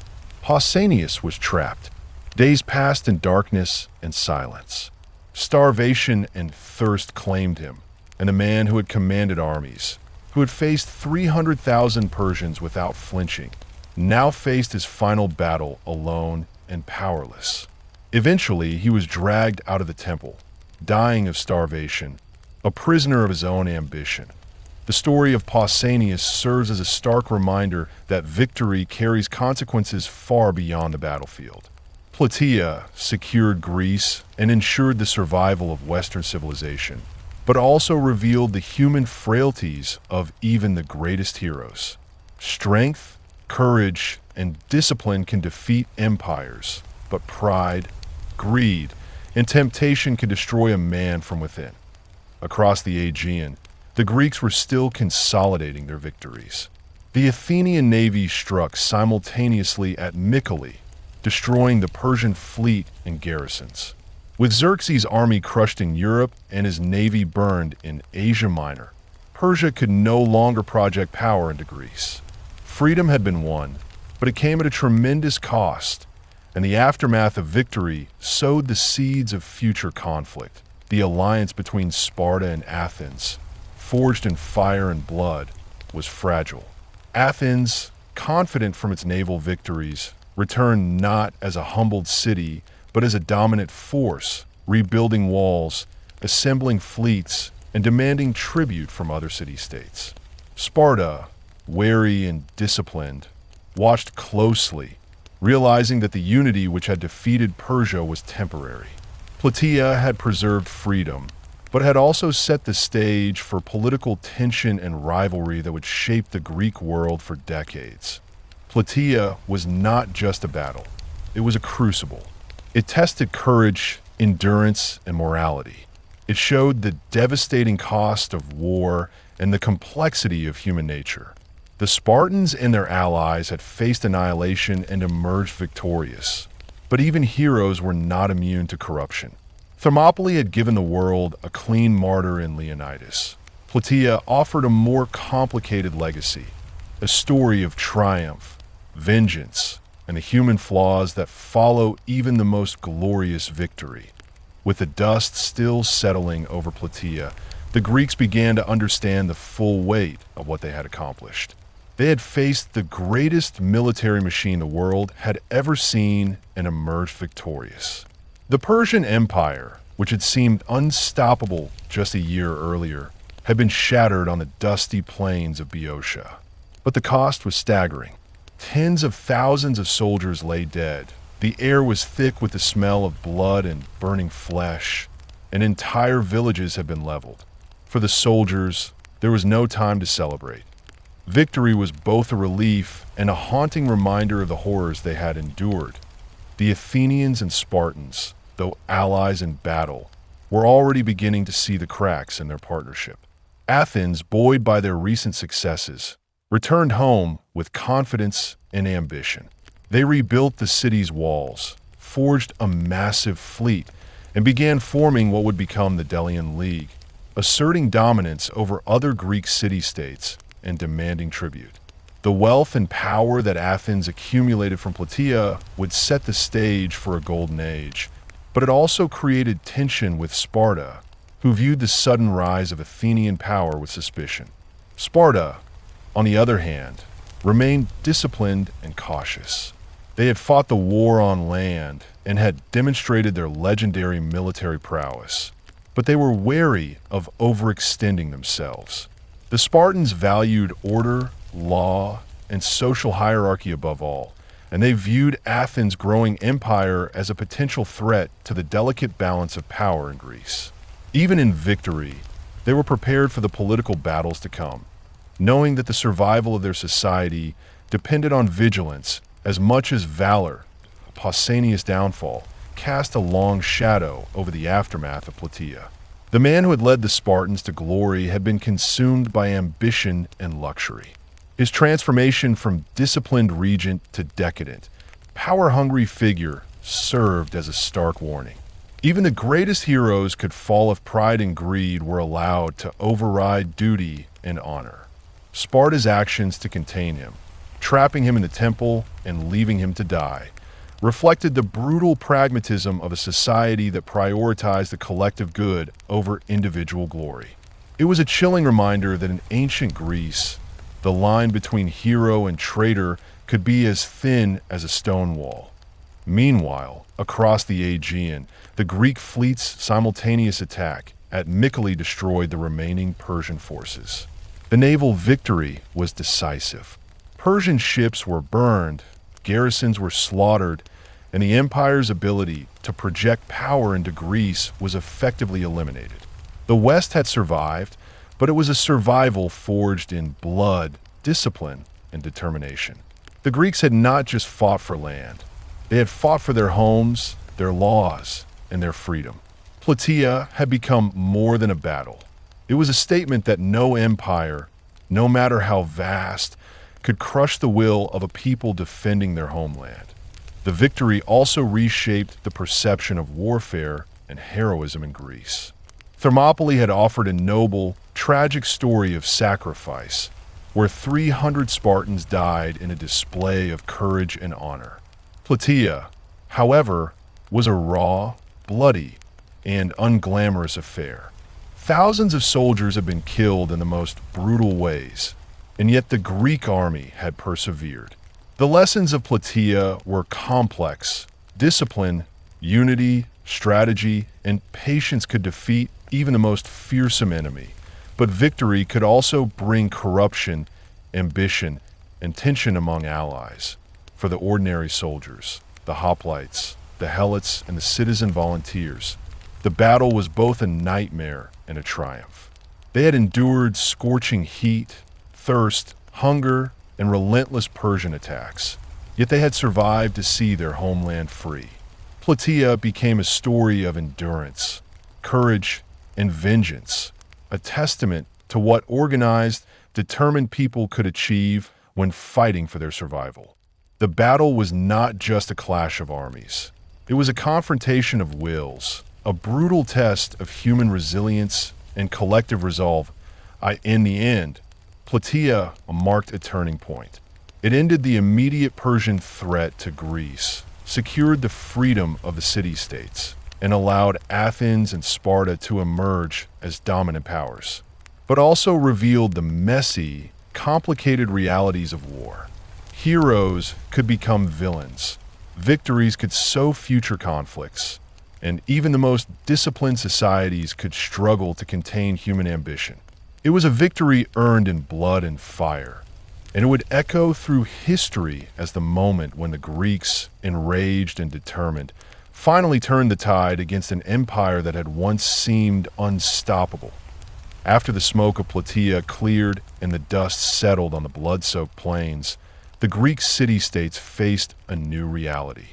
Pausanias was trapped. Days passed in darkness and silence. Starvation and thirst claimed him, and the man who had commanded armies, who had faced 300,000 Persians without flinching, now faced his final battle alone and powerless. Eventually, he was dragged out of the temple, dying of starvation, a prisoner of his own ambition. The story of Pausanias serves as a stark reminder that victory carries consequences far beyond the battlefield. Plataea secured Greece and ensured the survival of Western civilization, but also revealed the human frailties of even the greatest heroes. Strength, courage, and discipline can defeat empires, but pride, greed, and temptation can destroy a man from within. Across the Aegean, the Greeks were still consolidating their victories. The Athenian navy struck simultaneously at Mycale, destroying the Persian fleet and garrisons. With Xerxes' army crushed in Europe and his navy burned in Asia Minor, Persia could no longer project power into Greece. Freedom had been won, but it came at a tremendous cost, and the aftermath of victory sowed the seeds of future conflict. The alliance between Sparta and Athens, forged in fire and blood, was fragile. Athens, confident from its naval victories, returned not as a humbled city, but as a dominant force, rebuilding walls, assembling fleets, and demanding tribute from other city-states. Sparta, wary and disciplined, watched closely, realizing that the unity which had defeated Persia was temporary. Plataea had preserved freedom, but had also set the stage for political tension and rivalry that would shape the Greek world for decades. Plataea was not just a battle, it was a crucible. It tested courage, endurance, and morality. It showed the devastating cost of war and the complexity of human nature. The Spartans and their allies had faced annihilation and emerged victorious. But even heroes were not immune to corruption. Thermopylae had given the world a clean martyr in Leonidas. Plataea offered a more complicated legacy, a story of triumph, vengeance, and the human flaws that follow even the most glorious victory. With the dust still settling over Plataea, the Greeks began to understand the full weight of what they had accomplished. They had faced the greatest military machine the world had ever seen and emerged victorious. The Persian Empire, which had seemed unstoppable just a year earlier, had been shattered on the dusty plains of Boeotia. But the cost was staggering. Tens of thousands of soldiers lay dead. The air was thick with the smell of blood and burning flesh, and entire villages had been leveled. For the soldiers, there was no time to celebrate. Victory was both a relief and a haunting reminder of the horrors they had endured. The Athenians and Spartans, though allies in battle, were already beginning to see the cracks in their partnership. Athens, buoyed by their recent successes, returned home with confidence and ambition. They rebuilt the city's walls, forged a massive fleet, and began forming what would become the Delian League, asserting dominance over other Greek city-states and demanding tribute. The wealth and power that Athens accumulated from Plataea would set the stage for a golden age, but it also created tension with Sparta, who viewed the sudden rise of Athenian power with suspicion. Sparta, on the other hand, remained disciplined and cautious. They had fought the war on land and had demonstrated their legendary military prowess, but they were wary of overextending themselves. The Spartans valued order, law, and social hierarchy above all, and they viewed Athens' growing empire as a potential threat to the delicate balance of power in Greece. Even in victory, they were prepared for the political battles to come, knowing that the survival of their society depended on vigilance as much as valor. Pausanias' downfall cast a long shadow over the aftermath of Plataea. The man who had led the Spartans to glory had been consumed by ambition and luxury. His transformation from disciplined regent to decadent, power-hungry figure served as a stark warning. Even the greatest heroes could fall if pride and greed were allowed to override duty and honor. Sparta's actions to contain him, trapping him in the temple and leaving him to die, reflected the brutal pragmatism of a society that prioritized the collective good over individual glory. It was a chilling reminder that in ancient Greece, the line between hero and traitor could be as thin as a stone wall. Meanwhile, across the Aegean, the Greek fleet's simultaneous attack at Mycale destroyed the remaining Persian forces. The naval victory was decisive. Persian ships were burned, garrisons were slaughtered, and the empire's ability to project power into Greece was effectively eliminated. The West had survived, but it was a survival forged in blood, discipline, and determination. The Greeks had not just fought for land. They had fought for their homes, their laws, and their freedom. Plataea had become more than a battle. It was a statement that no empire, no matter how vast, could crush the will of a people defending their homeland. The victory also reshaped the perception of warfare and heroism in Greece. Thermopylae had offered a noble, tragic story of sacrifice, where 300 Spartans died in a display of courage and honor. Plataea, however, was a raw, bloody, and unglamorous affair. Thousands of soldiers had been killed in the most brutal ways, and yet the Greek army had persevered. The lessons of Plataea were complex. Discipline, unity, strategy, and patience could defeat even the most fearsome enemy. But victory could also bring corruption, ambition, and tension among allies. For the ordinary soldiers, the hoplites, the helots, and the citizen volunteers, the battle was both a nightmare and a triumph. They had endured scorching heat, thirst, hunger, and relentless Persian attacks, yet they had survived to see their homeland free. Plataea became a story of endurance, courage, and vengeance, a testament to what organized, determined people could achieve when fighting for their survival. The battle was not just a clash of armies. It was a confrontation of wills, a brutal test of human resilience and collective resolve. In the end, Plataea marked a turning point. It ended the immediate Persian threat to Greece, secured the freedom of the city-states, and allowed Athens and Sparta to emerge as dominant powers, but also revealed the messy, complicated realities of war. Heroes could become villains, victories could sow future conflicts, and even the most disciplined societies could struggle to contain human ambition. It was a victory earned in blood and fire, and it would echo through history as the moment when the Greeks, enraged and determined, finally turned the tide against an empire that had once seemed unstoppable. After the smoke of Plataea cleared and the dust settled on the blood-soaked plains, the Greek city-states faced a new reality.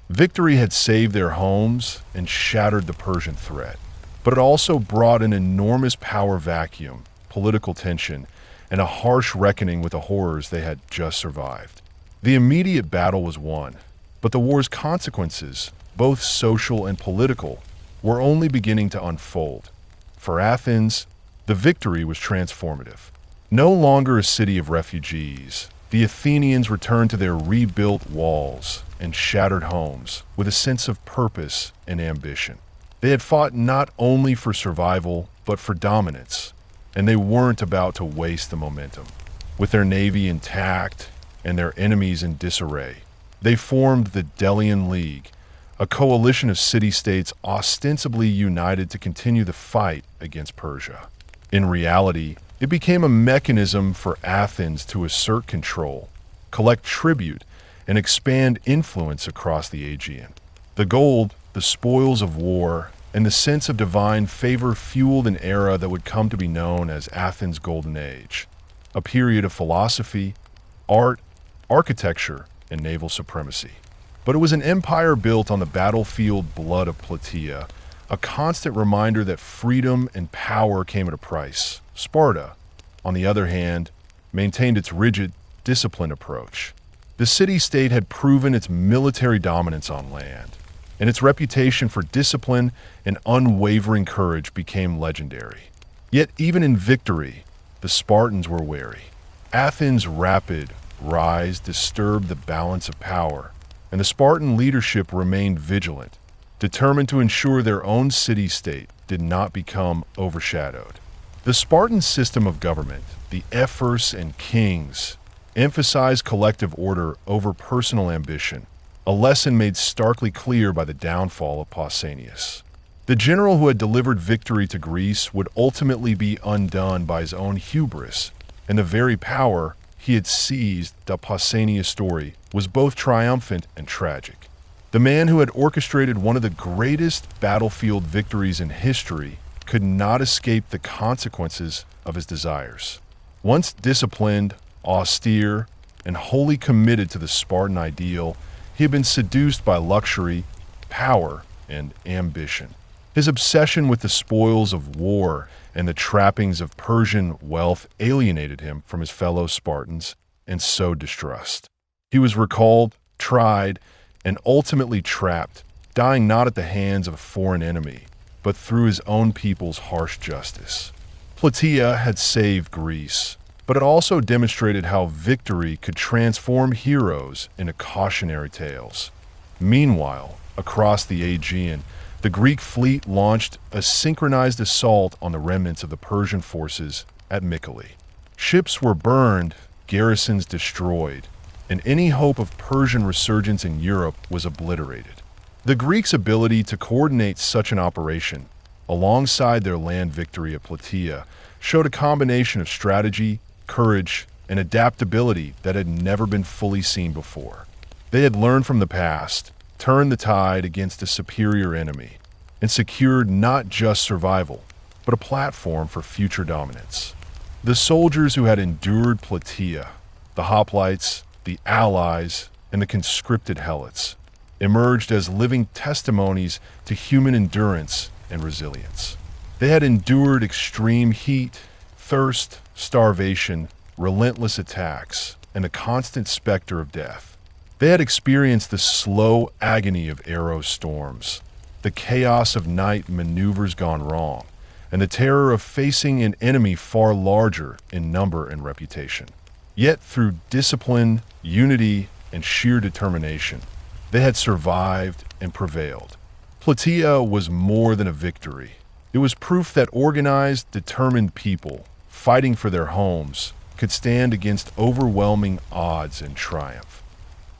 Victory had saved their homes and shattered the Persian threat, but it also brought an enormous power vacuum, political tension, and a harsh reckoning with the horrors they had just survived. The immediate battle was won, but the war's consequences, both social and political, were only beginning to unfold. For Athens, the victory was transformative. No longer a city of refugees, the Athenians returned to their rebuilt walls and shattered homes with a sense of purpose and ambition. They had fought not only for survival, but for dominance, and they weren't about to waste the momentum. With their navy intact and their enemies in disarray, they formed the Delian League, a coalition of city-states ostensibly united to continue the fight against Persia. In reality, it became a mechanism for Athens to assert control, collect tribute, and expand influence across the Aegean. The gold, the spoils of war, and the sense of divine favor fueled an era that would come to be known as Athens' Golden Age, a period of philosophy, art, architecture, and naval supremacy. But it was an empire built on the battlefield blood of Plataea, a constant reminder that freedom and power came at a price. Sparta, on the other hand, maintained its rigid, disciplined approach. The city-state had proven its military dominance on land, and its reputation for discipline and unwavering courage became legendary. Yet even in victory, the Spartans were wary. Athens' rapid rise disturbed the balance of power, and the Spartan leadership remained vigilant, determined to ensure their own city-state did not become overshadowed. The Spartan system of government, the ephors and kings, emphasized collective order over personal ambition, a lesson made starkly clear by the downfall of Pausanias. The general who had delivered victory to Greece would ultimately be undone by his own hubris, and the very power he had seized. The Pausanias story was both triumphant and tragic. The man who had orchestrated one of the greatest battlefield victories in history could not escape the consequences of his desires. Once disciplined, austere, and wholly committed to the Spartan ideal, he had been seduced by luxury, power, and ambition. His obsession with the spoils of war and the trappings of Persian wealth alienated him from his fellow Spartans and sowed distrust. He was recalled, tried, and ultimately trapped, dying not at the hands of a foreign enemy, but through his own people's harsh justice. Plataea had saved Greece, but it also demonstrated how victory could transform heroes into cautionary tales. Meanwhile, across the Aegean, the Greek fleet launched a synchronized assault on the remnants of the Persian forces at Mycale. Ships were burned, garrisons destroyed, and any hope of Persian resurgence in Europe was obliterated. The Greeks' ability to coordinate such an operation, alongside their land victory at Plataea, showed a combination of strategy, courage, and adaptability that had never been fully seen before. They had learned from the past, turned the tide against a superior enemy, and secured not just survival, but a platform for future dominance. The soldiers who had endured Plataea, the hoplites, the allies, and the conscripted helots, emerged as living testimonies to human endurance and resilience. They had endured extreme heat, thirst, starvation, relentless attacks, and the constant specter of death. They had experienced the slow agony of arrow storms, the chaos of night maneuvers gone wrong, and the terror of facing an enemy far larger in number and reputation. Yet through discipline, unity, and sheer determination, they had survived and prevailed. Plataea was more than a victory. It was proof that organized, determined people, fighting for their homes, could stand against overwhelming odds and triumph.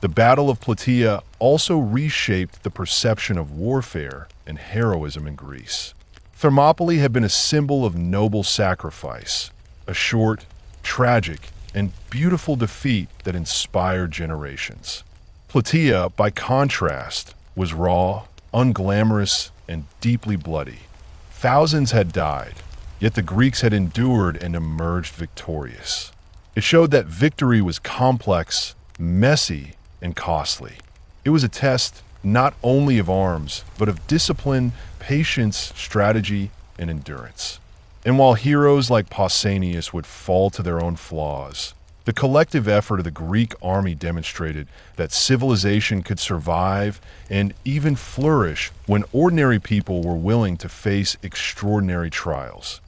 The Battle of Plataea also reshaped the perception of warfare and heroism in Greece. Thermopylae had been a symbol of noble sacrifice, a short, tragic, and beautiful defeat that inspired generations. Plataea, by contrast, was raw, unglamorous, and deeply bloody. Thousands had died, yet the Greeks had endured and emerged victorious. It showed that victory was complex, messy, and costly. It was a test not only of arms, but of discipline, patience, strategy, and endurance. And while heroes like Pausanias would fall to their own flaws, the collective effort of the Greek army demonstrated that civilization could survive and even flourish when ordinary people were willing to face extraordinary trials.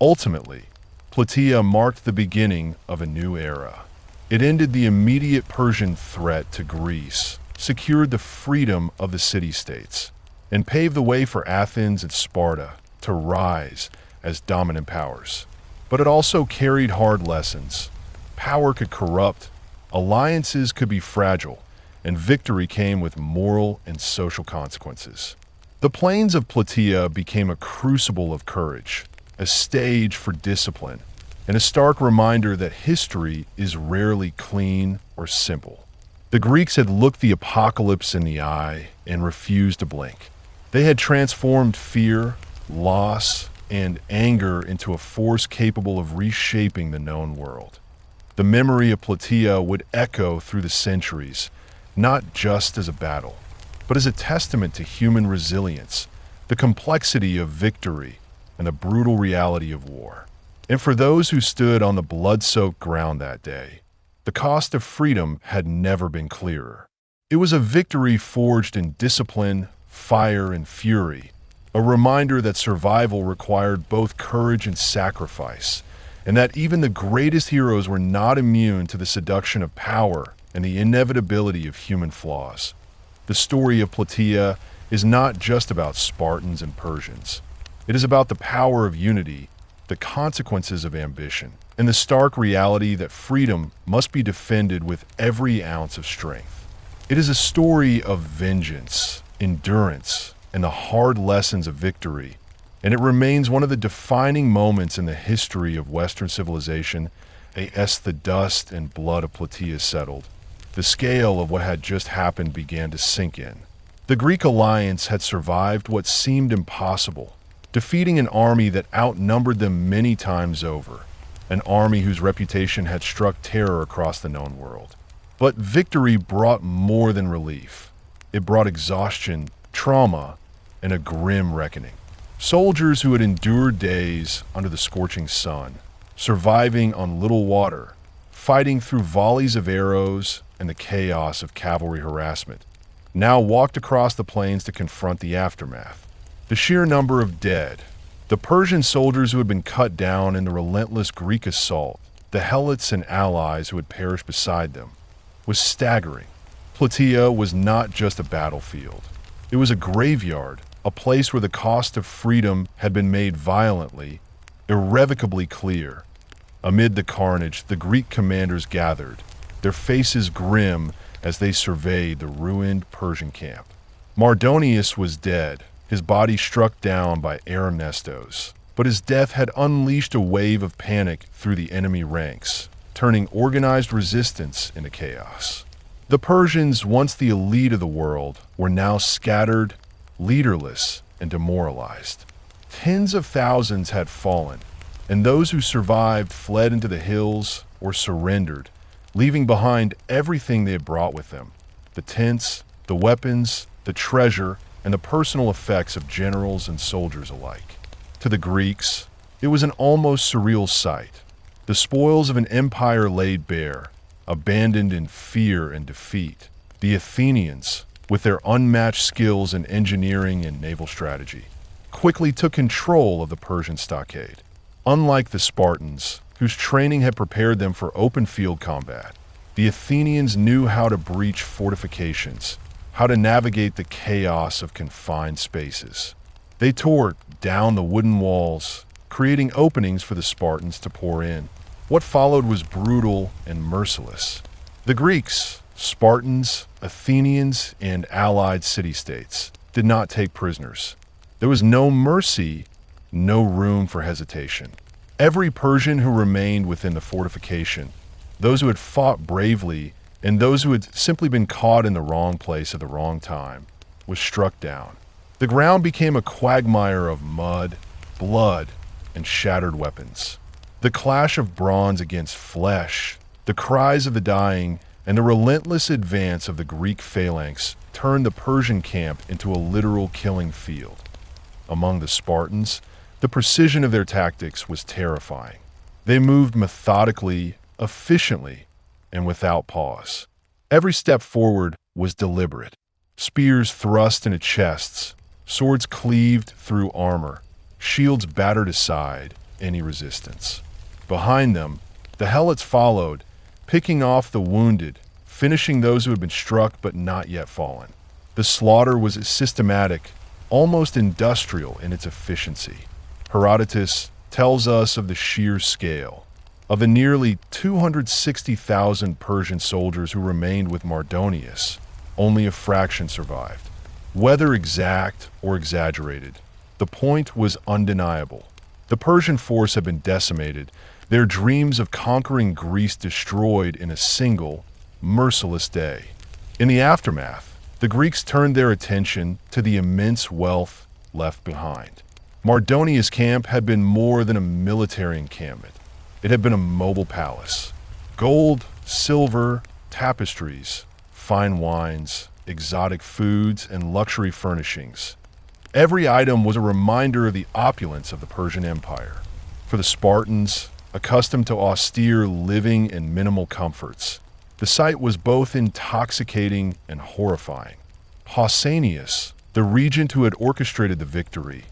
Ultimately, Plataea marked the beginning of a new era. It ended the immediate Persian threat to Greece, secured the freedom of the city-states, and paved the way for Athens and Sparta to rise as dominant powers. But it also carried hard lessons. Power could corrupt, alliances could be fragile, and victory came with moral and social consequences. The plains of Plataea became a crucible of courage, a stage for discipline, and a stark reminder that history is rarely clean or simple. The Greeks had looked the apocalypse in the eye and refused to blink. They had transformed fear, loss, and anger into a force capable of reshaping the known world. The memory of Plataea would echo through the centuries, not just as a battle, but as a testament to human resilience, the complexity of victory, and the brutal reality of war. And for those who stood on the blood-soaked ground that day, the cost of freedom had never been clearer. It was a victory forged in discipline, fire, and fury, a reminder that survival required both courage and sacrifice, and that even the greatest heroes were not immune to the seduction of power and the inevitability of human flaws. The story of Plataea is not just about Spartans and Persians. It is about the power of unity, the consequences of ambition, and the stark reality that freedom must be defended with every ounce of strength. It is a story of vengeance, endurance, and the hard lessons of victory, and it remains one of the defining moments in the history of Western civilization as the dust and blood of Plataea settled. The scale of what had just happened began to sink in. The Greek alliance had survived what seemed impossible, defeating an army that outnumbered them many times over, an army whose reputation had struck terror across the known world. But victory brought more than relief. It brought exhaustion, trauma, and a grim reckoning. Soldiers who had endured days under the scorching sun, surviving on little water, fighting through volleys of arrows and the chaos of cavalry harassment, now walked across the plains to confront the aftermath. The sheer number of dead, the Persian soldiers who had been cut down in the relentless Greek assault, the helots and allies who had perished beside them, was staggering. Plataea was not just a battlefield. It was a graveyard, a place where the cost of freedom had been made violently, irrevocably clear. Amid the carnage, the Greek commanders gathered, their faces grim as they surveyed the ruined Persian camp. Mardonius was dead, his body struck down by Aramnestos, but his death had unleashed a wave of panic through the enemy ranks, turning organized resistance into chaos. The Persians, once the elite of the world, were now scattered, leaderless, and demoralized. Tens of thousands had fallen, and those who survived fled into the hills or surrendered, leaving behind everything they had brought with them: the tents, the weapons, the treasure, and the personal effects of generals and soldiers alike. To the Greeks, it was an almost surreal sight. The spoils of an empire laid bare, abandoned in fear and defeat. The Athenians, with their unmatched skills in engineering and naval strategy, quickly took control of the Persian stockade. Unlike the Spartans, whose training had prepared them for open field combat, the Athenians knew how to breach fortifications, how to navigate the chaos of confined spaces. They tore down the wooden walls, creating openings for the Spartans to pour in. What followed was brutal and merciless. The Greeks, Spartans, Athenians, and allied city-states did not take prisoners. There was no mercy, no room for hesitation. Every Persian who remained within the fortification, those who had fought bravely and those who had simply been caught in the wrong place at the wrong time, was struck down. The ground became a quagmire of mud, blood, and shattered weapons. The clash of bronze against flesh, the cries of the dying, and the relentless advance of the Greek phalanx turned the Persian camp into a literal killing field. Among the Spartans, the precision of their tactics was terrifying. They moved methodically, efficiently, and without pause. Every step forward was deliberate. Spears thrust into chests, swords cleaved through armor, shields battered aside any resistance. Behind them, the helots followed, picking off the wounded, finishing those who had been struck but not yet fallen. The slaughter was systematic, almost industrial in its efficiency. Herodotus tells us of the sheer scale, of the nearly 260,000 Persian soldiers who remained with Mardonius. Only a fraction survived. Whether exact or exaggerated, the point was undeniable. The Persian force had been decimated, their dreams of conquering Greece destroyed in a single, merciless day. In the aftermath, the Greeks turned their attention to the immense wealth left behind. Mardonius' camp had been more than a military encampment. It had been a mobile palace. Gold, silver, tapestries, fine wines, exotic foods, and luxury furnishings. Every item was a reminder of the opulence of the Persian Empire. For the Spartans, accustomed to austere living and minimal comforts, the sight was both intoxicating and horrifying. Pausanias, the regent who had orchestrated the victory,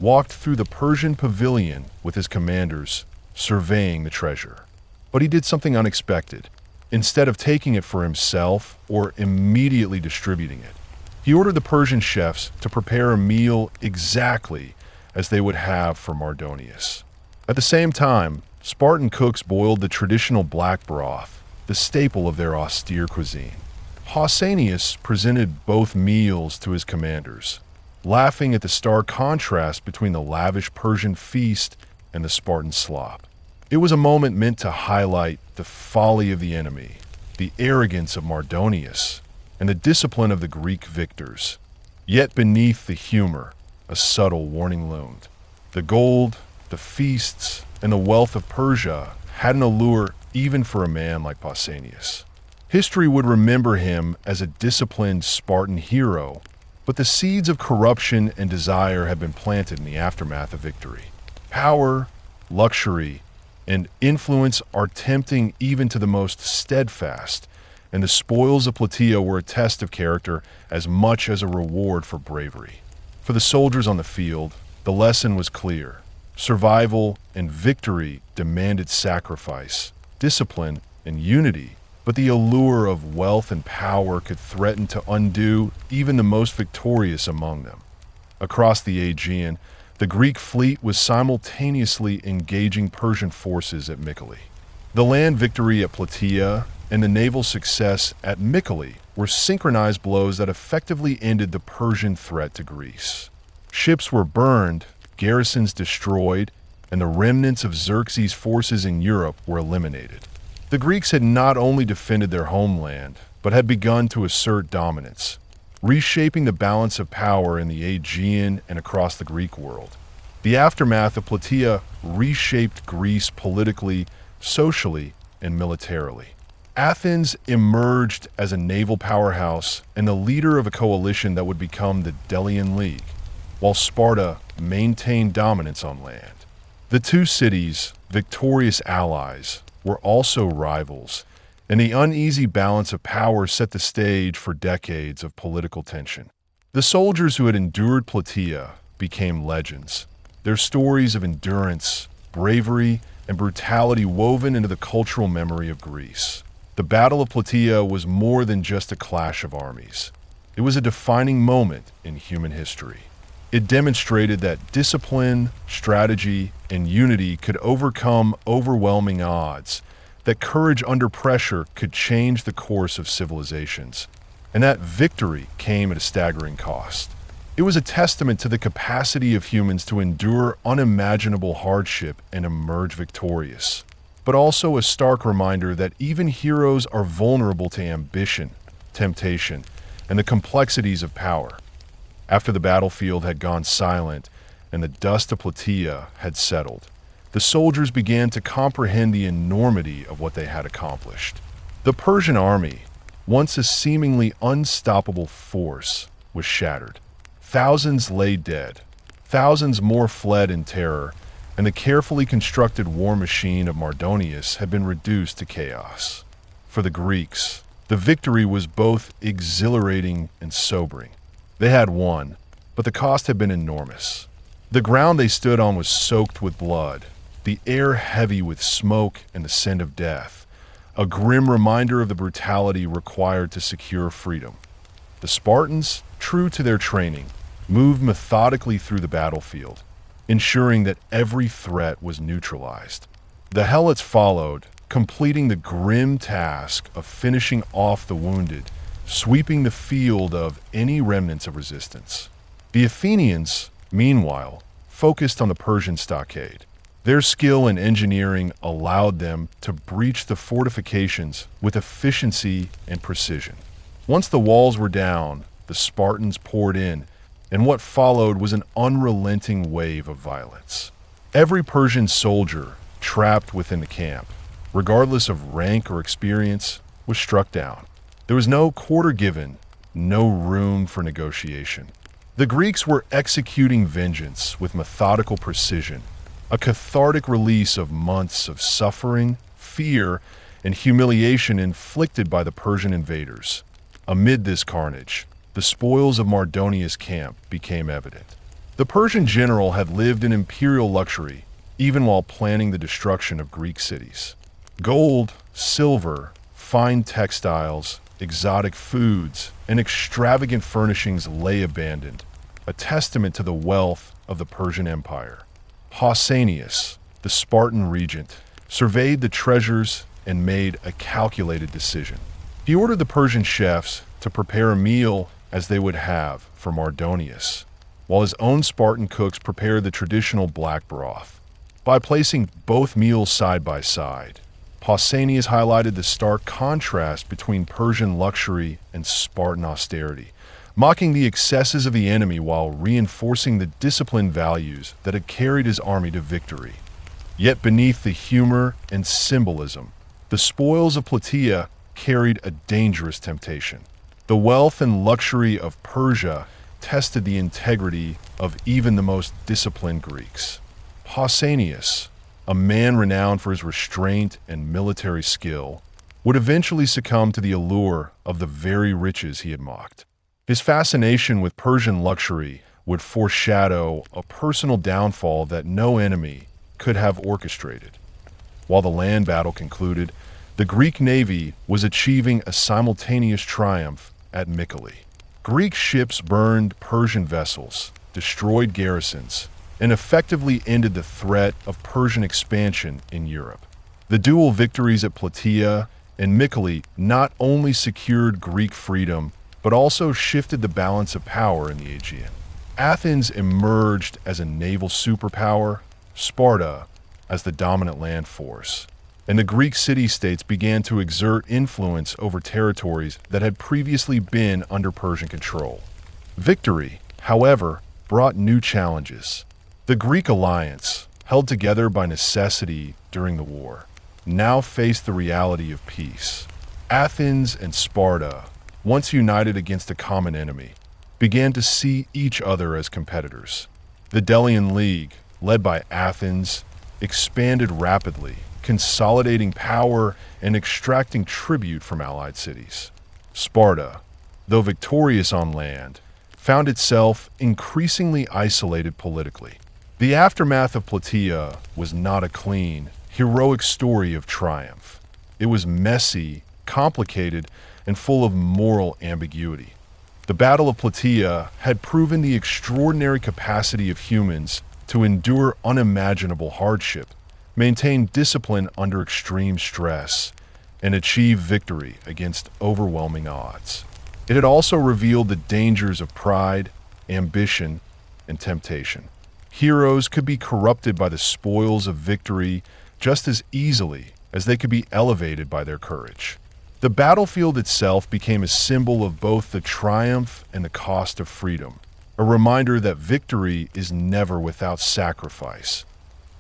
walked through the Persian pavilion with his commanders, surveying the treasure. But he did something unexpected. Instead of taking it for himself or immediately distributing it, he ordered the Persian chefs to prepare a meal exactly as they would have for Mardonius. At the same time, Spartan cooks boiled the traditional black broth, the staple of their austere cuisine. Pausanias presented both meals to his commanders, laughing at the stark contrast between the lavish Persian feast and the Spartan slop. It was a moment meant to highlight the folly of the enemy, the arrogance of Mardonius, and the discipline of the Greek victors. Yet beneath the humor, a subtle warning loomed. The gold, the feasts, and the wealth of Persia had an allure even for a man like Pausanias. History would remember him as a disciplined Spartan hero, but the seeds of corruption and desire had been planted in the aftermath of victory. Power, luxury, and influence are tempting even to the most steadfast, and the spoils of Plataea were a test of character as much as a reward for bravery. For the soldiers on the field, the lesson was clear. Survival and victory demanded sacrifice, discipline, and unity, but the allure of wealth and power could threaten to undo even the most victorious among them. Across the Aegean, the Greek fleet was simultaneously engaging Persian forces at Mycale. The land victory at Plataea and the naval success at Mycale were synchronized blows that effectively ended the Persian threat to Greece. Ships were burned, garrisons destroyed, and the remnants of Xerxes' forces in Europe were eliminated. The Greeks had not only defended their homeland, but had begun to assert dominance, reshaping the balance of power in the Aegean and across the Greek world. The aftermath of Plataea reshaped Greece politically, socially, and militarily. Athens emerged as a naval powerhouse and the leader of a coalition that would become the Delian League, while Sparta maintained dominance on land. The two cities, victorious allies, were also rivals, and the uneasy balance of power set the stage for decades of political tension. The soldiers who had endured Plataea became legends, their stories of endurance, bravery, and brutality woven into the cultural memory of Greece. The Battle of Plataea was more than just a clash of armies. It was a defining moment in human history. It demonstrated that discipline, strategy, and unity could overcome overwhelming odds, that courage under pressure could change the course of civilizations, and that victory came at a staggering cost. It was a testament to the capacity of humans to endure unimaginable hardship and emerge victorious, but also a stark reminder that even heroes are vulnerable to ambition, temptation, and the complexities of power. After the battlefield had gone silent and the dust of Plataea had settled, the soldiers began to comprehend the enormity of what they had accomplished. The Persian army, once a seemingly unstoppable force, was shattered. Thousands lay dead. Thousands more fled in terror, and the carefully constructed war machine of Mardonius had been reduced to chaos. For the Greeks, the victory was both exhilarating and sobering. They had won, but the cost had been enormous. The ground they stood on was soaked with blood, the air heavy with smoke and the scent of death, a grim reminder of the brutality required to secure freedom. The Spartans, true to their training, moved methodically through the battlefield, ensuring that every threat was neutralized. The Helots followed, completing the grim task of finishing off the wounded, sweeping the field of any remnants of resistance. The Athenians, meanwhile, focused on the Persian stockade. Their skill in engineering allowed them to breach the fortifications with efficiency and precision. Once the walls were down, the Spartans poured in, and what followed was an unrelenting wave of violence. Every Persian soldier trapped within the camp, regardless of rank or experience, was struck down. There was no quarter given, no room for negotiation. The Greeks were executing vengeance with methodical precision, a cathartic release of months of suffering, fear, and humiliation inflicted by the Persian invaders. Amid this carnage, the spoils of Mardonius' camp became evident. The Persian general had lived in imperial luxury, even while planning the destruction of Greek cities. Gold, silver, fine textiles, exotic foods, and extravagant furnishings lay abandoned, a testament to the wealth of the Persian Empire. Pausanias, the Spartan regent, surveyed the treasures and made a calculated decision. He ordered the Persian chefs to prepare a meal as they would have for Mardonius, while his own Spartan cooks prepared the traditional black broth. By placing both meals side by side, Pausanias highlighted the stark contrast between Persian luxury and Spartan austerity, mocking the excesses of the enemy while reinforcing the disciplined values that had carried his army to victory. Yet beneath the humor and symbolism, the spoils of Plataea carried a dangerous temptation. The wealth and luxury of Persia tested the integrity of even the most disciplined Greeks. Pausanias, a man renowned for his restraint and military skill, would eventually succumb to the allure of the very riches he had mocked. His fascination with Persian luxury would foreshadow a personal downfall that no enemy could have orchestrated. While the land battle concluded, the Greek navy was achieving a simultaneous triumph at Mycale. Greek ships burned Persian vessels, destroyed garrisons, and effectively ended the threat of Persian expansion in Europe. The dual victories at Plataea and Mycale not only secured Greek freedom, but also shifted the balance of power in the Aegean. Athens emerged as a naval superpower, Sparta as the dominant land force, and the Greek city-states began to exert influence over territories that had previously been under Persian control. Victory, however, brought new challenges. The Greek alliance, held together by necessity during the war, now faced the reality of peace. Athens and Sparta, once united against a common enemy, began to see each other as competitors. The Delian League, led by Athens, expanded rapidly, consolidating power and extracting tribute from allied cities. Sparta, though victorious on land, found itself increasingly isolated politically. The aftermath of Plataea was not a clean, heroic story of triumph. It was messy, complicated, and full of moral ambiguity. The Battle of Plataea had proven the extraordinary capacity of humans to endure unimaginable hardship, maintain discipline under extreme stress, and achieve victory against overwhelming odds. It had also revealed the dangers of pride, ambition, and temptation. Heroes could be corrupted by the spoils of victory just as easily as they could be elevated by their courage. The battlefield itself became a symbol of both the triumph and the cost of freedom, a reminder that victory is never without sacrifice.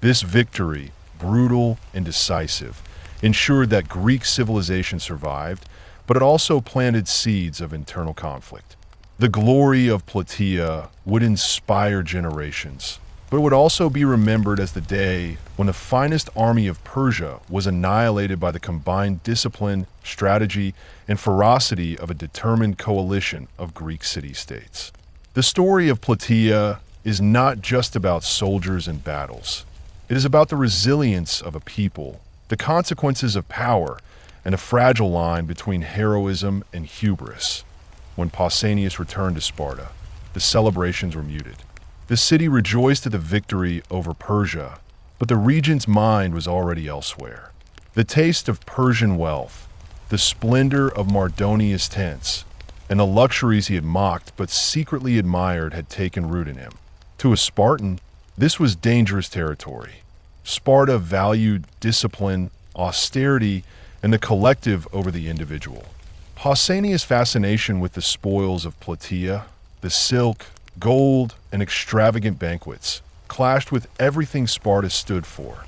This victory, brutal and decisive, ensured that Greek civilization survived, but it also planted seeds of internal conflict. The glory of Plataea would inspire generations, but it would also be remembered as the day when the finest army of Persia was annihilated by the combined discipline, strategy, and ferocity of a determined coalition of Greek city-states. The story of Plataea is not just about soldiers and battles. It is about the resilience of a people, the consequences of power, and a fragile line between heroism and hubris. When Pausanias returned to Sparta, the celebrations were muted. The city rejoiced at the victory over Persia, but the regent's mind was already elsewhere. The taste of Persian wealth, the splendor of Mardonia's tents, and the luxuries he had mocked but secretly admired had taken root in him. To a Spartan, this was dangerous territory. Sparta valued discipline, austerity, and the collective over the individual. Pausanias' fascination with the spoils of Plataea, the silk, gold, and extravagant banquets, clashed with everything Sparta stood for.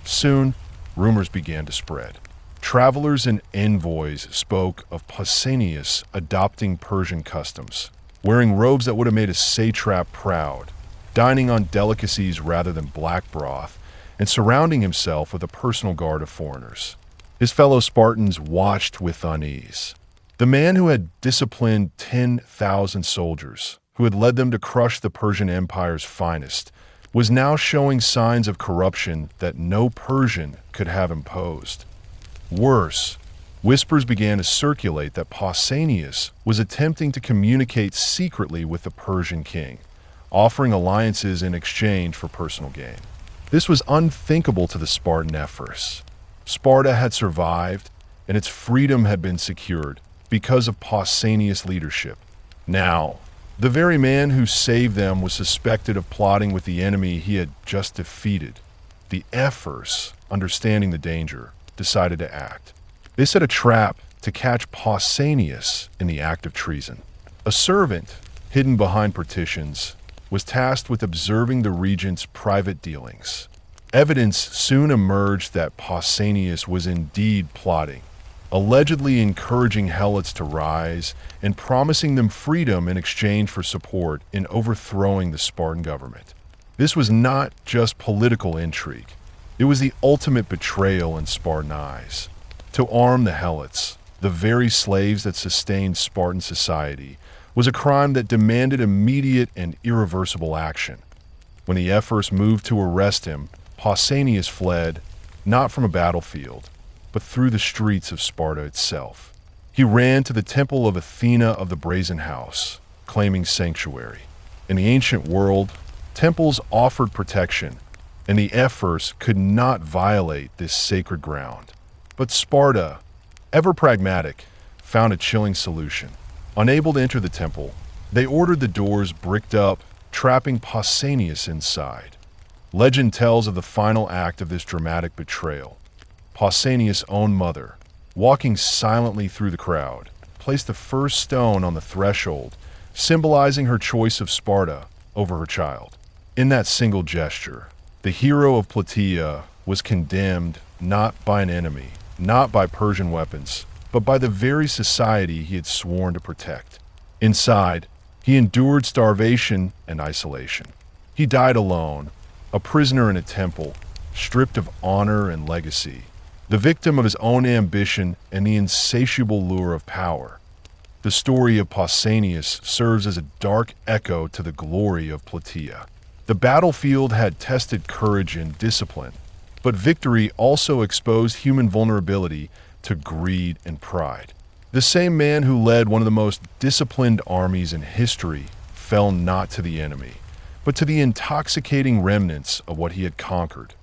Soon, rumors began to spread. Travelers and envoys spoke of Pausanias adopting Persian customs, wearing robes that would have made a satrap proud, dining on delicacies rather than black broth, and surrounding himself with a personal guard of foreigners. His fellow Spartans watched with unease. The man who had disciplined 10,000 soldiers, who had led them to crush the Persian Empire's finest, was now showing signs of corruption that no Persian could have imposed. Worse, whispers began to circulate that Pausanias was attempting to communicate secretly with the Persian king, offering alliances in exchange for personal gain. This was unthinkable to the Spartan ephors. Sparta had survived, and its freedom had been secured because of Pausanias' leadership. Now, the very man who saved them was suspected of plotting with the enemy he had just defeated. The ephors, understanding the danger, decided to act. They set a trap to catch Pausanias in the act of treason. A servant, hidden behind partitions, was tasked with observing the regent's private dealings. Evidence soon emerged that Pausanias was indeed plotting, allegedly encouraging helots to rise and promising them freedom in exchange for support in overthrowing the Spartan government. This was not just political intrigue. It was the ultimate betrayal in Spartan eyes. To arm the helots, the very slaves that sustained Spartan society, was a crime that demanded immediate and irreversible action. When the ephors moved to arrest him, Pausanias fled, not from a battlefield, but through the streets of Sparta itself. He ran to the temple of Athena of the Brazen House, claiming sanctuary. In the ancient world, temples offered protection, and the ephors could not violate this sacred ground. But Sparta, ever pragmatic, found a chilling solution. Unable to enter the temple, they ordered the doors bricked up, trapping Pausanias inside. Legend tells of the final act of this dramatic betrayal. Pausanias' own mother, walking silently through the crowd, placed the first stone on the threshold, symbolizing her choice of Sparta over her child. In that single gesture, the hero of Plataea was condemned not by an enemy, not by Persian weapons, but by the very society he had sworn to protect. Inside, he endured starvation and isolation. He died alone, a prisoner in a temple, stripped of honor and legacy, the victim of his own ambition and the insatiable lure of power. The story of Pausanias serves as a dark echo to the glory of Plataea. The battlefield had tested courage and discipline, but victory also exposed human vulnerability to greed and pride. The same man who led one of the most disciplined armies in history fell not to the enemy, but to the intoxicating remnants of what he had conquered.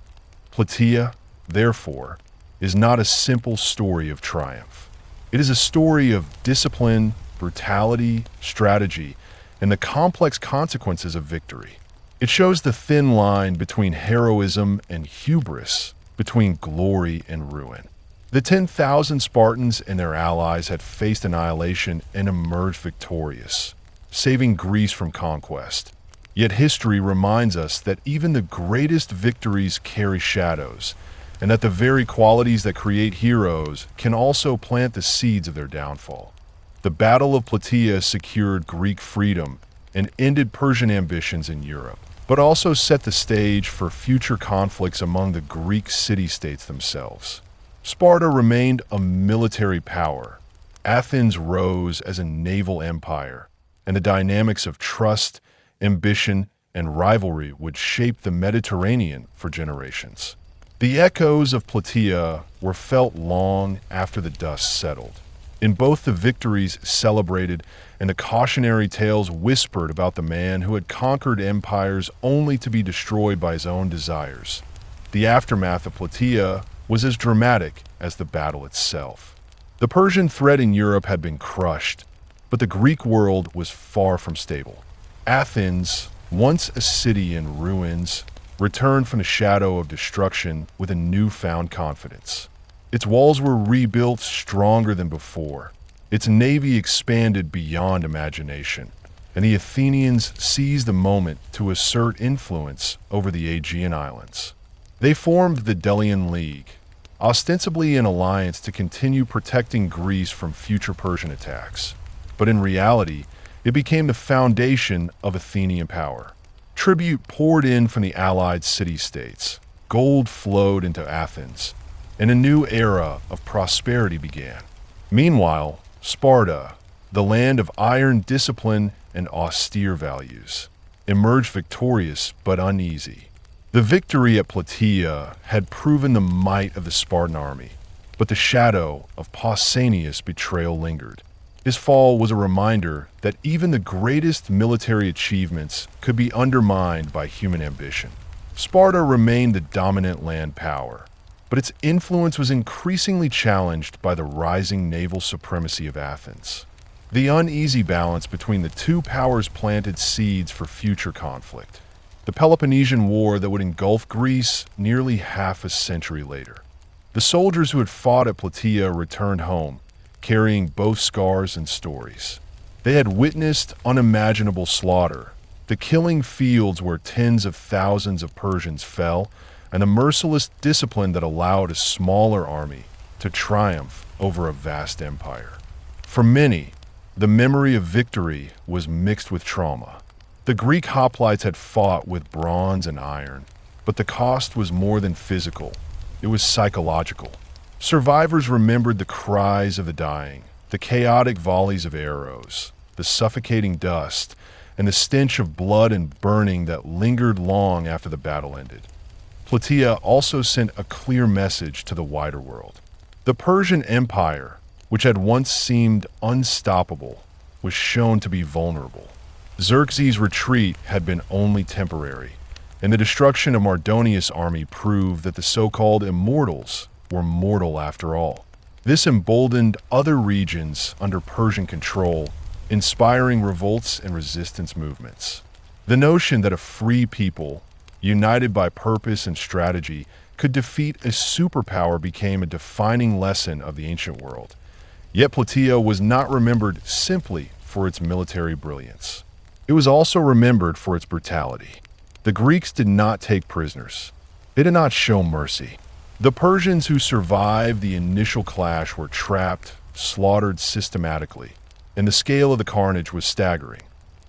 Plataea, therefore, is not a simple story of triumph. It is a story of discipline, brutality, strategy, and the complex consequences of victory. It shows the thin line between heroism and hubris, between glory and ruin. The 10,000 Spartans and their allies had faced annihilation and emerged victorious, saving Greece from conquest. Yet history reminds us that even the greatest victories carry shadows, and that the very qualities that create heroes can also plant the seeds of their downfall. The Battle of Plataea secured Greek freedom and ended Persian ambitions in Europe, but also set the stage for future conflicts among the Greek city-states themselves. Sparta remained a military power. Athens rose as a naval empire, and the dynamics of trust, ambition, and rivalry would shape the Mediterranean for generations. The echoes of Plataea were felt long after the dust settled. In both the victories celebrated and the cautionary tales whispered about the man who had conquered empires only to be destroyed by his own desires. The aftermath of Plataea was as dramatic as the battle itself. The Persian threat in Europe had been crushed, but the Greek world was far from stable. Athens, once a city in ruins, returned from the shadow of destruction with a newfound confidence. Its walls were rebuilt stronger than before. Its navy expanded beyond imagination, and the Athenians seized the moment to assert influence over the Aegean islands. They formed the Delian League, ostensibly an alliance to continue protecting Greece from future Persian attacks. But in reality, it became the foundation of Athenian power. Tribute poured in from the allied city-states. Gold flowed into Athens, and a new era of prosperity began. Meanwhile, Sparta, the land of iron discipline and austere values, emerged victorious but uneasy. The victory at Plataea had proven the might of the Spartan army, but the shadow of Pausanias' betrayal lingered. His fall was a reminder that even the greatest military achievements could be undermined by human ambition. Sparta remained the dominant land power, but its influence was increasingly challenged by the rising naval supremacy of Athens. The uneasy balance between the two powers planted seeds for future conflict. The Peloponnesian War that would engulf Greece nearly half a century later. The soldiers who had fought at Plataea returned home, carrying both scars and stories. They had witnessed unimaginable slaughter, the killing fields where tens of thousands of Persians fell, and the merciless discipline that allowed a smaller army to triumph over a vast empire. For many, the memory of victory was mixed with trauma. The Greek hoplites had fought with bronze and iron, but the cost was more than physical. It was psychological. Survivors remembered the cries of the dying, the chaotic volleys of arrows, the suffocating dust, and the stench of blood and burning that lingered long after the battle ended. Plataea also sent a clear message to the wider world. The Persian Empire, which had once seemed unstoppable, was shown to be vulnerable. Xerxes' retreat had been only temporary, and the destruction of Mardonius' army proved that the so-called immortals were mortal after all. This emboldened other regions under Persian control, inspiring revolts and resistance movements. The notion that a free people, united by purpose and strategy, could defeat a superpower became a defining lesson of the ancient world. Yet Plataea was not remembered simply for its military brilliance. It was also remembered for its brutality. The Greeks did not take prisoners. They did not show mercy. The Persians who survived the initial clash were trapped, slaughtered systematically, and the scale of the carnage was staggering.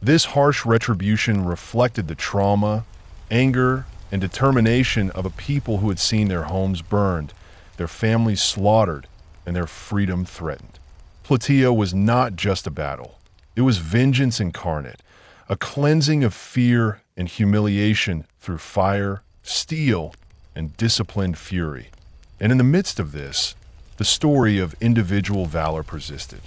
This harsh retribution reflected the trauma, anger, and determination of a people who had seen their homes burned, their families slaughtered, and their freedom threatened. Plataea was not just a battle. It was vengeance incarnate, a cleansing of fear and humiliation through fire, steel, and disciplined fury. And in the midst of this, the story of individual valor persisted.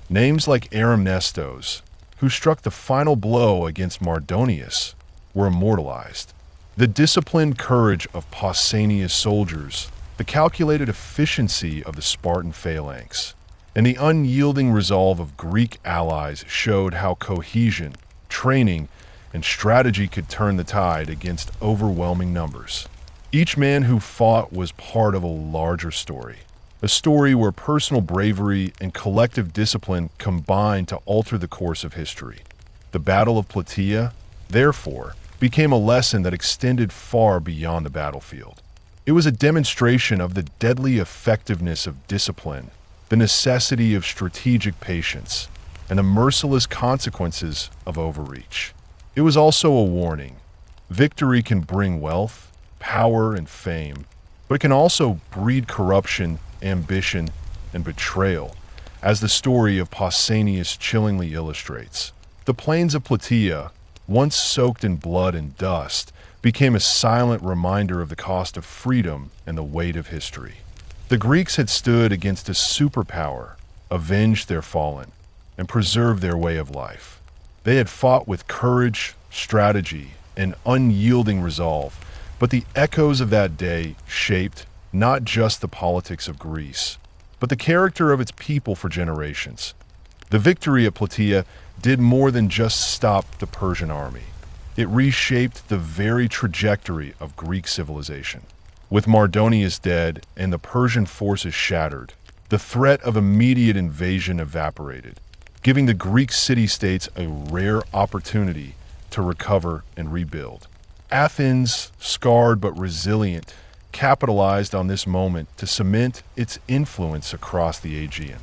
Names like Aramnestos, who struck the final blow against Mardonius, were immortalized. The disciplined courage of Pausanias' soldiers, the calculated efficiency of the Spartan phalanx, and the unyielding resolve of Greek allies showed how cohesion, training, and strategy could turn the tide against overwhelming numbers. Each man who fought was part of a larger story, a story where personal bravery and collective discipline combined to alter the course of history. The Battle of Plataea, therefore, became a lesson that extended far beyond the battlefield. It was a demonstration of the deadly effectiveness of discipline, the necessity of strategic patience, and the merciless consequences of overreach. It was also a warning. Victory can bring wealth, power, and fame, but it can also breed corruption, ambition, and betrayal, as the story of Pausanias chillingly illustrates. The plains of Plataea, once soaked in blood and dust, became a silent reminder of the cost of freedom and the weight of history. The Greeks had stood against a superpower, avenged their fallen, and preserved their way of life. They had fought with courage, strategy, and unyielding resolve, but the echoes of that day shaped not just the politics of Greece, but the character of its people for generations. The victory at Plataea did more than just stop the Persian army. It reshaped the very trajectory of Greek civilization. With Mardonius dead and the Persian forces shattered, the threat of immediate invasion evaporated, giving the Greek city-states a rare opportunity to recover and rebuild. Athens, scarred but resilient, capitalized on this moment to cement its influence across the Aegean.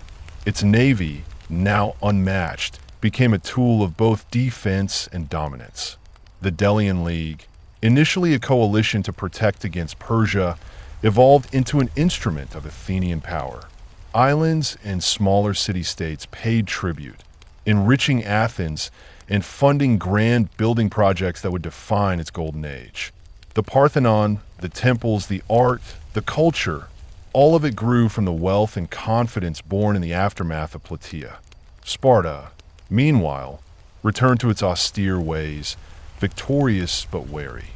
Its navy, now unmatched, became a tool of both defense and dominance. The Delian League, initially a coalition to protect against Persia, evolved into an instrument of Athenian power. Islands and smaller city-states paid tribute, enriching Athens and funding grand building projects that would define its golden age. The Parthenon, the temples, the art, the culture, all of it grew from the wealth and confidence born in the aftermath of Plataea. Sparta, meanwhile, returned to its austere ways, victorious but wary.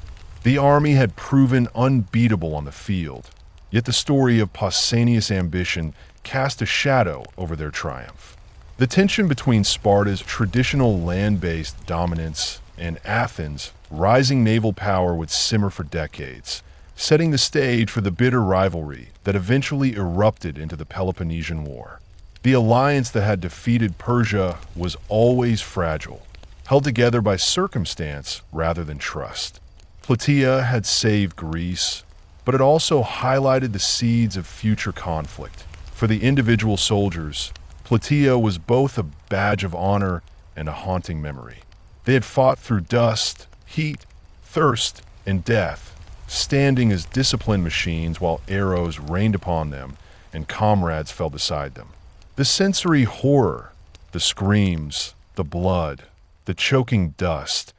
The army had proven unbeatable on the field, yet the story of Pausanias' ambition cast a shadow over their triumph. The tension between Sparta's traditional land-based dominance and Athens' rising naval power would simmer for decades, setting the stage for the bitter rivalry that eventually erupted into the Peloponnesian War. The alliance that had defeated Persia was always fragile, held together by circumstance rather than trust. Plataea had saved Greece, but it also highlighted the seeds of future conflict. For the individual soldiers, Plataea was both a badge of honor and a haunting memory. They had fought through dust, heat, thirst, and death, standing as disciplined machines while arrows rained upon them and comrades fell beside them. The sensory horror, the screams, the blood, the choking dust,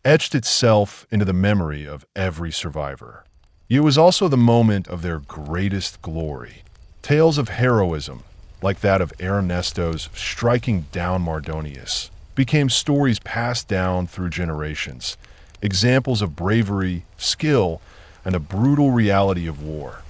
etched itself into the memory of every survivor. It was also the moment of their greatest glory. Tales of heroism, like that of Aramnestos striking down Mardonius, became stories passed down through generations, examples of bravery, skill, and the brutal reality of war.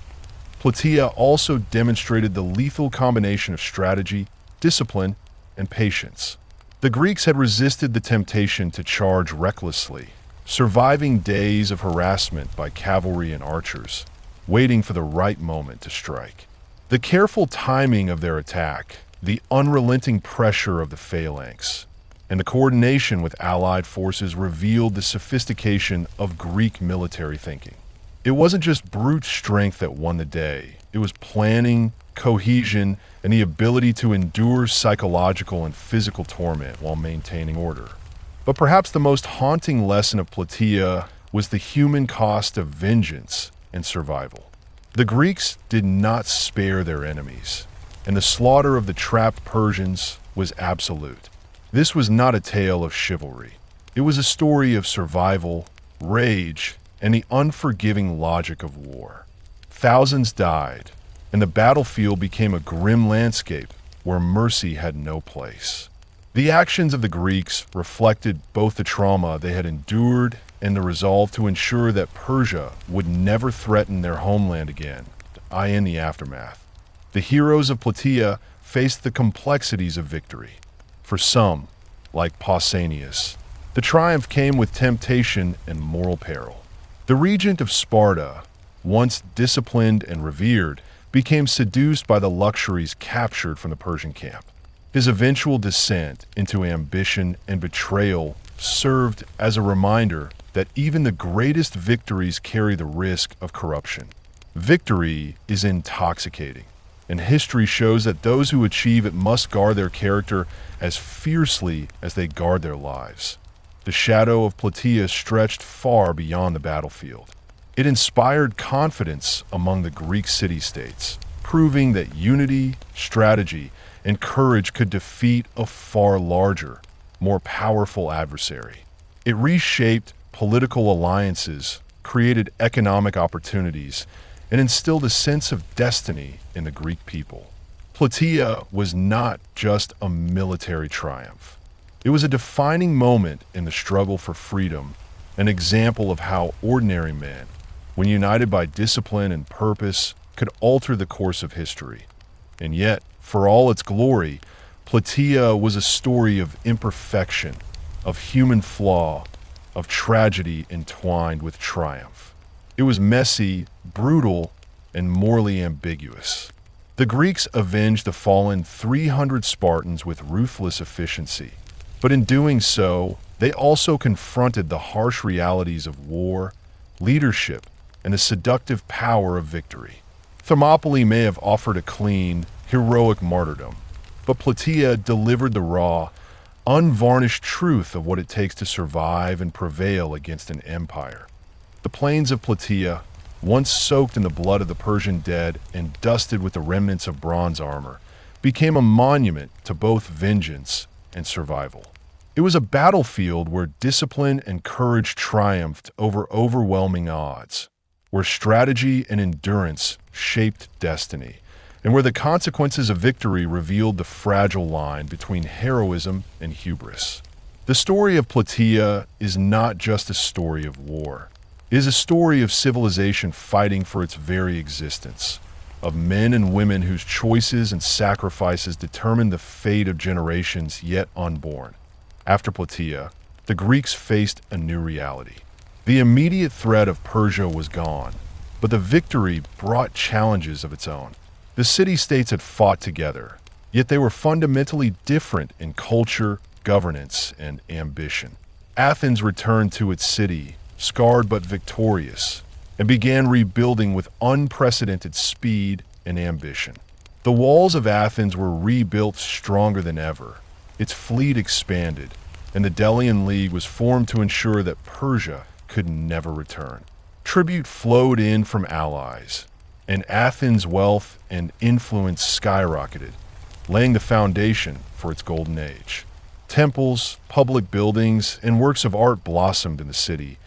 Plataea also demonstrated the lethal combination of strategy, discipline, and patience. The Greeks had resisted the temptation to charge recklessly, surviving days of harassment by cavalry and archers, waiting for the right moment to strike. The careful timing of their attack, the unrelenting pressure of the phalanx, and the coordination with allied forces revealed the sophistication of Greek military thinking. It wasn't just brute strength that won the day. It was planning, cohesion, and the ability to endure psychological and physical torment while maintaining order. But perhaps the most haunting lesson of Plataea was the human cost of vengeance and survival. The Greeks did not spare their enemies, and the slaughter of the trapped Persians was absolute. This was not a tale of chivalry. It was a story of survival, rage, and the unforgiving logic of war. Thousands died, and the battlefield became a grim landscape where mercy had no place. The actions of the Greeks reflected both the trauma they had endured and the resolve to ensure that Persia would never threaten their homeland again, i.e. in the aftermath. The heroes of Plataea faced the complexities of victory. For some, like Pausanias, the triumph came with temptation and moral peril. The regent of Sparta, once disciplined and revered, became seduced by the luxuries captured from the Persian camp. His eventual descent into ambition and betrayal served as a reminder that even the greatest victories carry the risk of corruption. Victory is intoxicating, and history shows that those who achieve it must guard their character as fiercely as they guard their lives. The shadow of Plataea stretched far beyond the battlefield. It inspired confidence among the Greek city-states, proving that unity, strategy, and courage could defeat a far larger, more powerful adversary. It reshaped political alliances, created economic opportunities, and instilled a sense of destiny in the Greek people. Plataea was not just a military triumph. It was a defining moment in the struggle for freedom, an example of how ordinary men, when united by discipline and purpose, could alter the course of history. And yet, for all its glory, Plataea was a story of imperfection, of human flaw, of tragedy entwined with triumph. It was messy, brutal, and morally ambiguous. The Greeks avenged the fallen 300 Spartans with ruthless efficiency, but in doing so, they also confronted the harsh realities of war, leadership, and the seductive power of victory. Thermopylae may have offered a clean, heroic martyrdom, but Plataea delivered the raw, unvarnished truth of what it takes to survive and prevail against an empire. The plains of Plataea, once soaked in the blood of the Persian dead and dusted with the remnants of bronze armor, became a monument to both vengeance and survival. It was a battlefield where discipline and courage triumphed over overwhelming odds, where strategy and endurance shaped destiny, and where the consequences of victory revealed the fragile line between heroism and hubris. The story of Plataea is not just a story of war. It is a story of civilization fighting for its very existence, of men and women whose choices and sacrifices determined the fate of generations yet unborn. After Plataea, the Greeks faced a new reality. The immediate threat of Persia was gone, but the victory brought challenges of its own. The city-states had fought together, yet they were fundamentally different in culture, governance, and ambition. Athens returned to its city, scarred but victorious, and began rebuilding with unprecedented speed and ambition. The walls of Athens were rebuilt stronger than ever. Its fleet expanded, and the Delian League was formed to ensure that Persia could never return. Tribute flowed in from allies, and Athens' wealth and influence skyrocketed, laying the foundation for its golden age. Temples, public buildings, and works of art blossomed in the city,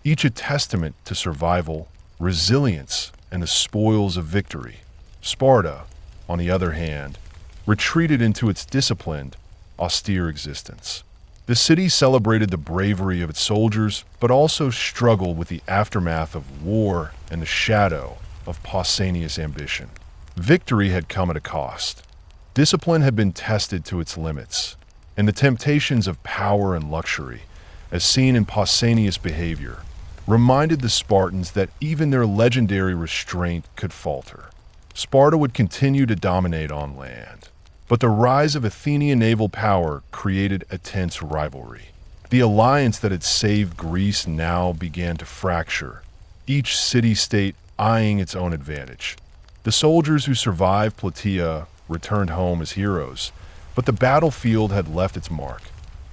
each a testament to survival, resilience, and the spoils of victory. Sparta, on the other hand, retreated into its disciplined, austere existence. The city celebrated the bravery of its soldiers, but also struggled with the aftermath of war and the shadow of Pausanias' ambition. Victory had come at a cost. Discipline had been tested to its limits, and the temptations of power and luxury, as seen in Pausanias' behavior, reminded the Spartans that even their legendary restraint could falter. Sparta would continue to dominate on land, but the rise of Athenian naval power created a tense rivalry. The alliance that had saved Greece now began to fracture, each city-state eyeing its own advantage. The soldiers who survived Plataea returned home as heroes, but the battlefield had left its mark.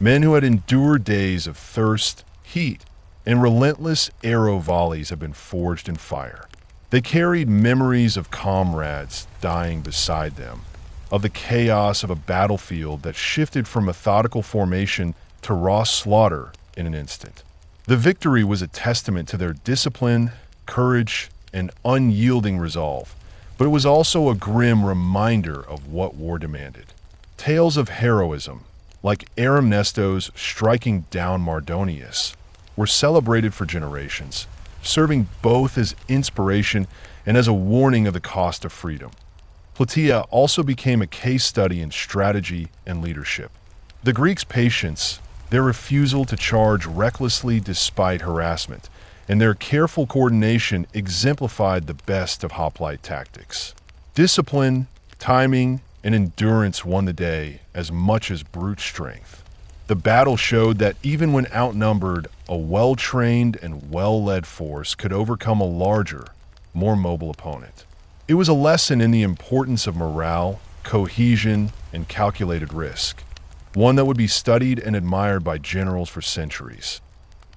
Men who had endured days of thirst, heat, and relentless arrow volleys had been forged in fire. They carried memories of comrades dying beside them, of the chaos of a battlefield that shifted from methodical formation to raw slaughter in an instant. The victory was a testament to their discipline, courage, and unyielding resolve, but it was also a grim reminder of what war demanded. Tales of heroism, like Aramnestos striking down Mardonius, were celebrated for generations, serving both as inspiration and as a warning of the cost of freedom. Plataea also became a case study in strategy and leadership. The Greeks' patience, their refusal to charge recklessly despite harassment, and their careful coordination exemplified the best of hoplite tactics. Discipline, timing, and endurance won the day as much as brute strength. The battle showed that even when outnumbered, a well-trained and well-led force could overcome a larger, more mobile opponent. It was a lesson in the importance of morale, cohesion, and calculated risk, one that would be studied and admired by generals for centuries.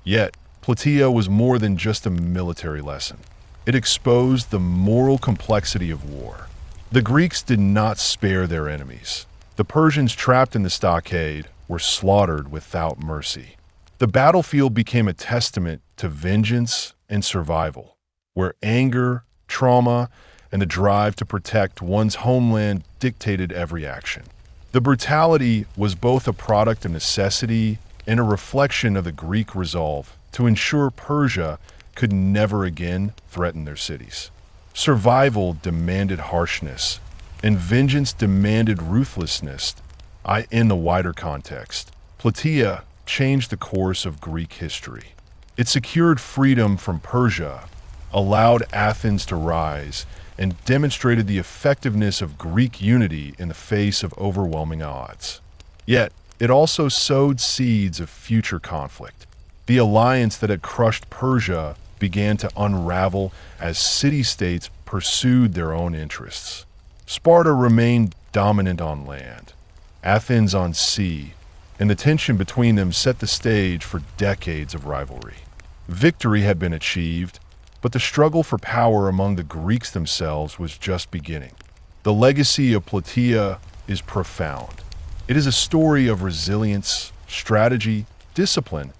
Yet, Plataea was more than just a military lesson. It exposed the moral complexity of war. The Greeks did not spare their enemies. The Persians trapped in the stockade were slaughtered without mercy. The battlefield became a testament to vengeance and survival, where anger, trauma, and the drive to protect one's homeland dictated every action. The brutality was both a product of necessity and a reflection of the Greek resolve to ensure Persia could never again threaten their cities. Survival demanded harshness, and vengeance demanded ruthlessness. In the wider context, Plataea changed the course of Greek history. It secured freedom from Persia, allowed Athens to rise, and demonstrated the effectiveness of Greek unity in the face of overwhelming odds. Yet, it also sowed seeds of future conflict. The alliance that had crushed Persia began to unravel as city-states pursued their own interests. Sparta remained dominant on land, Athens on sea, and the tension between them set the stage for decades of rivalry. Victory had been achieved, but the struggle for power among the Greeks themselves was just beginning. The legacy of Plataea is profound. It is a story of resilience, strategy, discipline,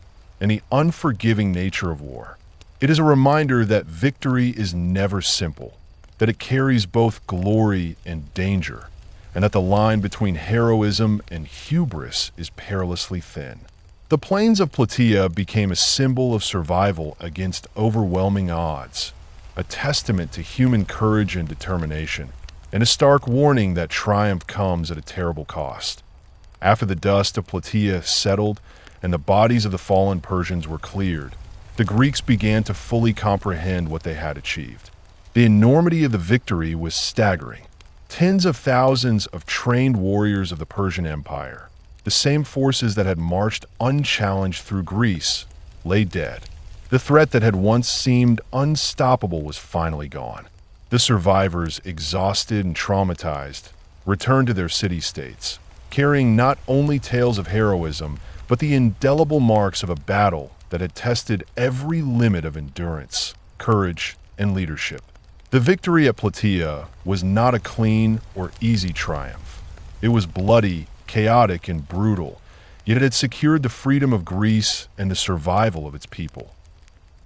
and the unforgiving nature of war. It is a reminder that victory is never simple, that it carries both glory and danger, and that the line between heroism and hubris is perilously thin. The plains of Plataea became a symbol of survival against overwhelming odds, a testament to human courage and determination, and a stark warning that triumph comes at a terrible cost. After the dust of Plataea settled and the bodies of the fallen Persians were cleared, the Greeks began to fully comprehend what they had achieved. The enormity of the victory was staggering. Tens of thousands of trained warriors of the Persian Empire, the same forces that had marched unchallenged through Greece, lay dead. The threat that had once seemed unstoppable was finally gone. The survivors, exhausted and traumatized, returned to their city-states, carrying not only tales of heroism, but the indelible marks of a battle that had tested every limit of endurance, courage, and leadership. The victory at Plataea was not a clean or easy triumph. It was bloody, chaotic, and brutal, yet it had secured the freedom of Greece and the survival of its people.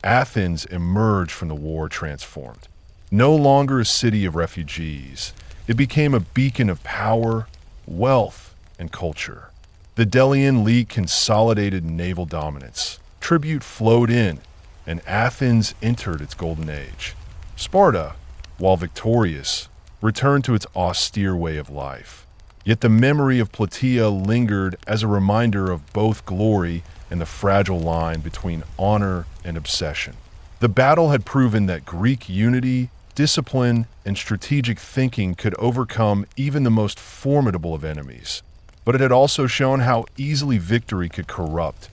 Athens emerged from the war transformed. No longer a city of refugees, it became a beacon of power, wealth, and culture. The Delian League consolidated naval dominance. Tribute flowed in, and Athens entered its golden age. Sparta, while victorious, returned to its austere way of life. Yet the memory of Plataea lingered as a reminder of both glory and the fragile line between honor and obsession. The battle had proven that Greek unity, discipline, and strategic thinking could overcome even the most formidable of enemies. But it had also shown how easily victory could corrupt.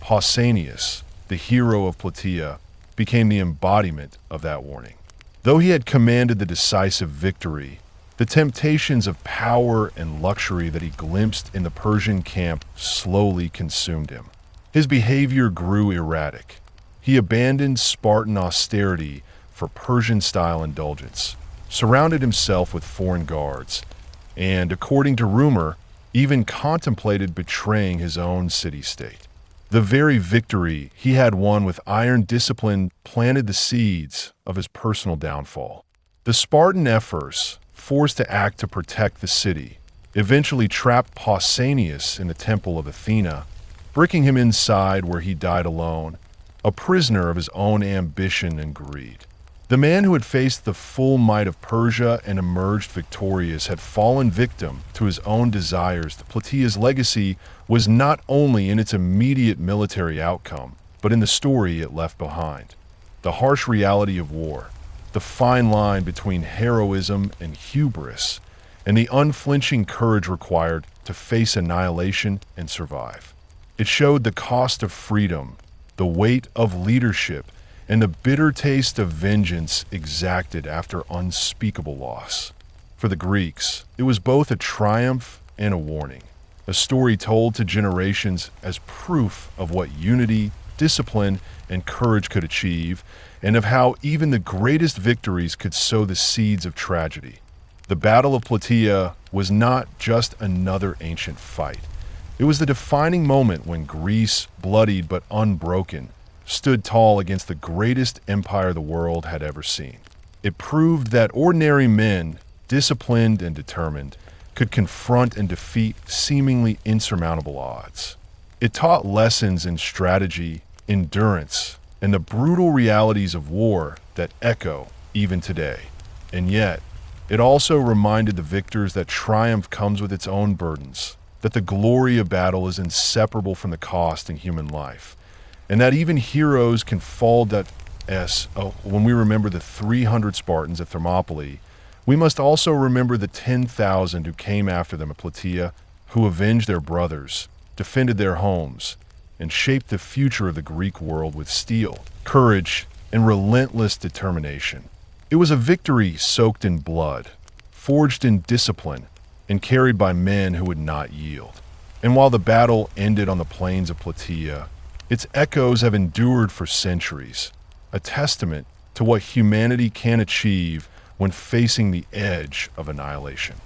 Pausanias, the hero of Plataea, became the embodiment of that warning. Though he had commanded the decisive victory, the temptations of power and luxury that he glimpsed in the Persian camp slowly consumed him. His behavior grew erratic. He abandoned Spartan austerity for Persian-style indulgence, surrounded himself with foreign guards, and, according to rumor, even contemplated betraying his own city-state. The very victory he had won with iron discipline planted the seeds of his personal downfall. The Spartan ephors, forced to act to protect the city, eventually trapped Pausanias in the temple of Athena, bricking him inside where he died alone, a prisoner of his own ambition and greed. The man who had faced the full might of Persia and emerged victorious had fallen victim to his own desires. Plataea's legacy was not only in its immediate military outcome, but in the story it left behind. The harsh reality of war, the fine line between heroism and hubris, and the unflinching courage required to face annihilation and survive. It showed the cost of freedom, the weight of leadership, and the bitter taste of vengeance exacted after unspeakable loss. For the Greeks, it was both a triumph and a warning, a story told to generations as proof of what unity, discipline, and courage could achieve, and of how even the greatest victories could sow the seeds of tragedy. The Battle of Plataea was not just another ancient fight. It was the defining moment when Greece, bloodied but unbroken, stood tall against the greatest empire the world had ever seen. It proved that ordinary men, disciplined and determined, could confront and defeat seemingly insurmountable odds. It taught lessons in strategy, endurance, and the brutal realities of war that echo even today. And yet, it also reminded the victors that triumph comes with its own burdens, that the glory of battle is inseparable from the cost in human life, and that even heroes can fall. When we remember the 300 Spartans at Thermopylae, we must also remember the 10,000 who came after them at Plataea, who avenged their brothers, defended their homes, and shaped the future of the Greek world with steel, courage, and relentless determination. It was a victory soaked in blood, forged in discipline, and carried by men who would not yield. And while the battle ended on the plains of Plataea, its echoes have endured for centuries, a testament to what humanity can achieve when facing the edge of annihilation.